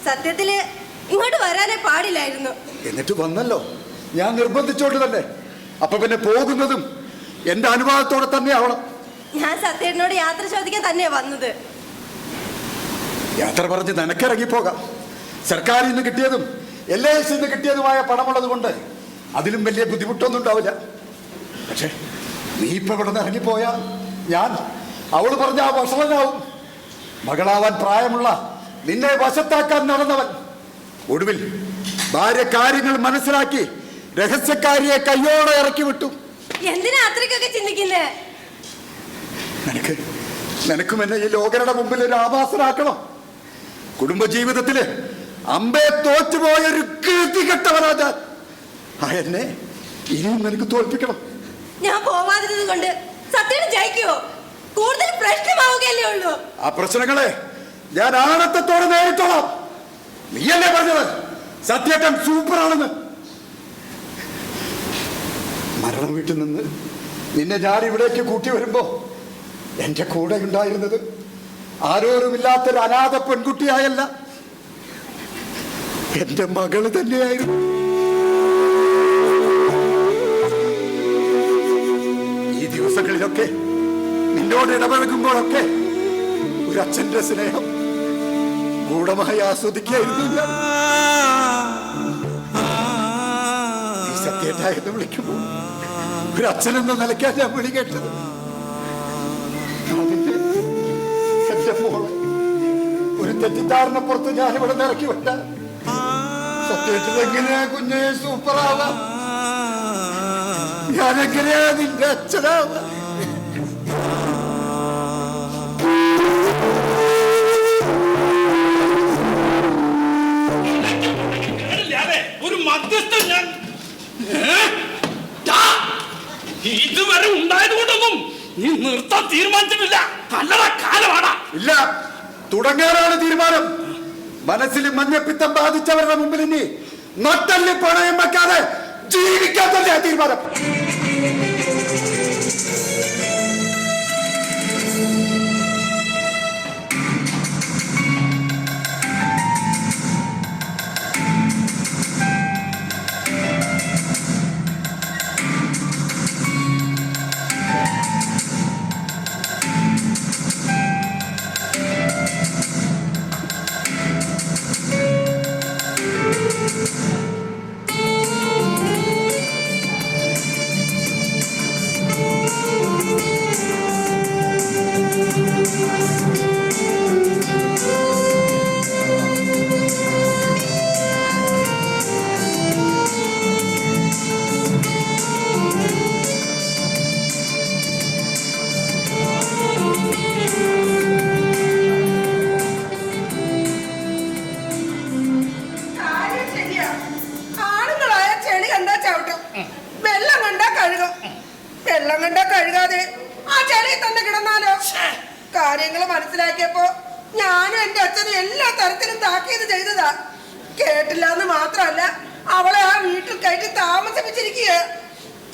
സത്യത്തില് ഇങ്ങോട്ട് വരാനേ പാടില്ലായിരുന്നു. എന്നിട്ട് വന്നല്ലോ, ഞാൻ നിർബന്ധിച്ചോണ്ട് തന്നെ. അപ്പൊ പിന്നെ പോകുന്നതും എന്റെ അനുവാദത്തോടെ തന്നെ ആവണം. ഞാൻ സത്യേട്ടനോട് യാത്ര ചോദിക്കാൻ തന്നെയാ വന്നത്. യാത്ര പറഞ്ഞ് നിനക്കിറങ്ങിപ്പോകാം. സർക്കാരിൽ നിന്ന് കിട്ടിയതും LIC നിന്ന് കിട്ടിയതുമായ പണമുള്ളത് കൊണ്ട് അതിലും വലിയ ബുദ്ധിമുട്ടൊന്നും ഉണ്ടാവില്ല. പക്ഷെ നീ ഇപ്പൊ ഇവിടെ നിന്ന് ഇറങ്ങിപ്പോയാ ഞാൻ അവള് പറഞ്ഞ ആ വഷളനാവും. മകളാവാൻ പ്രായമുള്ള നിന്നെ വശത്താക്കാൻ നടന്നവൻ ഒടുവിൽ ഭാര്യ കാര്യങ്ങൾ മനസ്സിലാക്കി രഹസ്യക്കാരിയെ കയ്യോടെ ഇറക്കി വിട്ടു. എന്തിനാ അത്രയ്ക്കൊക്കെ ചിന്തിക്കുന്നേ? നിനക്കും എന്നെ ഈ ലോകരുടെ മുമ്പിൽ ഒരു ആഭാസനാക്കണം. കുടുംബജീവിതത്തില് അമ്പയെ തോറ്റുപോയൊരു കീർത്തികെട്ടവനാ ഞാൻ. ആ എന്നെ ഇനിയും നിനക്ക് തോൽപ്പിക്കണം. ഞാൻ പോവാതിരുന്നത് കൊണ്ട് സത്യേട്ടൻ ജയിക്കുവോ? കൂടുതൽ പ്രശ്നമാവുകയല്ലേ ഉള്ളൂ. ആ പ്രശ്നങ്ങളെ ഞാൻ ആണത്തത്തോടെ നേരിട്ടോളാം. നീയല്ലേ പറഞ്ഞത് സത്യേട്ടൻ സൂപ്പറാണെന്ന്? മരണം വീട്ടിൽ നിന്ന് നിന്നെ ഞാൻ ഇവിടേക്ക് കൂട്ടി വരുമ്പോ എന്റെ കൂടെ ഉണ്ടായിരുന്നത് ആരോരുമില്ലാത്തൊരു അനാഥ പെൺകുട്ടിയായല്ല, എന്റെ മകള് തന്നെയായിരുന്നു. ഈ ദിവസങ്ങളിലൊക്കെ നിന്നോട് ഇടപഴകുമ്പോഴൊക്കെ ഒരു അച്ഛന്റെ സ്നേഹം ഗൂഢമായി ആസ്വദിക്കായിരുന്നു ഞാൻ. നീ സത്യേട്ടാ എന്ന് വിളിക്കുമ്പോൾ ഒരു അച്ഛനെന്ന നിലയ്ക്കാണ് ഞാൻ വിളി കേട്ടത്. എന്റെ മോളെ ഒരു തെറ്റിദ്ധാരണപ്പുറത്ത് ഞാനിവിടെ ഇറക്കി വിട്ട സത്യത്തിൽ എങ്ങനെയാ കുഞ്ഞെ സൂപ്പറാവാം? ഞാനെങ്ങനെയാ നിന്റെ അച്ഛനാവാം? ഒരു മധ്യസ്ഥൻ ഞാൻ ഇതുവരെ ഉണ്ടായത് കൊണ്ടൊന്നും നീ നിർത്താൻ തീരുമാനിച്ചിട്ടില്ല. നല്ലതാ കാലമാടാ. ഇല്ല, തുടങ്ങാനാണ് തീരുമാനം. മനസ്സിൽ മഞ്ഞപ്പിത്തം ബാധിച്ചവരുടെ മുമ്പിൽ ഇനി നട്ടല്ലി പണയം വെക്കാതെ ജീവിക്കാൻ തന്നെ തീരുമാനം. കാര്യങ്ങൾ മനസ്സിലാക്കിയപ്പോ ഞാനും എന്റെ അച്ഛനും എല്ലാ തരത്തിലും താക്കീത് ചെയ്തതാ. കേട്ടില്ല എന്ന് മാത്രമല്ല, അവളെ ആ വീട്ടിൽ കയറ്റി താമസിപ്പിച്ചിരിക്കുക.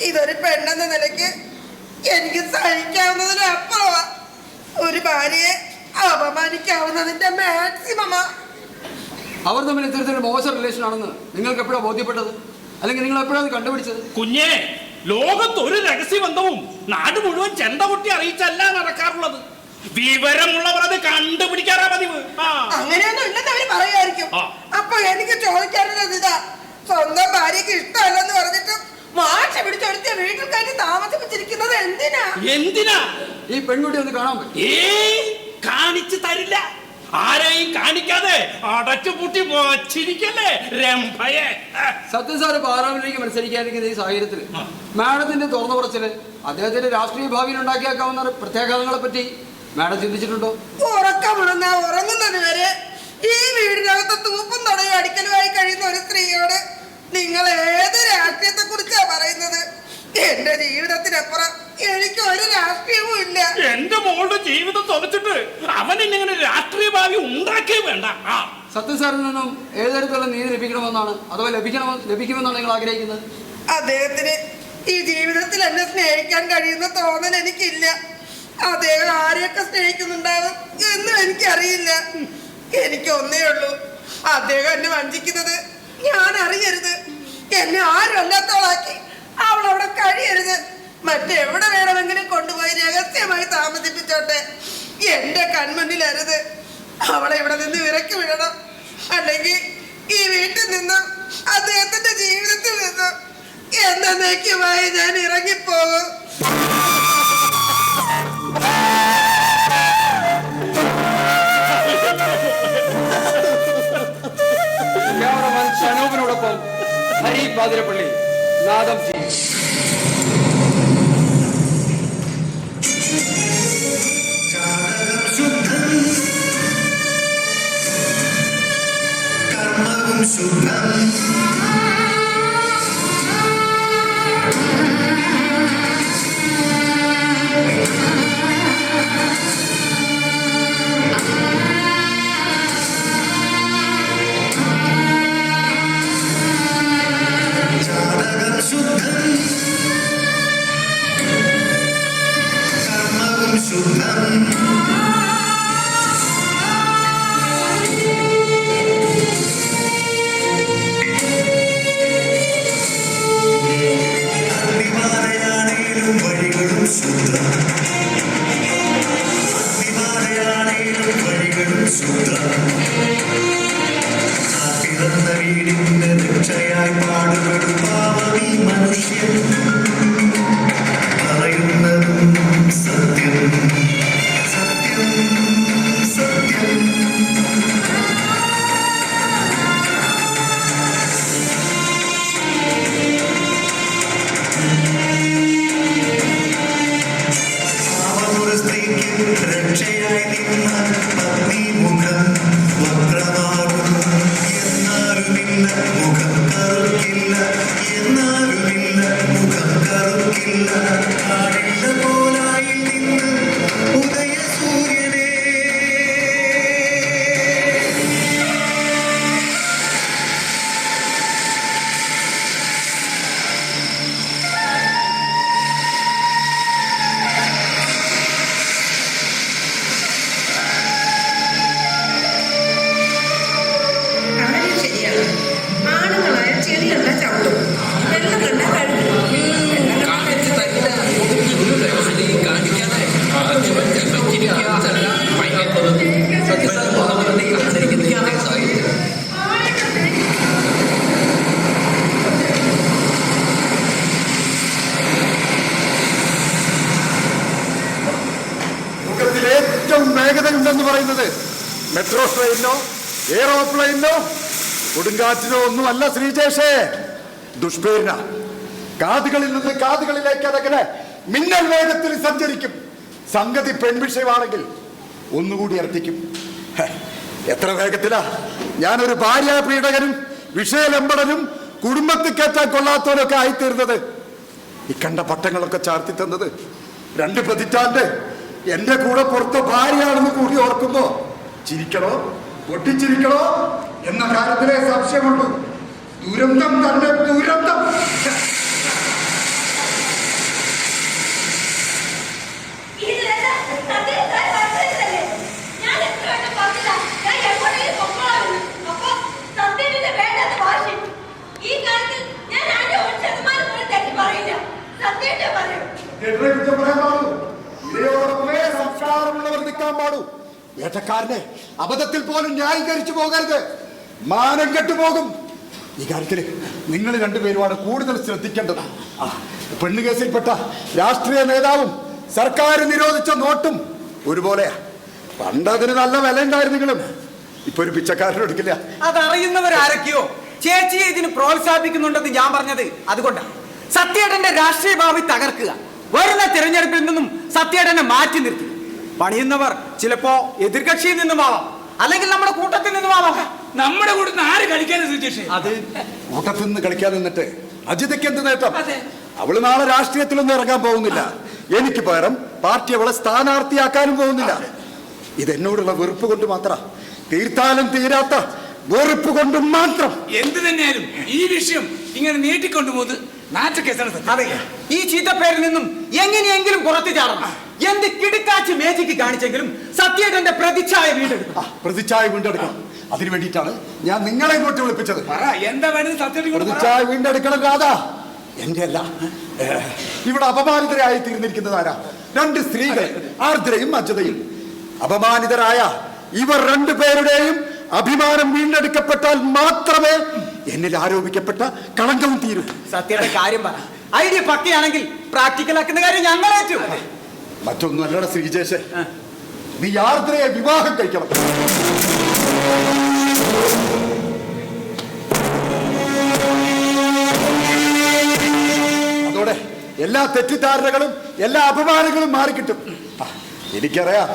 ഇതൊരു പെണ്ണെന്ന നിലയ്ക്ക് എനിക്ക് സഹിക്കാവുന്നതിന് അപ്പുറമാ. ഒരു ഭാര്യയെ അപമാനിക്കാവുന്നതിന്റെ മാക്സിമമാ. അവർ തമ്മിൽ ഇത്തരത്തിലൊരു മോശം റിലേഷൻ ആണെന്ന് നിങ്ങൾക്ക് എപ്പോഴാണ് ബോധ്യപ്പെട്ടത്? അല്ലെങ്കിൽ നിങ്ങൾ എപ്പോഴാണ് കണ്ടുപിടിച്ചത്? കുഞ്ഞേ, ലോകത്ത് ഒരു രഹസ്യബന്ധവും നാട് മുഴുവൻ ചെണ്ട പൊട്ടി അറിയിച്ചല്ല നടക്കാറുള്ളത്. വിവരമുള്ളവർ അത് കണ്ടുപിടിക്കാറാ പതിവ്. അങ്ങനെയൊന്നും ഇല്ലെന്ന് അവര് പറയായിരിക്കും. അപ്പൊ എനിക്ക് ചോദിക്കാറുള്ളത് ഇതാ, സ്വന്തം ഭാര്യക്ക് ഇഷ്ടമല്ലെന്ന് പറഞ്ഞിട്ട് മാഷ പിടിച്ചെടുത്ത് വീട്ടിൽ കയറ്റി താമസിപ്പിച്ചിരിക്കുന്നത് എന്തിനാ? എന്തിനാ? ഈ പെൺകുട്ടി ഒന്ന് കാണാൻ പറ്റും? കാണിച്ചു തരില്ല. ആരെയും കാണിക്കാതെ അടച്ചുപൂട്ടി വച്ചിരിക്കല്ലേ രംഭയെ. സത്യസാറ് പാർലമെന്റിലേക്ക് മത്സരിക്കാതിരിക്കുന്ന ഈ സാഹചര്യത്തിൽ മാഡത്തിന്റെ തുറന്നു പറച്ചില് അദ്ദേഹത്തിന്റെ രാഷ്ട്രീയ ഭാവിയിൽ ഉണ്ടാക്കിയേക്കാവുന്ന പ്രത്യാഘാതങ്ങളെ പറ്റി മാഡം ചിന്തിച്ചിട്ടുണ്ടോ? ഉറങ്ങുന്നത് വരെ ഈ വീടിനകത്ത് തൂപ്പും തുടങ്ങി അടിക്കലുമായി കഴിയുന്ന ഒരു സ്ത്രീയോട് നിങ്ങൾ ഏത് രാഷ്ട്രീയത്തെ കുറിച്ചാ പറയുന്നത്? എന്റെ ജീവിതത്തിനപ്പുറം എനിക്ക് ഒരു രാഷ്ട്രീയവും ഇല്ല. എന്റെ മോളുടെ ജീവിതം തുറച്ചിട്ട് അവൻ ഇങ്ങനെ രാഷ്ട്രീയ ഭാവി ഉണ്ടാക്കിയേ വേണ്ട. സത്യസാറിൽ നിന്നും ഏത് തരത്തിലുള്ള നീതി ലഭിക്കണമെന്നാണ് അഥവാ ലഭിക്കുമെന്നാണ് നിങ്ങൾ ആഗ്രഹിക്കുന്നത്? അദ്ദേഹത്തിന് ഈ ജീവിതത്തിൽ എന്നെ സ്നേഹിക്കാൻ കഴിയുന്ന തോന്നൽ എനിക്കില്ല. അദ്ദേഹം ആരെയൊക്കെ സ്നേഹിക്കുന്നുണ്ടാവും എന്നും എനിക്കറിയില്ല. എനിക്ക് ഒന്നേ ഉള്ളൂ, അദ്ദേഹം എന്നെ വഞ്ചിക്കുന്നത് ഞാൻ അറിയരുത്. എന്നെ ആരും അല്ലാത്തവളാക്കി അവളവിടെ കഴിയരുത്. മറ്റെവിടെ വേണമെങ്കിലും കൊണ്ടുപോയി രഹസ്യമായി താമസിപ്പിച്ചോട്ടെ, എന്റെ കൺമുന്നിൽ അരുത്. അവളെ ഇവിടെ നിന്ന് ഇറക്കി വിടണം. അല്ലെങ്കിൽ ഈ വീട്ടിൽ നിന്നും അദ്ദേഹത്തിന്റെ ജീവിതത്തിൽ നിന്നും എന്നേക്കുമായി ഞാൻ ഇറങ്ങിപ്പോകും. ക്യാമറമാൻ ഷനൂപിനോടൊപ്പം ഹരി പാതിരപ്പള്ളി, നാദം ചെയ്യും. കർമ്മവും ശുദ്ധം പിറന്ന വീടിന്റെ രക്ഷയായി പാടുപെടും പാവമീ മനുഷ്യൻ. കാര്യം ശരിയാണ്. ആണുങ്ങളായ ചെടി കണ്ടാ ചവിട്ടും, വെള്ളം കണ്ടാ കഴുകും. ലോകത്തിൽ ഏറ്റവും വേഗതയുണ്ടെന്ന് പറയുന്നത് മെട്രോ ട്രെയിനിനോ എയറോപ്ലെയിനോ കൊടുങ്കാറ്റിനോ ഒന്നുമല്ല ശ്രീജേഷേ, ദുഷ്പേരിന. കാതുകളിൽ നിന്ന് കാതുകളിലേക്ക് അതങ്ങനെ മിന്നൽ വേഗത്തിൽ സഞ്ചരിക്കും. സംഗതി പെൺവിഷയമാണെങ്കിൽ ഒന്നുകൂടി അർത്ഥിക്കും. എത്ര വേഗത്തിലാ ഞാനൊരു ഭാര്യ പീഡകനും വിഷയലമ്പടനും കുടുംബത്തിൽ കയറ്റാൻ കൊള്ളാത്തവരൊക്കെ ആയിത്തീർന്നത്. ഇക്കണ്ട പട്ടങ്ങളൊക്കെ ചാർത്തി തന്നത് 2 പതിറ്റാണ്ട് എന്റെ കൂടെ പുറത്ത് ഭാര്യയാണെന്ന് കൂടി ഓർക്കുമ്പോ ചിരിക്കണോ പൊട്ടിച്ചിരിക്കണോ എന്ന കാര്യത്തിലെ സംശയമുള്ളൂ. ദുരന്തം തന്നെ ദുരന്തം. സംസ്കാരമുള്ളവർ നിൽക്കാൻ പാടൂ. വേട്ടക്കാരനെ അബദ്ധത്തിൽ പോലും ന്യായീകരിച്ചു പോകരുത്, മാനം കെട്ടുപോകും. ഈ കാര്യത്തിൽ നിങ്ങൾ രണ്ടുപേരുമാണ് കൂടുതൽ ശ്രദ്ധിക്കേണ്ടത്. പെണ്ണുകേസിൽപ്പെട്ട രാഷ്ട്രീയ നേതാവും സർക്കാർ നിരോധിച്ച നോട്ടും ഒരുപോലെയാ. പണ്ടതിന് നല്ല വില ഉണ്ടായിരുന്നെങ്കിലും ഇപ്പൊ ഒരു പിച്ചക്കാരനും എടുക്കില്ല. അതറിയുന്നവരാരൊക്കെയോ ചേച്ചിയെ ഇതിന് പ്രോത്സാഹിപ്പിക്കുന്നുണ്ടെന്ന് ഞാൻ പറഞ്ഞത് അതുകൊണ്ടാണ്. സത്യേട്ടന്റെ രാഷ്ട്രീയ ഭാവി തകർക്കുക, വരുന്ന തിരഞ്ഞെടുപ്പിൽ നിന്നും സത്യേട്ടനെ മാറ്റി നിർത്തി. പണിയുന്നവർ ചിലപ്പോ എതിർകക്ഷിയിൽ നിന്നുമാവാം, അല്ലെങ്കിൽ നമ്മുടെ കൂട്ടത്തിൽ നിന്നുമാവാം. നമ്മുടെ കൂട്ടത്തിൽ ആര് കളിക്കാനും സുജേഷ്? അത് കൂട്ടത്തിൽ നിന്ന് കളിക്കാൻ നിന്നിട്ട് അജിതയ്ക്ക് എന്ത് നേട്ടം? അവള് നാളെ രാഷ്ട്രീയത്തിലൊന്നും ഇറങ്ങാൻ പോകുന്നില്ല. എനിക്ക് പകരം പാർട്ടി അവളെ സ്ഥാനാർത്ഥിയാക്കാനും പോകുന്നില്ല. ഇതെന്നോടുള്ള വെറുപ്പ് കൊണ്ട് മാത്രം, തീർത്താലും തീരാത്ത വെറുപ്പ് കൊണ്ടും മാത്രം. എന്ത് തന്നെയാലും ഈ വിഷയം ഇങ്ങനെ നീട്ടിക്കൊണ്ടുപോകുന്നത് നാറ്റക്കേസാണ്. അതെ, ഈ ചീത്തപ്പേരിൽ നിന്നും എങ്ങനെയെങ്കിലും പുറത്തു ചാടണം. എന്ത് കിടുക്കാച്ച് മേജിക്ക് കാണിച്ചെങ്കിലും സത്യേട്ടന്റെ പ്രതിച്ഛായ വീണ്ടെടുക്കണം. പ്രതിച്ഛായ വീണ്ടെടുക്കണം. അതിനു വേണ്ടിയിട്ടാണ് ഞാൻ നിങ്ങളെ ഇങ്ങോട്ട് വിളിപ്പിച്ചത്. എന്താ വേണ്ടത്? സത്യേട്ടൻ പ്രതിച്ഛായ വീണ്ടെടുക്കണം രാധാ. എന്റെ അല്ല, ഇവിടെ അപമാനിതരായി തീർന്നിരിക്കുന്നത് ആരാ? 2 സ്ത്രീകൾ, ആർദ്രയും അജതയും. അപമാനിതരായ ഇവർ 2 പേരുടെയും അഭിമാനം വീണ്ടെടുക്കപ്പെട്ടാൽ മാത്രമേ എന്നിൽ ആരോപിക്കപ്പെട്ട കളങ്കവും തീരൂ. സത്യയുടെ കാര്യം പറ. ഐഡിയ പക്കയാണെങ്കിൽ പ്രാക്ടിക്കൽ ആക്കുന്ന കാര്യം ഞങ്ങളേറ്റു. മറ്റൊന്നും അല്ലട ശ്രീജേഷ്, നീ ആർദ്രയെ വിവാഹം കഴിക്കണം. അതോടെ എല്ലാ തെറ്റിദ്ധാരണകളും എല്ലാ അപമാനങ്ങളും മാറിക്കിട്ടും. എനിക്കറിയാം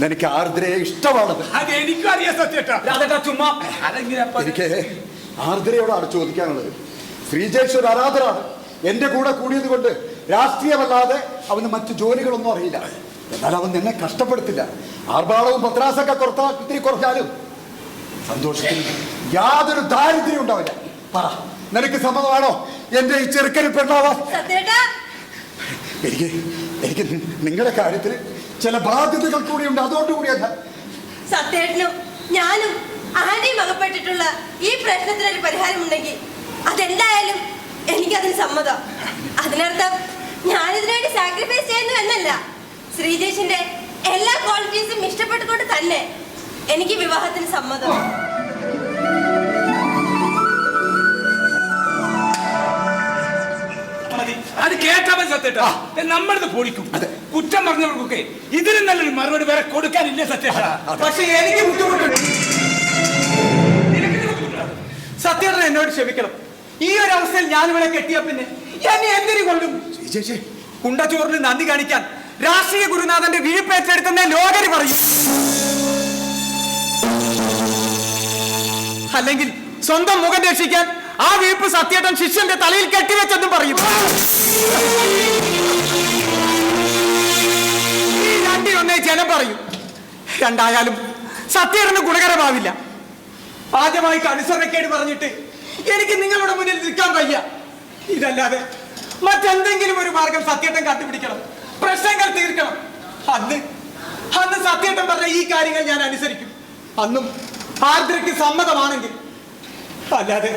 നിനക്ക് ആർദ്രയെ ഇഷ്ടമാണത്. എനിക്കും അറിയാം സത്യേട്ടാ. ചുമ്മാ എനിക്ക് ആർദ്രയോടാണ് ചോദിക്കാനുള്ളത്. ശ്രീജേഷ് ഒരു അനാഥരാണ്. എന്റെ കൂടെ കൂടിയത് കൊണ്ട് രാഷ്ട്രീയമല്ലാതെ അവന് മറ്റു ജോലികളൊന്നും അറിയില്ല. എന്നാൽ അവൻ നിന്നെ കഷ്ടപ്പെടുത്തില്ല. ആർഭാടവും പത്രാസൊക്കെ ഇത്തിരി കുറഞ്ഞാലും സന്തോഷത്തിന് യാതൊരു ദാരിദ്ര്യം ഉണ്ടാവില്ല. പറ, നിനക്ക് സമ്മതമാണോ എന്റെ ഈ ചെറുക്കന് പെണ്ണാവാൻ? എനിക്ക് നിങ്ങളുടെ കാര്യത്തിൽ ചില ബാധ്യതകൾ കൂടിയുണ്ട്. അതുകൊണ്ടുകൂടിയല്ല സത്യേട്ടനും ഞാനും ആന്റിയും അകപ്പെട്ടിട്ടുള്ള ഈ പ്രശ്നത്തിനൊരു പരിഹാരം ഉണ്ടെങ്കിൽ അതെന്തായാലും എനിക്കതിന് സമ്മതം. അതിനർത്ഥം ഞാനിതിനു വേണ്ടി സാക്രിഫൈസ് ചെയ്യുന്നു എന്നല്ല. ശ്രീജേഷിന്റെ എല്ലാ ക്വാളിറ്റീസും ഇഷ്ടപ്പെട്ടുകൊണ്ട് തന്നെ എനിക്ക് വിവാഹത്തിന് സമ്മതം. അത് കേട്ടാ മതി സത്യേട്ടാ, നമ്മളത് പൊളിക്കും. കുറ്റം പറഞ്ഞവർക്കൊക്കെ ഇതിലും നല്ലൊരു മറുപടി വേറെ കൊടുക്കാനില്ല സത്യേട്ടാ. പക്ഷെ എനിക്ക് ബുദ്ധിമുട്ടുണ്ട്. സത്യേട്ടൻ എന്നോട് ക്ഷമിക്കണം. ഈ ഒരു അവസ്ഥയിൽ ഞാനിവിടെ കെട്ടിയ പിന്നെ എന്നെ എന്തിനു കൊണ്ടും കുണ്ടച്ചോറിന് നന്ദി കാണിക്കാൻ രാഷ്ട്രീയ ഗുരുനാഥന്റെ വീഴ്പേച്ചെടുത്തെന്ന് ലോകര് പറയും. അല്ലെങ്കിൽ സ്വന്തം മുഖം രക്ഷിക്കാൻ ആ വീഴ്പ് സത്യേട്ടൻ ശിഷ്യന്റെ തലയിൽ കെട്ടിവെച്ചെന്നും പറയും. ഈ രണ്ടിലൊന്നേ ജനം പറയും. രണ്ടായാലും സത്യേട്ടന് ഗുണകരമാവില്ല. ആദ്യമായിട്ട് അനുസരണക്കേട് പറഞ്ഞിട്ട് എനിക്ക് നിങ്ങളുടെ മുന്നിൽ നിൽക്കാൻ വയ്യ. ഇതല്ലാതെ മറ്റെന്തെങ്കിലും ഒരു മാർഗം സത്യേട്ടൻ കണ്ടുപിടിക്കണം, പ്രശ്നങ്ങൾ തീർക്കണം. അന്ന് സത്യേട്ടൻ പറഞ്ഞ ഈ കാര്യങ്ങൾ ഞാൻ അനുസരിക്കും. അന്നും ആർദ്രയ്ക്ക് സമ്മതമാണെങ്കിൽ. അല്ലാതെ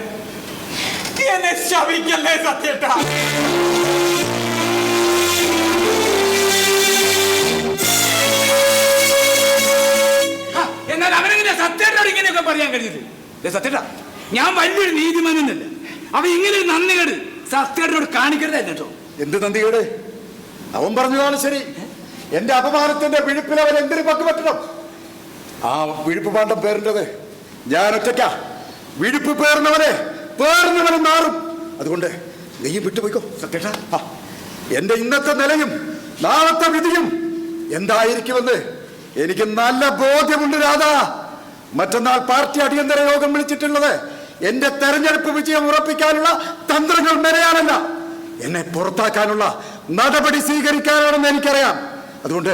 എന്നെ ശപിക്കല്ലേ സത്യേട്ട. എന്നാൽ അവനെങ്ങനെ സത്യേട്ടനോട് ഇങ്ങനെയൊക്കെ പറയാൻ കഴിഞ്ഞത്? സത്യേട്ട, ഞാൻ വലിയൊരു നീതിമാനൊന്നല്ല. അവ ഇങ്ങനെ നന്ദികേട് സത്യേട്ടനോട് കാണിക്കരുത് കേട്ടോ. എന്ത് നന്ദികേട്? അവൻ പറഞ്ഞതാണ് ശരി. എന്റെ അപമാനത്തിന്റെ വിഴുപ്പിൽ അവൻ എന്തിനു പങ്കുപറ്റണം? ആ വിഴുപ്പ് പാണ്ഡം പേരിൻ്റെത് ഞാൻ ഒറ്റയ്ക്ക. വിഴുപ്പ് പേർന്നവനെ മാറും. അതുകൊണ്ട് നീയും വിട്ടുപോയിക്കോ സത്യേട്ട. എന്റെ ഇന്നത്തെ നിലയും നാളത്തെ വിധിയും എന്തായിരിക്കുമെന്ന് എനിക്ക് നല്ല ബോധ്യമുണ്ട് രാധാ. മറ്റന്നാൾ പാർട്ടി അടിയന്തര യോഗം വിളിച്ചിട്ടുള്ളത് എന്റെ തെരഞ്ഞെടുപ്പ് വിജയം ഉറപ്പിക്കാനുള്ള തന്ത്രങ്ങൾ മെനയാനല്ല, എന്നെ പുറത്താക്കാനുള്ള നടപടി സ്വീകരിക്കാനാണെന്ന് എനിക്കറിയാം. അതുകൊണ്ട്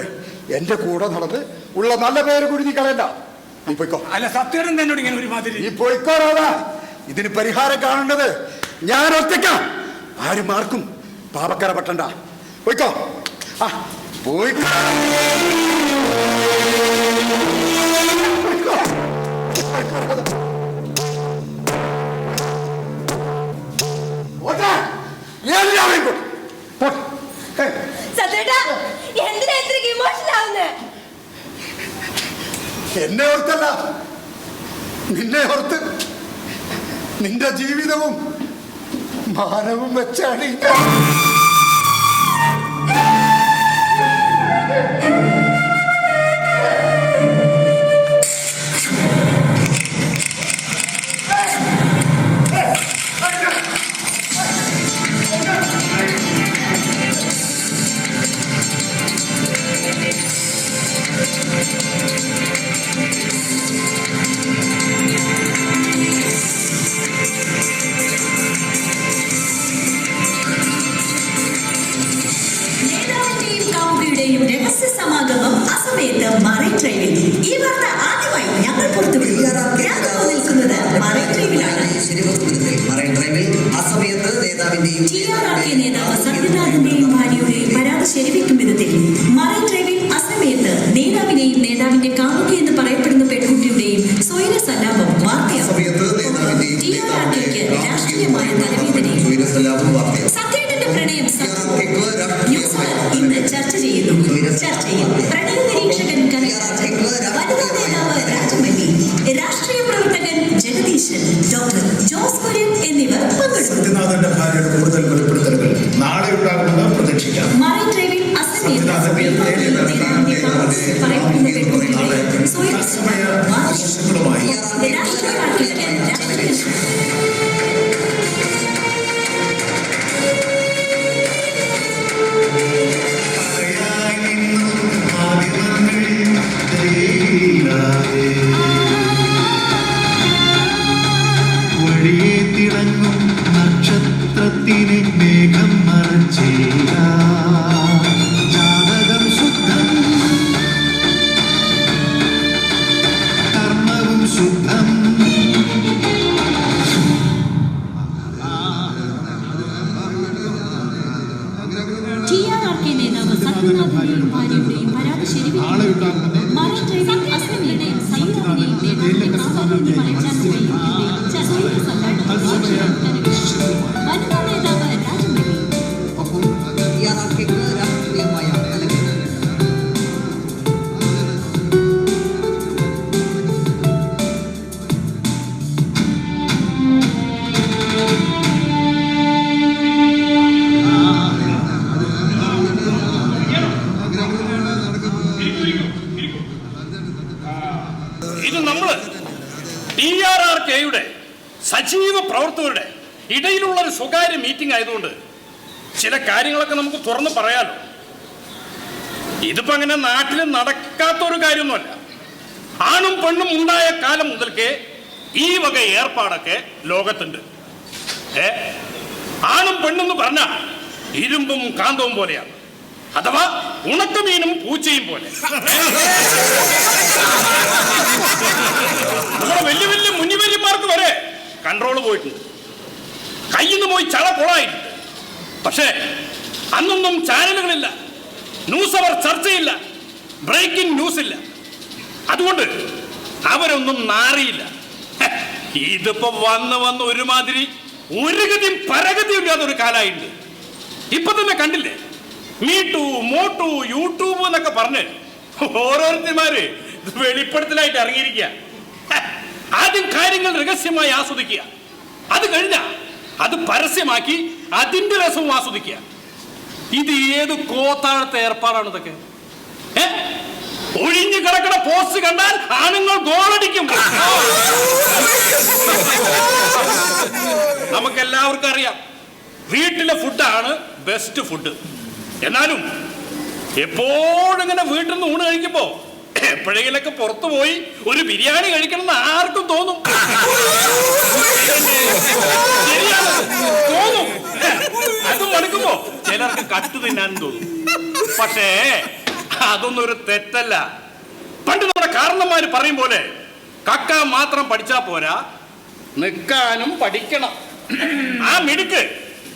എന്റെ കൂടെ നടന്ന് ഉള്ള നല്ല പേര് കൂടി നീ കളയണ്ട. നീ പോയിക്കോ. അല്ല സത്യേട്ടൻ എന്നോട് ഇങ്ങനെ ഒരു മാതിരി. നീ പോയിക്കോ രാധാ. ഇതിന് പരിഹാരം കാണേണ്ടത് ഞാൻ ഒറ്റയ്ക്ക. ആരും ആർക്കും പാപക്കര പറ്റണ്ട. പോയിക്കോ. പോയിക്കോ. എന്നെ ഓർത്തല്ല, നിന്നെ ഓർത്ത്. നിന്റെ ജീവിതവും മാനവും വെച്ചാണ് സമാഗമം അസമയത്ത് മറൈൻ ഡ്രൈവിൽ. ഈ വാർത്ത ആദ്യമായി ഞങ്ങൾ പുറത്തുവിടുന്നു. നിൽക്കുന്നത് മറൈൻ ഡ്രൈവിലാണ്. നേതാവ് സത്യനാഥന്റെയും ഭാര്യയുടെയും പരാതി ശരിവെക്കും വിധത്തിൽ മറൈൻ ഡ്രൈവിൽ അസമയത്ത് നേതാവിനെയും നേതാവിന്റെ കാമുകി എന്ന് പറയപ്പെടുന്ന പെൺകുട്ടിയുടെയും സ്വൈര സല്ലാപം വാർത്തയാകും. രാഷ്ട്രീയമായ തലവേദനയും സത്യേട്ടന്റെ പ്രണയം ന്യൂസ് ഇന്ന് ചർച്ച ചെയ്യുന്നു. ചർച്ചയിൽ പ്രണയ നിരീക്ഷകൻ വനിതാ നേതാവ് രാജമല്ലി, രാഷ്ട്രീയ പ്രവർത്തകൻ ജഗദീശൻ, ഡോക്ടർ ജോസ് കുര്യൻ എന്നിവർ പങ്കെടുത്തു. നാളെ ഉണ്ടാകുമെന്ന് പ്രതീക്ഷിക്കാം. മറൈൻ ഡ്രൈവിൽ അസമയത്ത് പറയപ്പെടുന്ന പെൺകുട്ടിയുടെ സ്വയം രാഷ്ട്രീയ വഴിയെ തിളങ്ങും നക്ഷത്രത്തിനെ മേഘം മറച്ചില്ല. ജാതകം ശുദ്ധം, കർമ്മവും ശുദ്ധം. നേതാവ് സത്യനാഥന്റെയും ഭാര്യയുടെയും പരാതി ശരിവെക്കും. മറൈൻ ഡ്രൈവിൽ അസമിയുടെയും സൈതാവിനെയും നേതാവിന്റെ കാമുകി എന്ന് വനിതാ നേതാവ് രാജമല്ലി. PRRKയുടെ സജീവ പ്രവർത്തകരുടെ ഇടയിലുള്ള ഒരു സ്വകാര്യ മീറ്റിംഗ് ആയതുകൊണ്ട് ചില കാര്യങ്ങളൊക്കെ നമുക്ക് തുറന്ന് പറയാലോ. ഇതിപ്പോ അങ്ങനെ നാട്ടിൽ നടക്കാത്തൊരു കാര്യമൊന്നുമല്ല. ആണും പെണ്ണും ഉണ്ടായ കാലം മുതൽക്കേ ഈ വക ഏർപ്പാടൊക്കെ ലോകത്തുണ്ട്. ആണും പെണ്ണെന്ന് പറഞ്ഞ ഇരുമ്പും കാന്തവും പോലെയാണ്, അഥവാ ഉണക്കമീനും പൂച്ചയും പോലെ. നമ്മുടെ വലിയ വലിയ മുനിവര്യന്മാർക്ക് വരെ കൺട്രോൾ പോയിട്ടുണ്ട്, കയ്യിൽ നിന്ന് പോയി ചള കൊളായിട്ടുണ്ട്. പക്ഷേ അന്നൊന്നും ചാനലുകളില്ല, ന്യൂസ് അവർ ചർച്ചയില്ല, ബ്രേക്കിംഗ് ന്യൂസ് ഇല്ല. അതുകൊണ്ട് അവരൊന്നും നാറിയില്ല. ഇതിപ്പോ വന്ന് ഒരുമാതിരി ഒരു ഗതിയും പരഗതിയും ഇല്ലാത്തൊരു കാലമായിട്ടുണ്ട്. ഇപ്പൊ തന്നെ കണ്ടില്ലേ, മീട്ടു മോട്ടു യൂട്യൂബ് എന്നൊക്കെ പറഞ്ഞ് ഓരോരുത്തന്മാര് വെളിപ്പെടുത്തലായിട്ട് ഇറങ്ങിയിരിക്കുക. ആദ്യം കാര്യങ്ങൾ രഹസ്യമായി ആസ്വദിക്കുക, അത് കഴിഞ്ഞ അത് പരസ്യമാക്കി അതിന്റെ രസവും ആസ്വദിക്കുക. ഇത് ഏത് കോത്താഴത്തെ ഏർപ്പാടാണ് ഇതൊക്കെ? ഒഴിഞ്ഞു കിടക്കണ പോസ്റ്റ് കണ്ടാൽ ആണുങ്ങൾ ഗോളടിക്കും. നമുക്കെല്ലാവർക്കും അറിയാം, വീട്ടിലെ ഫുഡാണ് ബെസ്റ്റ് ഫുഡ്. എന്നാലും എപ്പോഴും ഇങ്ങനെ വീട്ടിൽ നിന്ന് ഊണ് കഴിക്കുമ്പോ എപ്പോഴെങ്കിലൊക്കെ പുറത്തു പോയി ഒരു ബിരിയാണി കഴിക്കണമെന്ന് ആർക്കും തോന്നും. ശരിയാണ്, തോന്നും. അത് മടുക്കുമ്പോ ചിലർക്ക് കട്ട് തിന്നാനും തോന്നും. പക്ഷേ അതൊന്നും ഒരു തെറ്റല്ല. പണ്ട് നമ്മുടെ കാരണന്മാര് പറയും പോലെ കക്കാൻ മാത്രം പഠിച്ചാ പോരാ, നിൽക്കാനും പഠിക്കണം. ആ മിടുക്ക്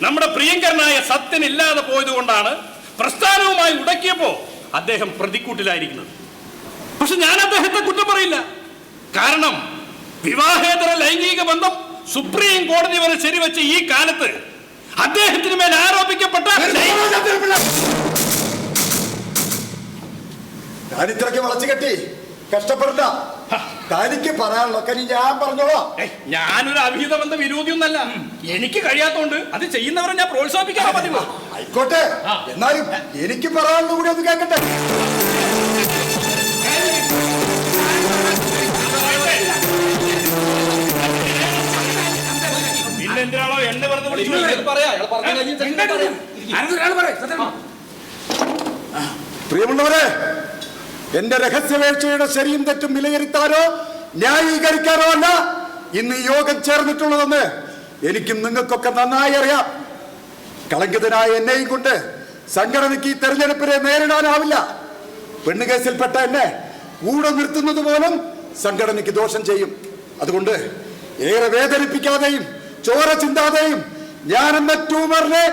നമ്മുടെ പ്രിയങ്കരനായ സത്യൻ ഇല്ലാതെ പോയത് കൊണ്ടാണ് പ്രസ്ഥാനവുമായി ഉടക്കിയപ്പോ അദ്ദേഹം പ്രതിക്കൂട്ടിലായിരിക്കുന്നത്. പക്ഷെ ഞാൻ അദ്ദേഹത്തെ കുറ്റം പറയില്ല. കാരണം വിവാഹേതര ലൈംഗിക ബന്ധം സുപ്രീം കോടതി വരെ ശരിവെച്ച ഈ കാലത്ത് അദ്ദേഹത്തിന് മേൽ ആരോപിക്കപ്പെട്ട ഞാനിത്രയ്ക്ക് വളച്ചു കെട്ടി കഷ്ടപ്പെടണ്ട. തനിക്ക് പറയാനുള്ളൊക്കെ ഞാൻ പറഞ്ഞോളാം. ഞാനൊരു അവിഹിത ബന്ധ വിരോധിയൊന്നല്ല. എനിക്ക് കഴിയാത്തോണ്ട് അത് ചെയ്യുന്നവരെ ഞാൻ പ്രോത്സാഹിപ്പിക്കാൻ പറ്റുമോ? ആയിക്കോട്ടെ, എന്നാലും എനിക്ക് പറയാനുള്ള കൂടി ഒന്ന് കേൾക്കട്ടെ. പിന്നെ എന്തിനാണോ എന്നെ വെറുതെ വിളിച്ചു? പ്രിയമുള്ളവരെ, എന്റെ രഹസ്യവേഴ്ചയുടെ ശരിയും തെറ്റും വിലയിരുത്താനോ ന്യായീകരിക്കാനോ അല്ല ഇന്ന് ഈ യോഗം ചേർന്നിട്ടുള്ളതെന്ന് എനിക്കും നിങ്ങൾക്കൊക്കെ നന്നായി അറിയാം. കളങ്കിതനായ എന്നെയും കൊണ്ട് സംഘടനയ്ക്ക് ഈ തെരഞ്ഞെടുപ്പിനെ നേരിടാനാവില്ല. പെണ്ണുകേസിൽപ്പെട്ട എന്നെ കൂടെ നിർത്തുന്നത് പോലും സംഘടനയ്ക്ക് ദോഷം ചെയ്യും. അതുകൊണ്ട് ഏറെ വേദനിപ്പിക്കാതെയും ചോര ചിന്താതെയും ഞാനെന്ന ട്യൂമറിനെ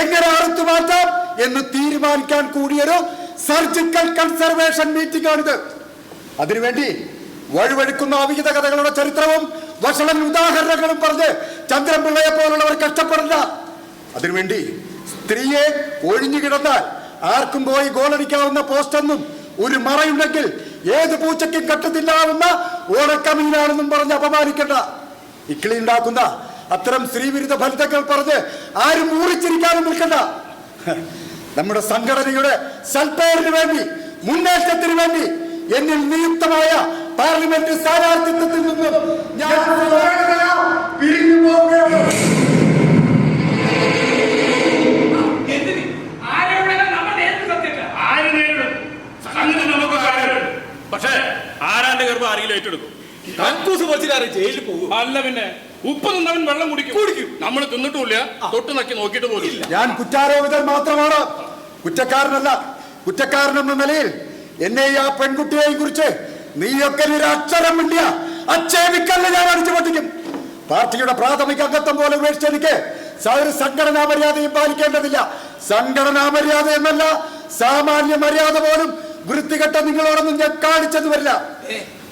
എങ്ങനെ അറുത്തു മാറ്റാം എന്ന് തീരുമാനിക്കാൻ കൂടിയൊരു സർജിക്കൽ കൺസർവേഷൻ മീറ്റിംഗ് ആണിത്. അതിനുവേണ്ടി വഴുവഴുക്കുന്ന അവിഹിത കഥകളുടെ ചരിത്രവും വഷളൻ ഉദാഹരണങ്ങളും പറഞ്ഞ് ചന്ദ്രൻപിള്ളയെ പോലുള്ളവർ കഷ്ടപ്പെടണ്ട. അതിനുവേണ്ടി സ്ത്രീയെ ഒഴിഞ്ഞു കിടന്നാൽ ആർക്കും പോയി ഗോളടിക്കാവുന്ന പോസ്റ്റൊന്നും ഒരു മറയുണ്ടെങ്കിൽ ഏത് പൂച്ചയ്ക്കും കട്ടത്തില്ലാവുന്ന ഓണക്കമീനാണെന്നും പറഞ്ഞ് അപമാനിക്കണ്ട. ഇക്കിളി ഉണ്ടാക്കുന്ന അത്തരം സ്ത്രീവിരുദ്ധ ഫലിതങ്ങൾ പറഞ്ഞ് ആരും ഊറിച്ചിരിക്കാനും നിൽക്കണ്ട. നമ്മുടെ സംഘടനയുടെ സൽപ്പേരിന് വേണ്ടി, മുന്നേറ്റത്തിന് വേണ്ടി എന്നിൽ നിയുക്തമായ പാർലമെന്റ് സ്ഥാനാർത്ഥിത്വത്തിൽ നിന്നും ഞാൻ പിരിഞ്ഞു പോവുകയാണ്. പക്ഷേ ആരാന്റെ ഗർഭം ആരെങ്കിലും ഏറ്റെടുക്കും? ജയിലിൽ പോകും. അല്ല പിന്നെ ഉപ്പ് നിന്നവൻ വെള്ളം കുടിക്കും. നമ്മൾ തിന്നിട്ടുമില്ല, തൊട്ട് നക്കി നോക്കിയിട്ട് പോലും. ഞാൻ കുറ്റാരോപിതൻ മാത്രമാണ്, കുറ്റക്കാരനല്ല. കുറ്റക്കാരനെന്ന നിലയിൽ എന്നെ ആ പെൺകുട്ടിയെയും കുറിച്ച് നീയൊക്കെ ഒരു അക്ഷരം മിണ്ടിയ അച്ചേവിക്കല്ല ഞാൻ അടിച്ചു പൊട്ടിക്കും. പാർട്ടിയുടെ പ്രാഥമിക അംഗത്വം പോലെ ഉപേക്ഷിച്ച് എനിക്ക് ഒരു സംഘടനാ മര്യാദയും പാലിക്കേണ്ടതില്ല. സംഘടനാ മര്യാദ എന്നല്ല, സാമാന്യ മര്യാദ പോലും വൃത്തികെട്ട നിങ്ങളോടൊന്നും ഞാൻ കാണിച്ചെന്ന് വരില്ല.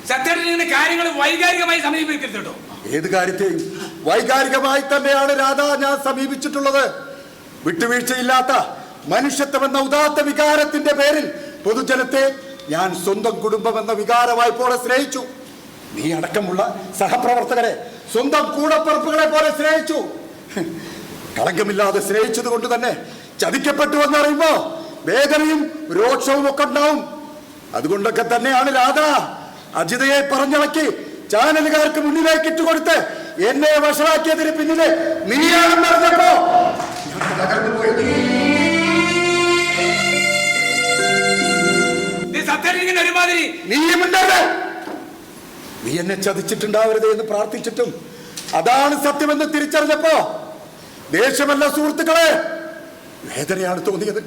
സത്യത്തിന് കാര്യങ്ങൾ വൈകാരികമായി സമീപിക്കരുത്. ഏത് കാര്യത്തെയും വൈകാരികമായി തന്നെയാണ് രാധ ഞാൻ സമീപിച്ചിട്ടുള്ളത്. വിട്ടുവീഴ്ചയില്ലാത്ത മനുഷ്യത്വം എന്ന ഉദാത്ത വികാരത്തിന്റെ പേരിൽ പൊതുജനത്തെ ഞാൻ സ്വന്തം കുടുംബം എന്ന വികാരമായി പോലെ സ്നേഹിച്ചു. നീ അടക്കമുള്ള സഹപ്രവർത്തകരെ സ്വന്തം കൂടപ്പിറപ്പുകളെ പോലെ സ്നേഹിച്ചു. കളങ്കമില്ലാതെ സ്നേഹിച്ചത് കൊണ്ട് തന്നെ ചതിക്കപ്പെട്ടു എന്നറിയുമ്പോ വേദനയും രോക്ഷവും ഒക്കെ ഉണ്ടാവും. അതുകൊണ്ടൊക്കെ തന്നെയാണ് രാധ അജിതയെ പറഞ്ഞിളക്കി ചാനലുകാർക്ക് മുന്നിലേക്ക് ഇട്ടുകൊടുത്ത് എന്നെ വഷളാക്കിയതിന് പിന്നില് നീയാണെന്ന് അറിഞ്ഞപ്പോ ഞാൻ തകർന്നു പോയി. നീ എന്നെ ചതിച്ചിട്ടുണ്ടാവരുത് എന്ന് പ്രാർത്ഥിച്ചിട്ടും അതാണ് സത്യമെന്ന് തിരിച്ചറിഞ്ഞപ്പോ ദേഷ്യമല്ല സുഹൃത്തുക്കളെ, വേദനയാണ് തോന്നിയത്.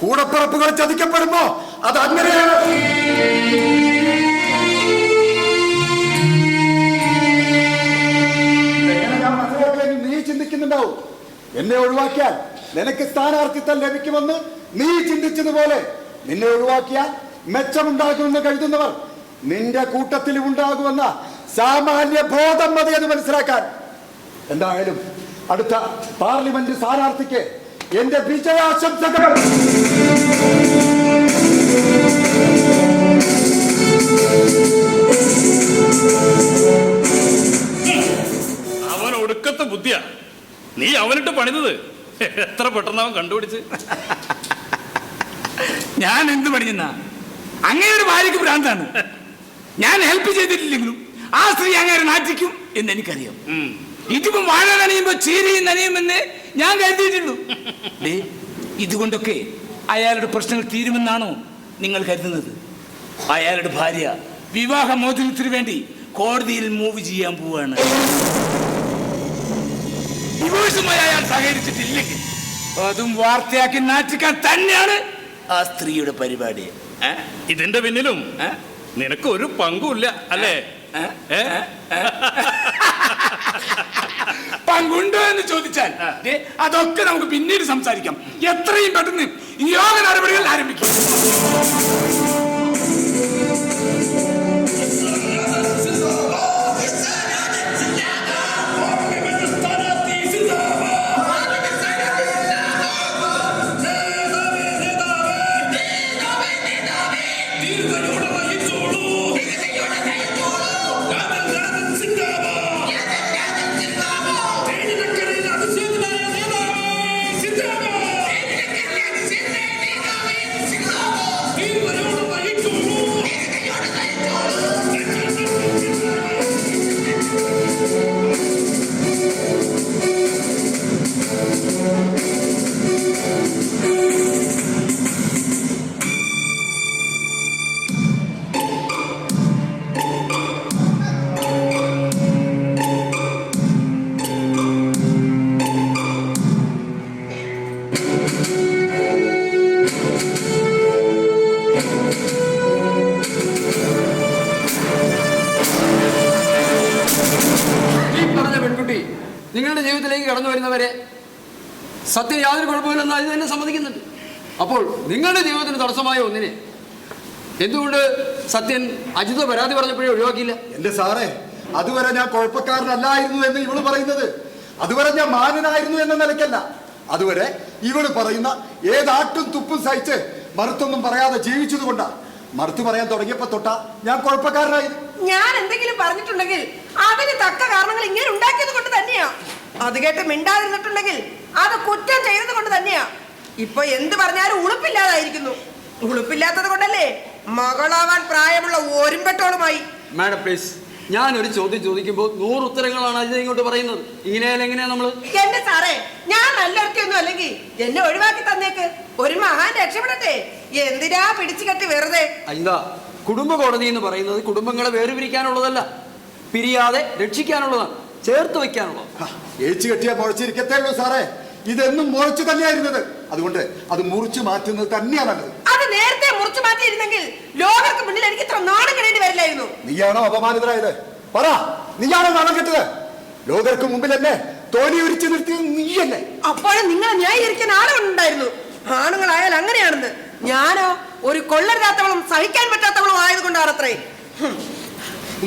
കൂടപ്പിറപ്പുകൾ ചതിക്കപ്പെടുമ്പോ അത് അങ്ങനെയാണ്. ഞാൻ മനസ്സിലാക്കിയെങ്കിൽ നീ ചിന്തിക്കുന്നുണ്ടാവും, എന്നെ ഒഴിവാക്കിയാൽ നിനക്ക് സ്ഥാനാർത്ഥിത്വം ലഭിക്കുമെന്ന് നീ ചിന്തിച്ചതുപോലെ നിന്നെ ഒഴിവാക്കിയാൽ മെച്ചമുണ്ടാകുമെന്ന് കരുതുന്നവർ നിന്റെ കൂട്ടത്തിലും ഉണ്ടാകുമെന്ന സാമാന്യ ബോധം മതി എന്ന് മനസ്സിലാക്കാൻ. എന്തായാലും അടുത്ത പാർലമെന്റ് സ്ഥാനാർത്ഥിക്ക് എന്റെ വിജയാശംസകൾ. അവൻ ഒടുക്കത്തെ ബുദ്ധിയാ, നീ അവനിട്ട് പണിതത് എത്ര പെട്ടെന്ന് അവൻ കണ്ടുപിടിച്ച്. ഞാൻ എന്ത് പണിഞ്ഞ അങ്ങനെ ഒരു ഭാര്യക്ക് ഭ്രാന്താണ്. ഞാൻ ഹെൽപ്പ് ചെയ്തിട്ടില്ലെങ്കിലും ആ സ്ത്രീ അങ്ങനെ നാറ്റിക്കും എന്ന് എനിക്കറിയാം. ഇതിപ്പം വാഴ നനയുമ്പോ ചീരയും നനയുമെന്ന് ഞാൻ കരുതിയിട്ടുള്ളൂ. ഇതുകൊണ്ടൊക്കെ അയാളുടെ പ്രശ്നങ്ങൾ തീരുമെന്നാണോ നിങ്ങൾ കരുതുന്നത്? അയാളുടെ ഭാര്യ വിവാഹമോചനത്തിന് വേണ്ടി കോടതിയിൽ മൂവ് ചെയ്യാൻ പോവാണ്. ഡിവോഴ്സുമായി അയാൾ സഹകരിച്ചിട്ടില്ലെങ്കിൽ അതും വാർത്തയാക്കി നാറ്റിക്കാൻ തന്നെയാണ് ആ സ്ത്രീയുടെ പരിപാടി. ഇതിന്റെ പിന്നിലും നിനക്ക് ഒരു പങ്കുമില്ല അല്ലേ? പങ്കുണ്ടോ എന്ന് ചോദിച്ചാൽ അതൊക്കെ നമുക്ക് പിന്നീട് സംസാരിക്കാം. എത്രയും പെട്ടെന്ന് യോഗ നടപടികൾ ആരംഭിക്കും. നിങ്ങളുടെ ജീവിതത്തിലേക്ക് കടന്നു വരുന്നവരെ സത്യം യാതൊരു കുഴപ്പമില്ലെന്ന് അത് തന്നെ സമ്മതിക്കുന്നുണ്ട്. അപ്പോൾ നിങ്ങളുടെ ജീവിതത്തിന് തടസ്സമായ ഒന്നിനെ എന്തുകൊണ്ട് സത്യൻ അജിത പരാതി പറഞ്ഞപ്പോഴേ ഒഴിവാക്കിയില്ല? എന്റെ സാറേ, അതുവരെ ഞാൻ കുഴപ്പക്കാരനല്ലായിരുന്നു എന്ന് ഇവള് പറയുന്നത്, അതുവരെ ഞാൻ മാന്യനായിരുന്നു എന്ന നിലയ്ക്കല്ല. അതുവരെ ഇവള് പറയുന്ന ഏതാട്ടും തുപ്പും സഹിച്ച് മറുത്തൊന്നും പറയാതെ ജീവിച്ചത് കൊണ്ടാ. മറുത്തു പറയാൻ തുടങ്ങിയപ്പോ തൊട്ടാ ഞാൻ കുഴപ്പക്കാരനായി. ഞാൻ എന്തെങ്കിലും പറഞ്ഞിട്ടുണ്ടെങ്കിൽ അതിന് തക്ക കാരണങ്ങൾ ഇങ്ങനെ ഉണ്ടാക്കിയത് കൊണ്ട് തന്നെയാ. അത് കേട്ട് മിണ്ടാതിരുന്നിട്ടുണ്ടെങ്കിൽ അത് കുറ്റം ചെയ്തത് കൊണ്ട് തന്നെയാ. ഇപ്പൊ എന്ത് പറഞ്ഞാലും ഉളുപ്പില്ലാതായിരിക്കുന്നു. ഉളുപ്പില്ലാത്തത് കൊണ്ടല്ലേ മകളാവാൻ പ്രായമുള്ള ഓരുമ്പെട്ടോളുമായി. മാഡം പ്ലീസ്, ഞാനൊരു ചോദ്യം ചോദിക്കുമ്പോൾ 100 ഉത്തരങ്ങളാണ് അതിന് ഇങ്ങോട്ട് പറയുന്നത്. ഇങ്ങനെയാലും എങ്ങനെയാ നമ്മള്? എന്റെ സാറേ, ഞാൻ നല്ലൊരുത്തിയൊന്നും അല്ലെങ്കിൽ എന്നെ ഒഴിവാക്കി തന്നേക്ക്. ഒരു മഹാൻ രക്ഷപ്പെടട്ടെ. എന്തിനാ പിടിച്ചു കെട്ടി വെറുതെ? എന്താ കുടുംബ കോടതി എന്ന് പറയുന്നത് കുടുംബങ്ങളെ വേർപിരിക്കാനുള്ളതല്ല, പിരിയാതെ രക്ഷിക്കാനുള്ളതാണ്, ചേർത്ത് വയ്ക്കാനുള്ളത്. ഏച്ചു കെട്ടിയാ മുളച്ചിരിക്കത്തേ ഉള്ളൂ സാറേ. ഇതെന്നും മുളച്ചു തന്നെയായിരുന്നത്. അതുകൊണ്ട് അത് മുറിച്ചു മാറ്റുന്നത് തന്നെയാണ് നല്ലത്. അത് നേരത്തെ മുറിച്ചു മാറ്റിയിരുന്നെങ്കിൽ ലോകർക്ക് മുന്നിൽ എനിക്ക് ഇത്ര നാണം കെടേണ്ടി വരില്ലായിരുന്നു. നീയാണോ അപമാനിതരായത്? പറ, നീയാണോ നാണം കെട്ടത്? ലോകർക്ക് മുമ്പിൽ എന്നെ തോലി ഉരിച്ചു നിർത്തിയത് നീയല്ലേ? അപ്പോഴും നിങ്ങളെ ന്യായീകരിക്കാൻ ആളുകളുണ്ടായിരുന്നു. ആണുങ്ങളായാൽ അങ്ങനെയാണെന്ന്. ഞാനോ ഒരു കൊള്ളരുതാത്തവളും സഹിക്കാൻ പറ്റാത്തവളും ആയതുകൊണ്ടാണ് അത്രേ.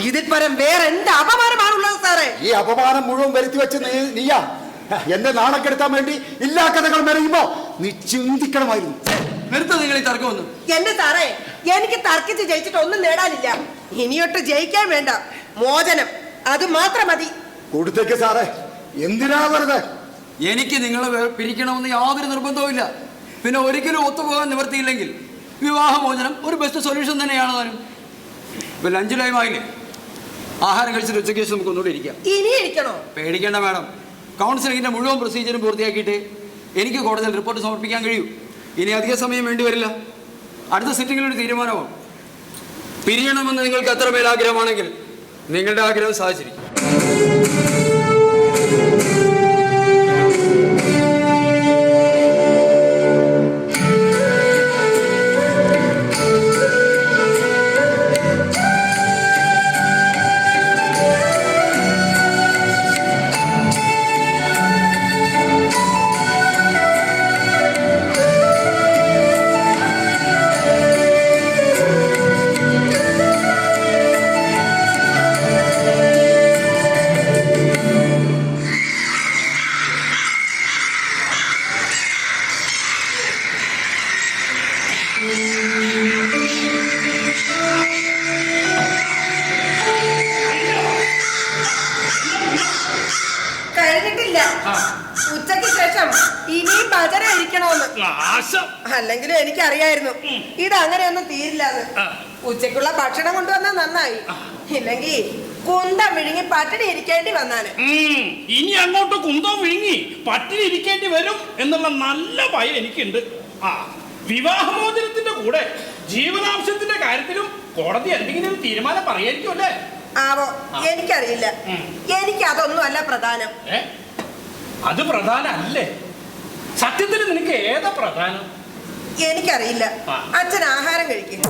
ഇതിൽ പരം വേറെ എന്ത് അപമാനമാണുള്ളത് സാറേ? ഈ അപമാനം മുഴുവൻ വരുത്തി വെച്ച് നീയാ എന്നെ നാണക്കെടുത്താൻ വേണ്ടി ഇല്ലാ കഥകൾ മെറിയുമ്പോ നീ ചിന്തിക്കണമായിരുന്നു. നിങ്ങൾ ഈ തർക്കം വന്നു. എന്റെ സാറേ, എനിക്ക് തർക്കിച്ച് ജയിച്ചിട്ട് ഒന്നും നേടാനില്ല. ഇനിയൊട്ട് ജയിക്കാൻ വേണ്ട, മോചനം അത് മാത്രം മതി. കൊടുത്തേക്ക് സാറേ, എന്തിനാ വെറുതെ? എനിക്ക് നിങ്ങളെ പിരിക്കണമെന്ന് യാതൊരു നിർബന്ധവുമില്ല. പിന്നെ ഒരിക്കലും ഒത്തുപോകാൻ നിവർത്തിയില്ലെങ്കിൽ വിവാഹമോചനം ഒരു ബെസ്റ്റ് സൊല്യൂഷൻ തന്നെയാണ്. താനും ഇപ്പൊ ലഞ്ച് ടൈം ആയില്ലേ? ആഹാരം കഴിച്ചിട്ട് ഉച്ചയ്ക്ക് ശേഷം നമുക്ക് ഒന്നുകൂടി ഇരിക്കാം. ഇനി ഇരിക്കണോ? പേടിക്കേണ്ട മാഡം, കൗൺസിലിങ്ങിന്റെ മുഴുവൻ പ്രൊസീജിയറും പൂർത്തിയാക്കിയിട്ട് എനിക്ക് കോടതിയിൽ റിപ്പോർട്ട് സമർപ്പിക്കാൻ കഴിയൂ. ഇനി അധിക സമയം വേണ്ടി വരില്ല. അടുത്ത സിറ്റിങ്ങിലൊരു തീരുമാനമാവും. പിരിയണമെന്ന് നിങ്ങൾക്ക് അത്രമേൽ ആഗ്രഹമാണെങ്കിൽ നിങ്ങളുടെ ആഗ്രഹം സാധിച്ചിരിക്കും. കഴിഞ്ഞിട്ടില്ല. ഉച്ചയ്ക്ക് ശേഷം ഇനിയും ഭജന ഇരിക്കണോന്ന്. അല്ലെങ്കിലും എനിക്കറിയായിരുന്നു ഇത് അങ്ങനെയൊന്നും തീരില്ലാന്ന്. ഉച്ചയ്ക്കുള്ള ഭക്ഷണം കൊണ്ടുവന്നാ നന്നായി, ഇല്ലെങ്കിൽ കുന്തം വിഴുങ്ങി പട്ടിണി ഇരിക്കേണ്ടി വന്നാല്. ഇനി അങ്ങോട്ട് കുന്തം വിഴുങ്ങി പട്ടിണി ഇരിക്കേണ്ടി വരും എന്നുള്ള നല്ല ഭയം എനിക്കുണ്ട്. വിവാഹമോചനത്തിന്റെ കൂടെ ജീവനാംശത്തിന്റെ കാര്യത്തിലും കോടതി എന്തെങ്കിലും തീരുമാനം പറയായിരിക്കും അല്ലേ? ആവോ, എനിക്കറിയില്ല. എനിക്ക് അതൊന്നും അല്ല പ്രധാനം. അത് പ്രധാനല്ലേ? സത്യത്തിൽ നിനക്ക് ഏതാ പ്രധാനം? എനിക്കറിയില്ല. അച്ഛൻ ആഹാരം കഴിക്കും.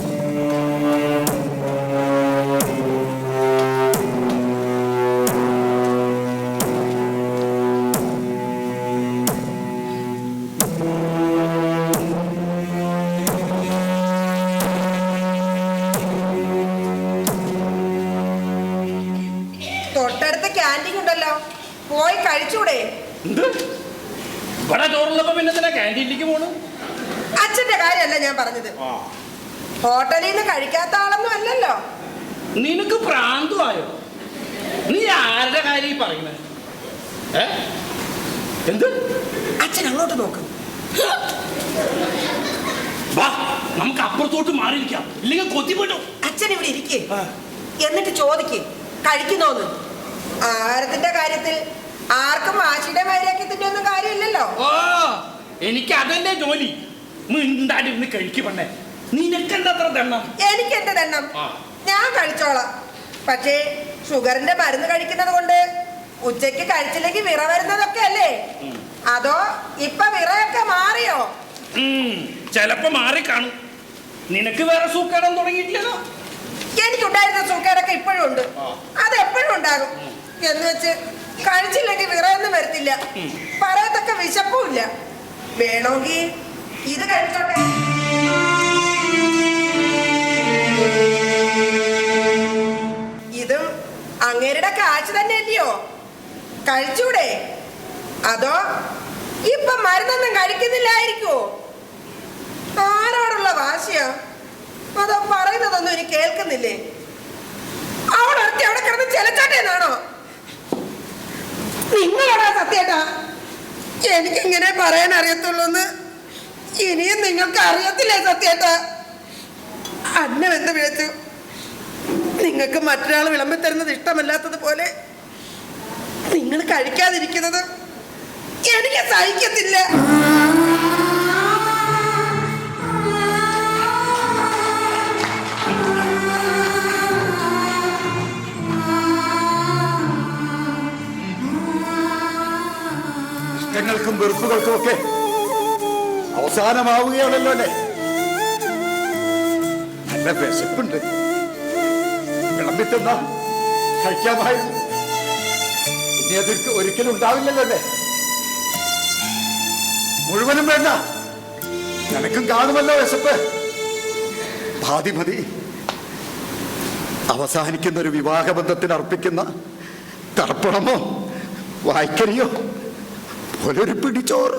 തൊട്ടടുത്ത ക്യാൻറ്റീൻ ഉണ്ടല്ലോ, പോയി കഴിച്ചൂടെ? ഇവിടെ ചോറുള്ളപ്പോ പിന്നെ ക്യാൻറ്റീനിലേക്ക് പോണു? അച്ഛന്റെ കാര്യമല്ല ഞാൻ പറഞ്ഞത്. ഹോട്ടലിൽ നിന്ന് കഴിക്കാത്ത ആളൊന്നും അല്ലല്ലോ. നിനക്ക് പ്രാന്തമായോ? നീ ആരുടെ കാര്യം പറയുന്നത്? എന്ത്? അച്ഛൻ അങ്ങോട്ട് നോക്ക്. വാ, നമുക്ക് അപ്പുറത്തോട്ട് മാറിയിരിക്കാം, ഇല്ലെങ്കിൽ കൊത്തിപ്പെട്ടു. അച്ഛൻ ഇവിടെ ഇരിക്കേ, എന്നിട്ട് ചോദിക്കേ കഴിക്കുന്നോന്ന്. ആഹാരത്തിന്റെ കാര്യത്തിൽ ആർക്കും വാശിയുടെ വൈരാഗ്യത്തിന്റെ ഒന്നും കാര്യമില്ലല്ലോ. എനിക്ക് അതല്ലേ ജോലി. മിണ്ടാടിരുന്ന് കഴിക്കുപണ്ണേ. നിനക്കെന്തത്ര ദണ്ണം? എനിക്ക് എന്റെ ദണ്ണം. ഞാൻ കഴിച്ചോളാം. പക്ഷേ ഷുഗറിന്റെ മരുന്ന് കഴിക്കുന്നത് കൊണ്ട് ഉച്ചയ്ക്ക് കഴിച്ചില്ലെങ്കിൽ വിറ വരുന്നതൊക്കെ അല്ലേ? അതോ ഇപ്പൊ വിറയൊക്കെ മാറിയോ? ചെലപ്പോ മാറി കാണും. നിനക്ക് വേറെ സൂക്കേടം തുടങ്ങിയിട്ടില്ലല്ലോ. എനിക്കുണ്ടായിരുന്ന സൂക്കേടൊക്കെ ഇപ്പോഴും ഉണ്ട്. അത് എപ്പോഴും ഉണ്ടാകും. എന്ന് വെച്ച് കഴിച്ചില്ലെങ്കിൽ വിറയൊന്നും വരത്തില്ല. പറയത്തൊക്കെ വിശപ്പും ഇല്ല. വേണമെങ്കിൽ ഇത് കഴിച്ചോട്ടെ. ഇതും അങ്ങേരുടെ കാശ് തന്നെ അല്ലയോ? കഴിച്ചൂടെ? അതോ ഇപ്പൊ മരുന്നൊന്നും കഴിക്കുന്നില്ലായിരിക്കുവോ? ആരോടുള്ള വാശിയാ? അതോ പറയുന്നതൊന്നും എനിക്ക് കേൾക്കുന്നില്ലേ? അവളൊരുത്തി അവിടെ കിടന്ന് ചെലച്ചാട്ടേന്നാണോ? നിങ്ങളോടാ സത്യേട്ടാ എനിക്കിങ്ങനെ പറയാൻ അറിയത്തുള്ളൂന്ന് ഇനിയും നിങ്ങൾക്ക് അറിയത്തില്ലേ സത്യേട്ടാ? അന്നം എന്ത് വിളിച്ചു? നിങ്ങൾക്ക് മറ്റൊരാൾ വിളമ്പി തരുന്നത് ഇഷ്ടമല്ലാത്തത് പോലെ നിങ്ങൾ കഴിക്കാതിരിക്കുന്നത് എനിക്ക് സഹിക്കത്തില്ല. ഇഷ്ടങ്ങൾക്കും വെറുപ്പുകൾക്കും ഒക്കെ അവസാനമാവുകയാണല്ലോ അല്ലേ? നല്ല വിശപ്പുണ്ട്, വിളമ്പിത്തന്ന കഴിക്കാമായിരുന്നു. ഇനി അതിർക്ക് ഒരിക്കലും ഉണ്ടാവില്ലല്ലോ അല്ലേ? മുഴുവനും വേണ്ട, നിനക്കും കാണുമല്ലോ വിശപ്പ്. ഭാതി മതി. അവസാനിക്കുന്ന ഒരു വിവാഹബന്ധത്തിന് അർപ്പിക്കുന്ന തർപ്പണമോ വായ്ക്കരിയോ പോലൊരു പിടിച്ചോറ്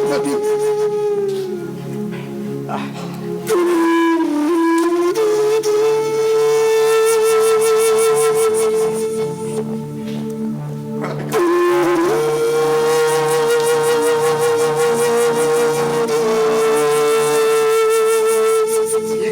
മതി. ഈ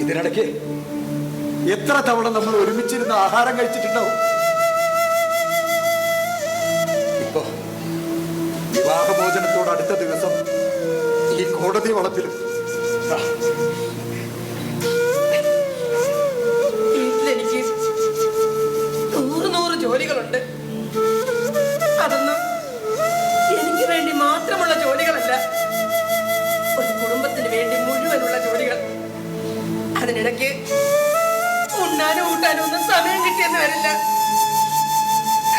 ഇതിനിടയ്ക്ക് എത്ര തവണ നമ്മൾ ഒരുമിച്ചിരുന്ന് ആഹാരം കഴിച്ചിട്ടുണ്ടാവും. ഇപ്പൊ വിവാഹമോചനത്തോട് അടുത്ത ദിവസം ഈ കോടതി വളപ്പിലും വീട്ടിലെനിക്ക് 100 ജോലികളുണ്ട്. അതൊന്നും എനിക്ക് വേണ്ടി മാത്രമുള്ള ജോലികളല്ല, ഒരു കുടുംബത്തിന് വേണ്ടി മുഴുവനുള്ള ജോലികൾ. അതിനിടയ്ക്ക് ഉണ്ണാനും ഊട്ടാനും ഒന്നും സമയം കിട്ടിയെന്ന് വരില്ല.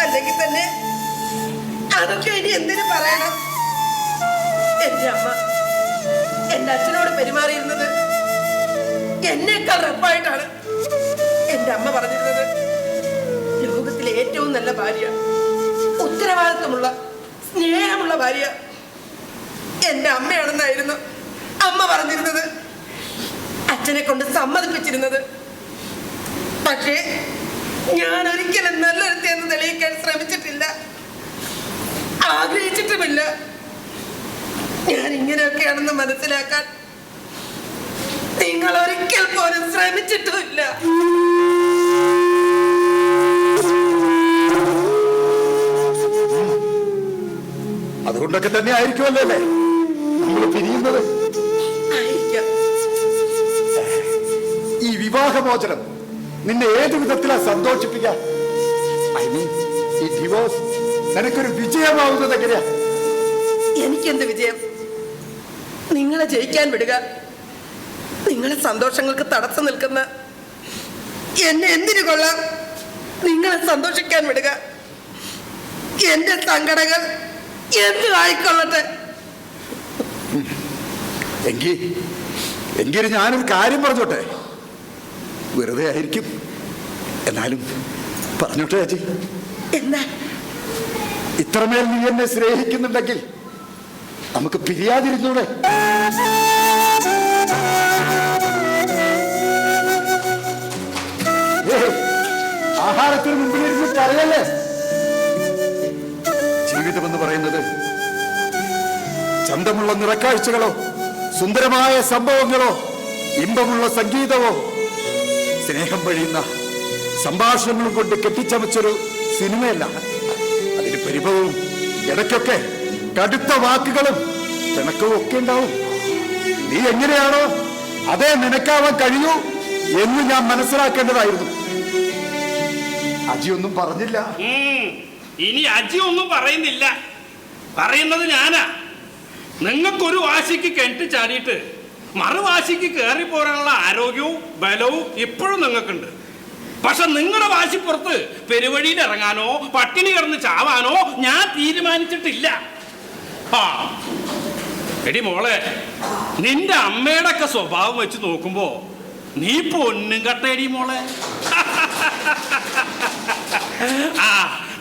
അല്ലെങ്കിൽ തന്നെ അതൊക്കെ ഇനി എന്തിനു പറയണം. എന്റെ അമ്മ എന്റെ അച്ഛനോട് പെരുമാറിയിരുന്നത് എന്നേക്കാൾ റപ്പായിട്ടാണ്. എന്റെ അമ്മ പറഞ്ഞിരുന്നത് ലോകത്തിലെ ഏറ്റവും നല്ല ഭാര്യ, ഉത്തരവാദിത്വമുള്ള സ്നേഹമുള്ള ഭാര്യ എന്റെ അമ്മയാണെന്നായിരുന്നു അമ്മ പറഞ്ഞിരുന്നത്, അച്ഛനെ കൊണ്ട് സമ്മതിപ്പിച്ചിരുന്നത്. പക്ഷേ ഞാൻ ഒരിക്കലും നല്ലൊരുത്തിയെന്ന് തെളിയിക്കാൻ ശ്രമിച്ചിട്ടില്ല, ആഗ്രഹിച്ചിട്ടുമില്ല. ഞാൻ ഇങ്ങനെയൊക്കെയാണെന്ന് മനസ്സിലാക്കാൻ നിങ്ങൾ ഒരിക്കൽ പോലും ശ്രമിച്ചിട്ടുമില്ല. അതുകൊണ്ടൊക്കെ തന്നെ ആയിരിക്കുമല്ലോ അല്ലേ നമ്മൾ പിരിയുന്നത്. ഈ വിവാഹമോചനം നിന്നെ ഏത് വിധത്തിലാ സന്തോഷിപ്പിക്കുക? ഐ മീൻ ഈ ഡിവോഴ്സ് നിനക്കൊരു വിജയമാവുന്നത് എങ്ങനെയാ? എനിക്കെന്ത് വിജയം? നിങ്ങളെ ജയിക്കാൻ വിടുക. നിങ്ങളെ സന്തോഷങ്ങൾക്ക് തടസ്സം നിൽക്കുന്ന എന്നെ എന്തിനു കൊള്ളാം? നിങ്ങളെ സന്തോഷിക്കാൻ വിടുക. എന്റെ സങ്കടങ്ങൾ എന്ത് ആയിക്കൊള്ളട്ടെ. എങ്കിൽ ഞാനൊരു കാര്യം പറഞ്ഞോട്ടെ. വെറുതെ ആയിരിക്കും, എന്നാലും പറഞ്ഞോട്ടെ ചേച്ചി. എന്താ? ഇത്രമേൽ നീ എന്നെ സ്നേഹിക്കുന്നുണ്ടെങ്കിൽ നമുക്ക് പിരിയാതിരുന്നൂടെ? ആഹാരത്തിന് മുമ്പിലിരുന്ന് പറയല്ലേ. ജീവിതമെന്ന് പറയുന്നത് ചന്തമുള്ള നിറക്കാഴ്ചകളോ സുന്ദരമായ സംഭവങ്ങളോ ഇമ്പമുള്ള സംഗീതമോ സ്നേഹം വഴിയുന്ന സംഭാഷണങ്ങളും കൊണ്ട് കെട്ടിച്ചമച്ചൊരു സിനിമയല്ല. അതിന് പരിഭവവും ഇടയ്ക്കൊക്കെ കടുത്ത വാക്കുകളും പിണക്കവും ഒക്കെ ഉണ്ടാവും. നീ എങ്ങനെയാണോ അതേ നിനക്കാവാൻ കഴിയൂ എന്ന് ഞാൻ മനസ്സിലാക്കേണ്ടതായിരുന്നു. അജിയൊന്നും പറഞ്ഞില്ല. ഇനി അജി ഒന്നും പറയുന്നില്ല, പറയുന്നത് ഞാനാ. നിങ്ങൾക്കൊരു വാശിക്ക് കിണറ്റ് ചാടിയിട്ട് മറുവാശിക്ക് കയറി പോരാനുള്ള ആരോഗ്യവും ബലവും ഇപ്പോഴും നിങ്ങൾക്കുണ്ട്. പക്ഷെ നിങ്ങളുടെ വാശിപ്പുറത്ത് പെരുവഴിയിൽ ഇറങ്ങാനോ പട്ടിണി കിടന്ന് ചാവാനോ ഞാൻ തീരുമാനിച്ചിട്ടില്ല. ആ എടി മോളെ, നിന്റെ അമ്മയുടെ ഒക്കെ സ്വഭാവം വെച്ച് നോക്കുമ്പോ നീ പൊന്നും കട്ടേടി മോളെ. ആ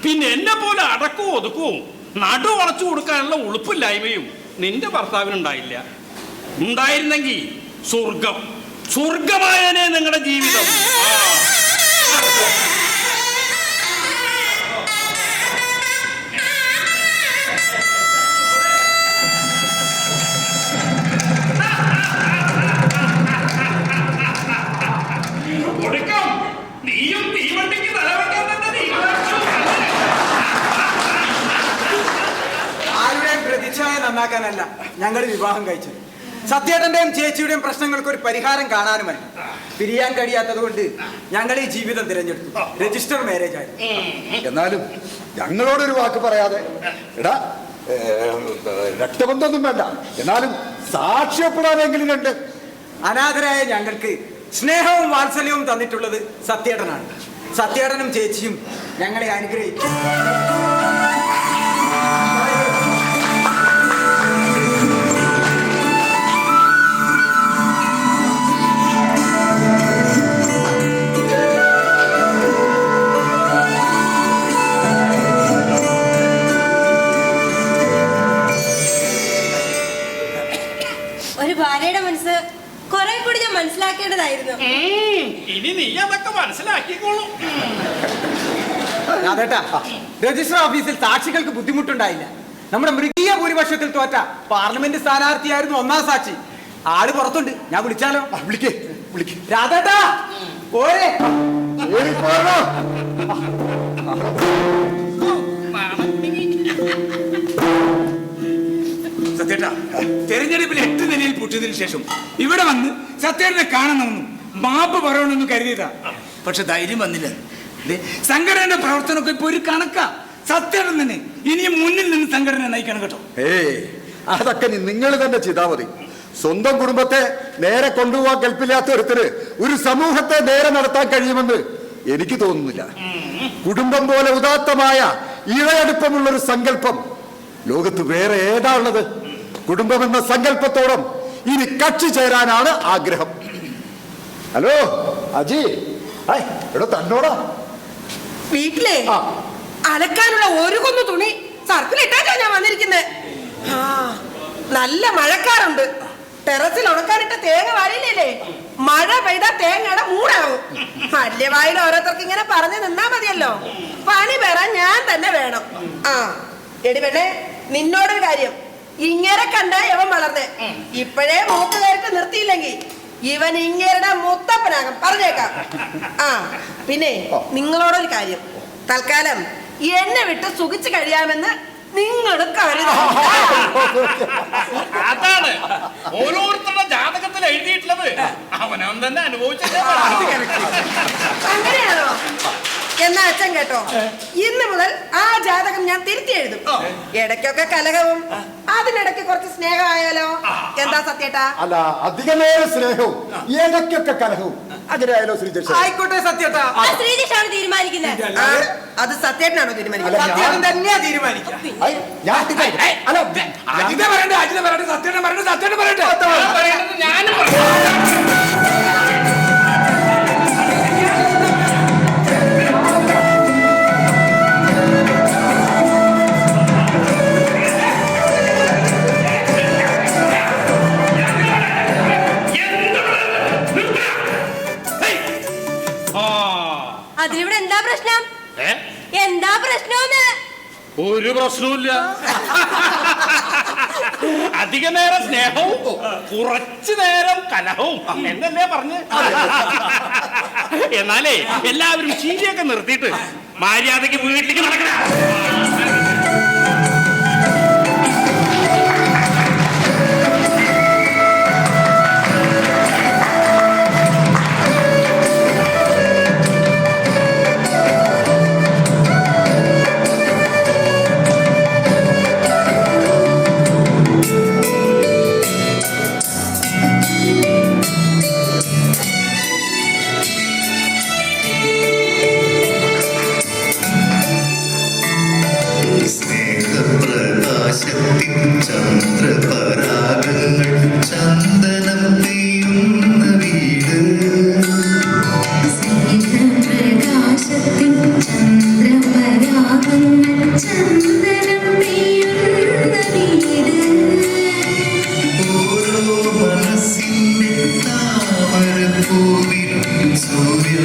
പിന്നെ എന്നെ പോലെ അടക്കവും ഒതുക്കവും നടു വളച്ചു കൊടുക്കാനുള്ള ഉളുപ്പില്ലായ്മയും നിന്റെ ഭർത്താവിനുണ്ടായില്ല. ഉണ്ടായിരുന്നെങ്കിൽ സ്വർഗമായനെ നിങ്ങളുടെ ജീവിതം. നീയും തീവണ്ടിക്ക് തലവെക്കാൻ തന്നെ തീരുമാനിച്ചു. ആരുടെയും പ്രതിച്ഛായ നന്നാക്കാനല്ല ഞങ്ങൾ വിവാഹം കഴിച്ചത്. സത്യേട്ടന്റെയും ചേച്ചിയുടെയും പ്രശ്നങ്ങൾക്ക് ഒരു പരിഹാരം കാണാനുമല്ല. പിരിയാൻ കഴിയാത്തത് കൊണ്ട് ഞങ്ങൾ ഈ ജീവിതം തിരഞ്ഞെടുത്തു. രജിസ്റ്റർ മാരേജ് ആയി. എന്നാലും ഞങ്ങളോടൊരു വാക്ക് പറയാതെ, എടാ രക്തബന്ധമൊന്നും വേണ്ട, എന്നാലും സാക്ഷ്യപ്പെടാനെങ്കിലും ഉണ്ട്. അനാഥരായ ഞങ്ങൾക്ക് സ്നേഹവും വാത്സല്യവും തന്നിട്ടുള്ളത് സത്യേട്ടനാണ്. സത്യേട്ടനും ചേച്ചിയും ഞങ്ങളെ അനുഗ്രഹിക്കും. ഒരു ഭാര്യയുടെ മനസ്സ് കുറെ കൂടി ഞാൻ മനസ്സിലാക്കേണ്ടതായിരുന്നു. ഇനി നീ അതൊക്കെ മനസ്സിലാക്കിക്കോളൂ. അതേട്ടാ, രജിസ്റ്റർ ഓഫീസിൽ സാക്ഷികൾക്ക് ബുദ്ധിമുട്ടുണ്ടായില്ല. നമ്മുടെ മൃഗീയ ഭൂരിപക്ഷത്തിൽ തോറ്റ പാർലമെന്റ് സ്ഥാനാർത്ഥിയായിരുന്നു ഒന്നാം സാക്ഷി. ആള് പുറത്തുണ്ട്, ഞാൻ വിളിച്ചാലോ? വിളിക്കേ. വിളിക്കും. രാധേട്ടാ പോരെ. സത്യേട്ടാ, തെരഞ്ഞെടുപ്പിൽ 8 നിലയിൽ പൊട്ടിയതിനു ശേഷം ഇവിടെ വന്ന് സത്യേട്ടനെ കാണണമെന്നും മാപ്പ് പറയണമെന്നും കരുതിയതാ. പക്ഷെ ധൈര്യം വന്നില്ല. സംഘടനയുടെ പ്രവർത്തനമൊക്കെ ഇപ്പൊ ഒരു കണക്കാ. സത്യേട്ടൻ തന്നെ ഇനിയും മുന്നിൽ നിന്ന് സംഘടന നയിക്കണം കേട്ടോ. അതൊക്കെ നിങ്ങൾ തന്നെ ചെയ്താൽ മതി. സ്വന്തം കുടുംബത്തെ നേരെ കൊണ്ടുപോകാൻ കൽപ്പില്ലാത്ത ഒരുത്തര് ഒരു സമൂഹത്തെ നേരെ നടത്താൻ കഴിയുമെന്ന് എനിക്ക് തോന്നുന്നില്ല. കുടുംബം പോലെ ഉദാത്തമായ ഇഴയടുപ്പമുള്ളൊരു സങ്കല്പം ലോകത്ത് വേറെ ഏതാ ഉള്ളത്? കുടുംബം എന്ന സങ്കല്പത്തോടും ഇനി കക്ഷി ചേരാനാണ് ആഗ്രഹം. ഹലോ അജി, എടോ തന്നോടാ വീട്ടിലെ അലക്കാനുള്ള ഒരു കൊന്നു തുണി സർക്കിളിട്ടാ ഞാൻ വന്നിരിക്കുന്നത്. നല്ല മഴക്കാറുണ്ട്. ടെറസിൽ ഉണക്കാനിട്ട തേങ്ങ വരയില്ലേ? മഴ പെയ്താ തേങ്ങയുടെ മൂടാവും. വലിയ വായിൽ ഓരോരുത്തർക്ക് ഇങ്ങനെ പറഞ്ഞു നിന്നാ മതിയല്ലോ. പണി പെറാൻ ഞാൻ തന്നെ വേണം. എടി പെണ്ണെ, നിന്നോടൊരു കാര്യം. ഇങ്ങനെ കണ്ട ഇവൻ വളർന്നേ. ഇപ്പോഴേ മൂക്ക് കയറിട്ട് നിർത്തിയില്ലെങ്കിൽ ഇവൻ ഇങ്ങേരുടെ മുത്തപ്പനാകും, പറഞ്ഞേക്കാം. പിന്നെ നിങ്ങളോടൊരു കാര്യം. തൽക്കാലം എന്നെ വിട്ട് സുഖിച്ചു കഴിയാമെന്ന് നിങ്ങൾ കരുതണം. അതാണ് ഓരോരുത്തരുടെ ജാതകത്തിൽ എഴുതിയിട്ടുള്ളത്. അവനവൻ തന്നെ അനുഭവിച്ചിട്ട്. അങ്ങനെയാണോ? എന്നാ അച്ഛൻ കേട്ടോ, ഇന്ന് മുതൽ ആ ജാതകം ഞാൻ തിരുത്തി എഴുതും. ഇടയ്ക്കൊക്കെ കലഹവും അതിനിടയ്ക്ക് കുറച്ച് സ്നേഹമായാലോ? എന്താ സത്യേട്ടാ? അല്ല, അധിക നേരം സ്നേഹവും ഇടയ്ക്കൊക്കെ കലഹവും അങ്ങനെയായാലോ ശ്രീജേഷ്? ആയിക്കോട്ടെ സത്യേട്ടാ. ശ്രീജേഷാണ് തീരുമാനിക്കുന്നത്. അത് സത്യേട്ടനാണോ തീരുമാനിക്കുന്നത്? സത്യേട്ടൻ തന്നെയാ തീരുമാനിക്കുക. അജിത പറയണ്ടേ? അജിത പറയട്ടെ. സത്യേട്ടൻ പറയട്ടെ. സത്യേട്ടൻ പറയട്ടെ. ഞാനും അതിലിവിടെ എന്താ പ്രശ്നം? എന്താ പ്രശ്നം? ഒരു പ്രശ്നവുമില്ല. അധിക നേരം സ്നേഹവും കുറച്ചു നേരം കലഹവും എന്നല്ലേ പറഞ്ഞ്. എന്നാലേ എല്ലാവരും ചീരിയൊക്കെ നിർത്തിയിട്ട് മര്യാദക്ക് വീട്ടിലേക്ക് നടക്കണം. ചന്ദ്രപരാഗങ്ങൾ ചന്ദനം പെയ്യുന്ന വീട്. പ്രകാശത്തിൻ ചന്ദ്രപരാഗങ്ങൾ ചന്ദനം പെയ്യുന്ന വീട്. ഓരോ മനസ്സിന്റെ താമരപ്പൂവിലും സൂര്യ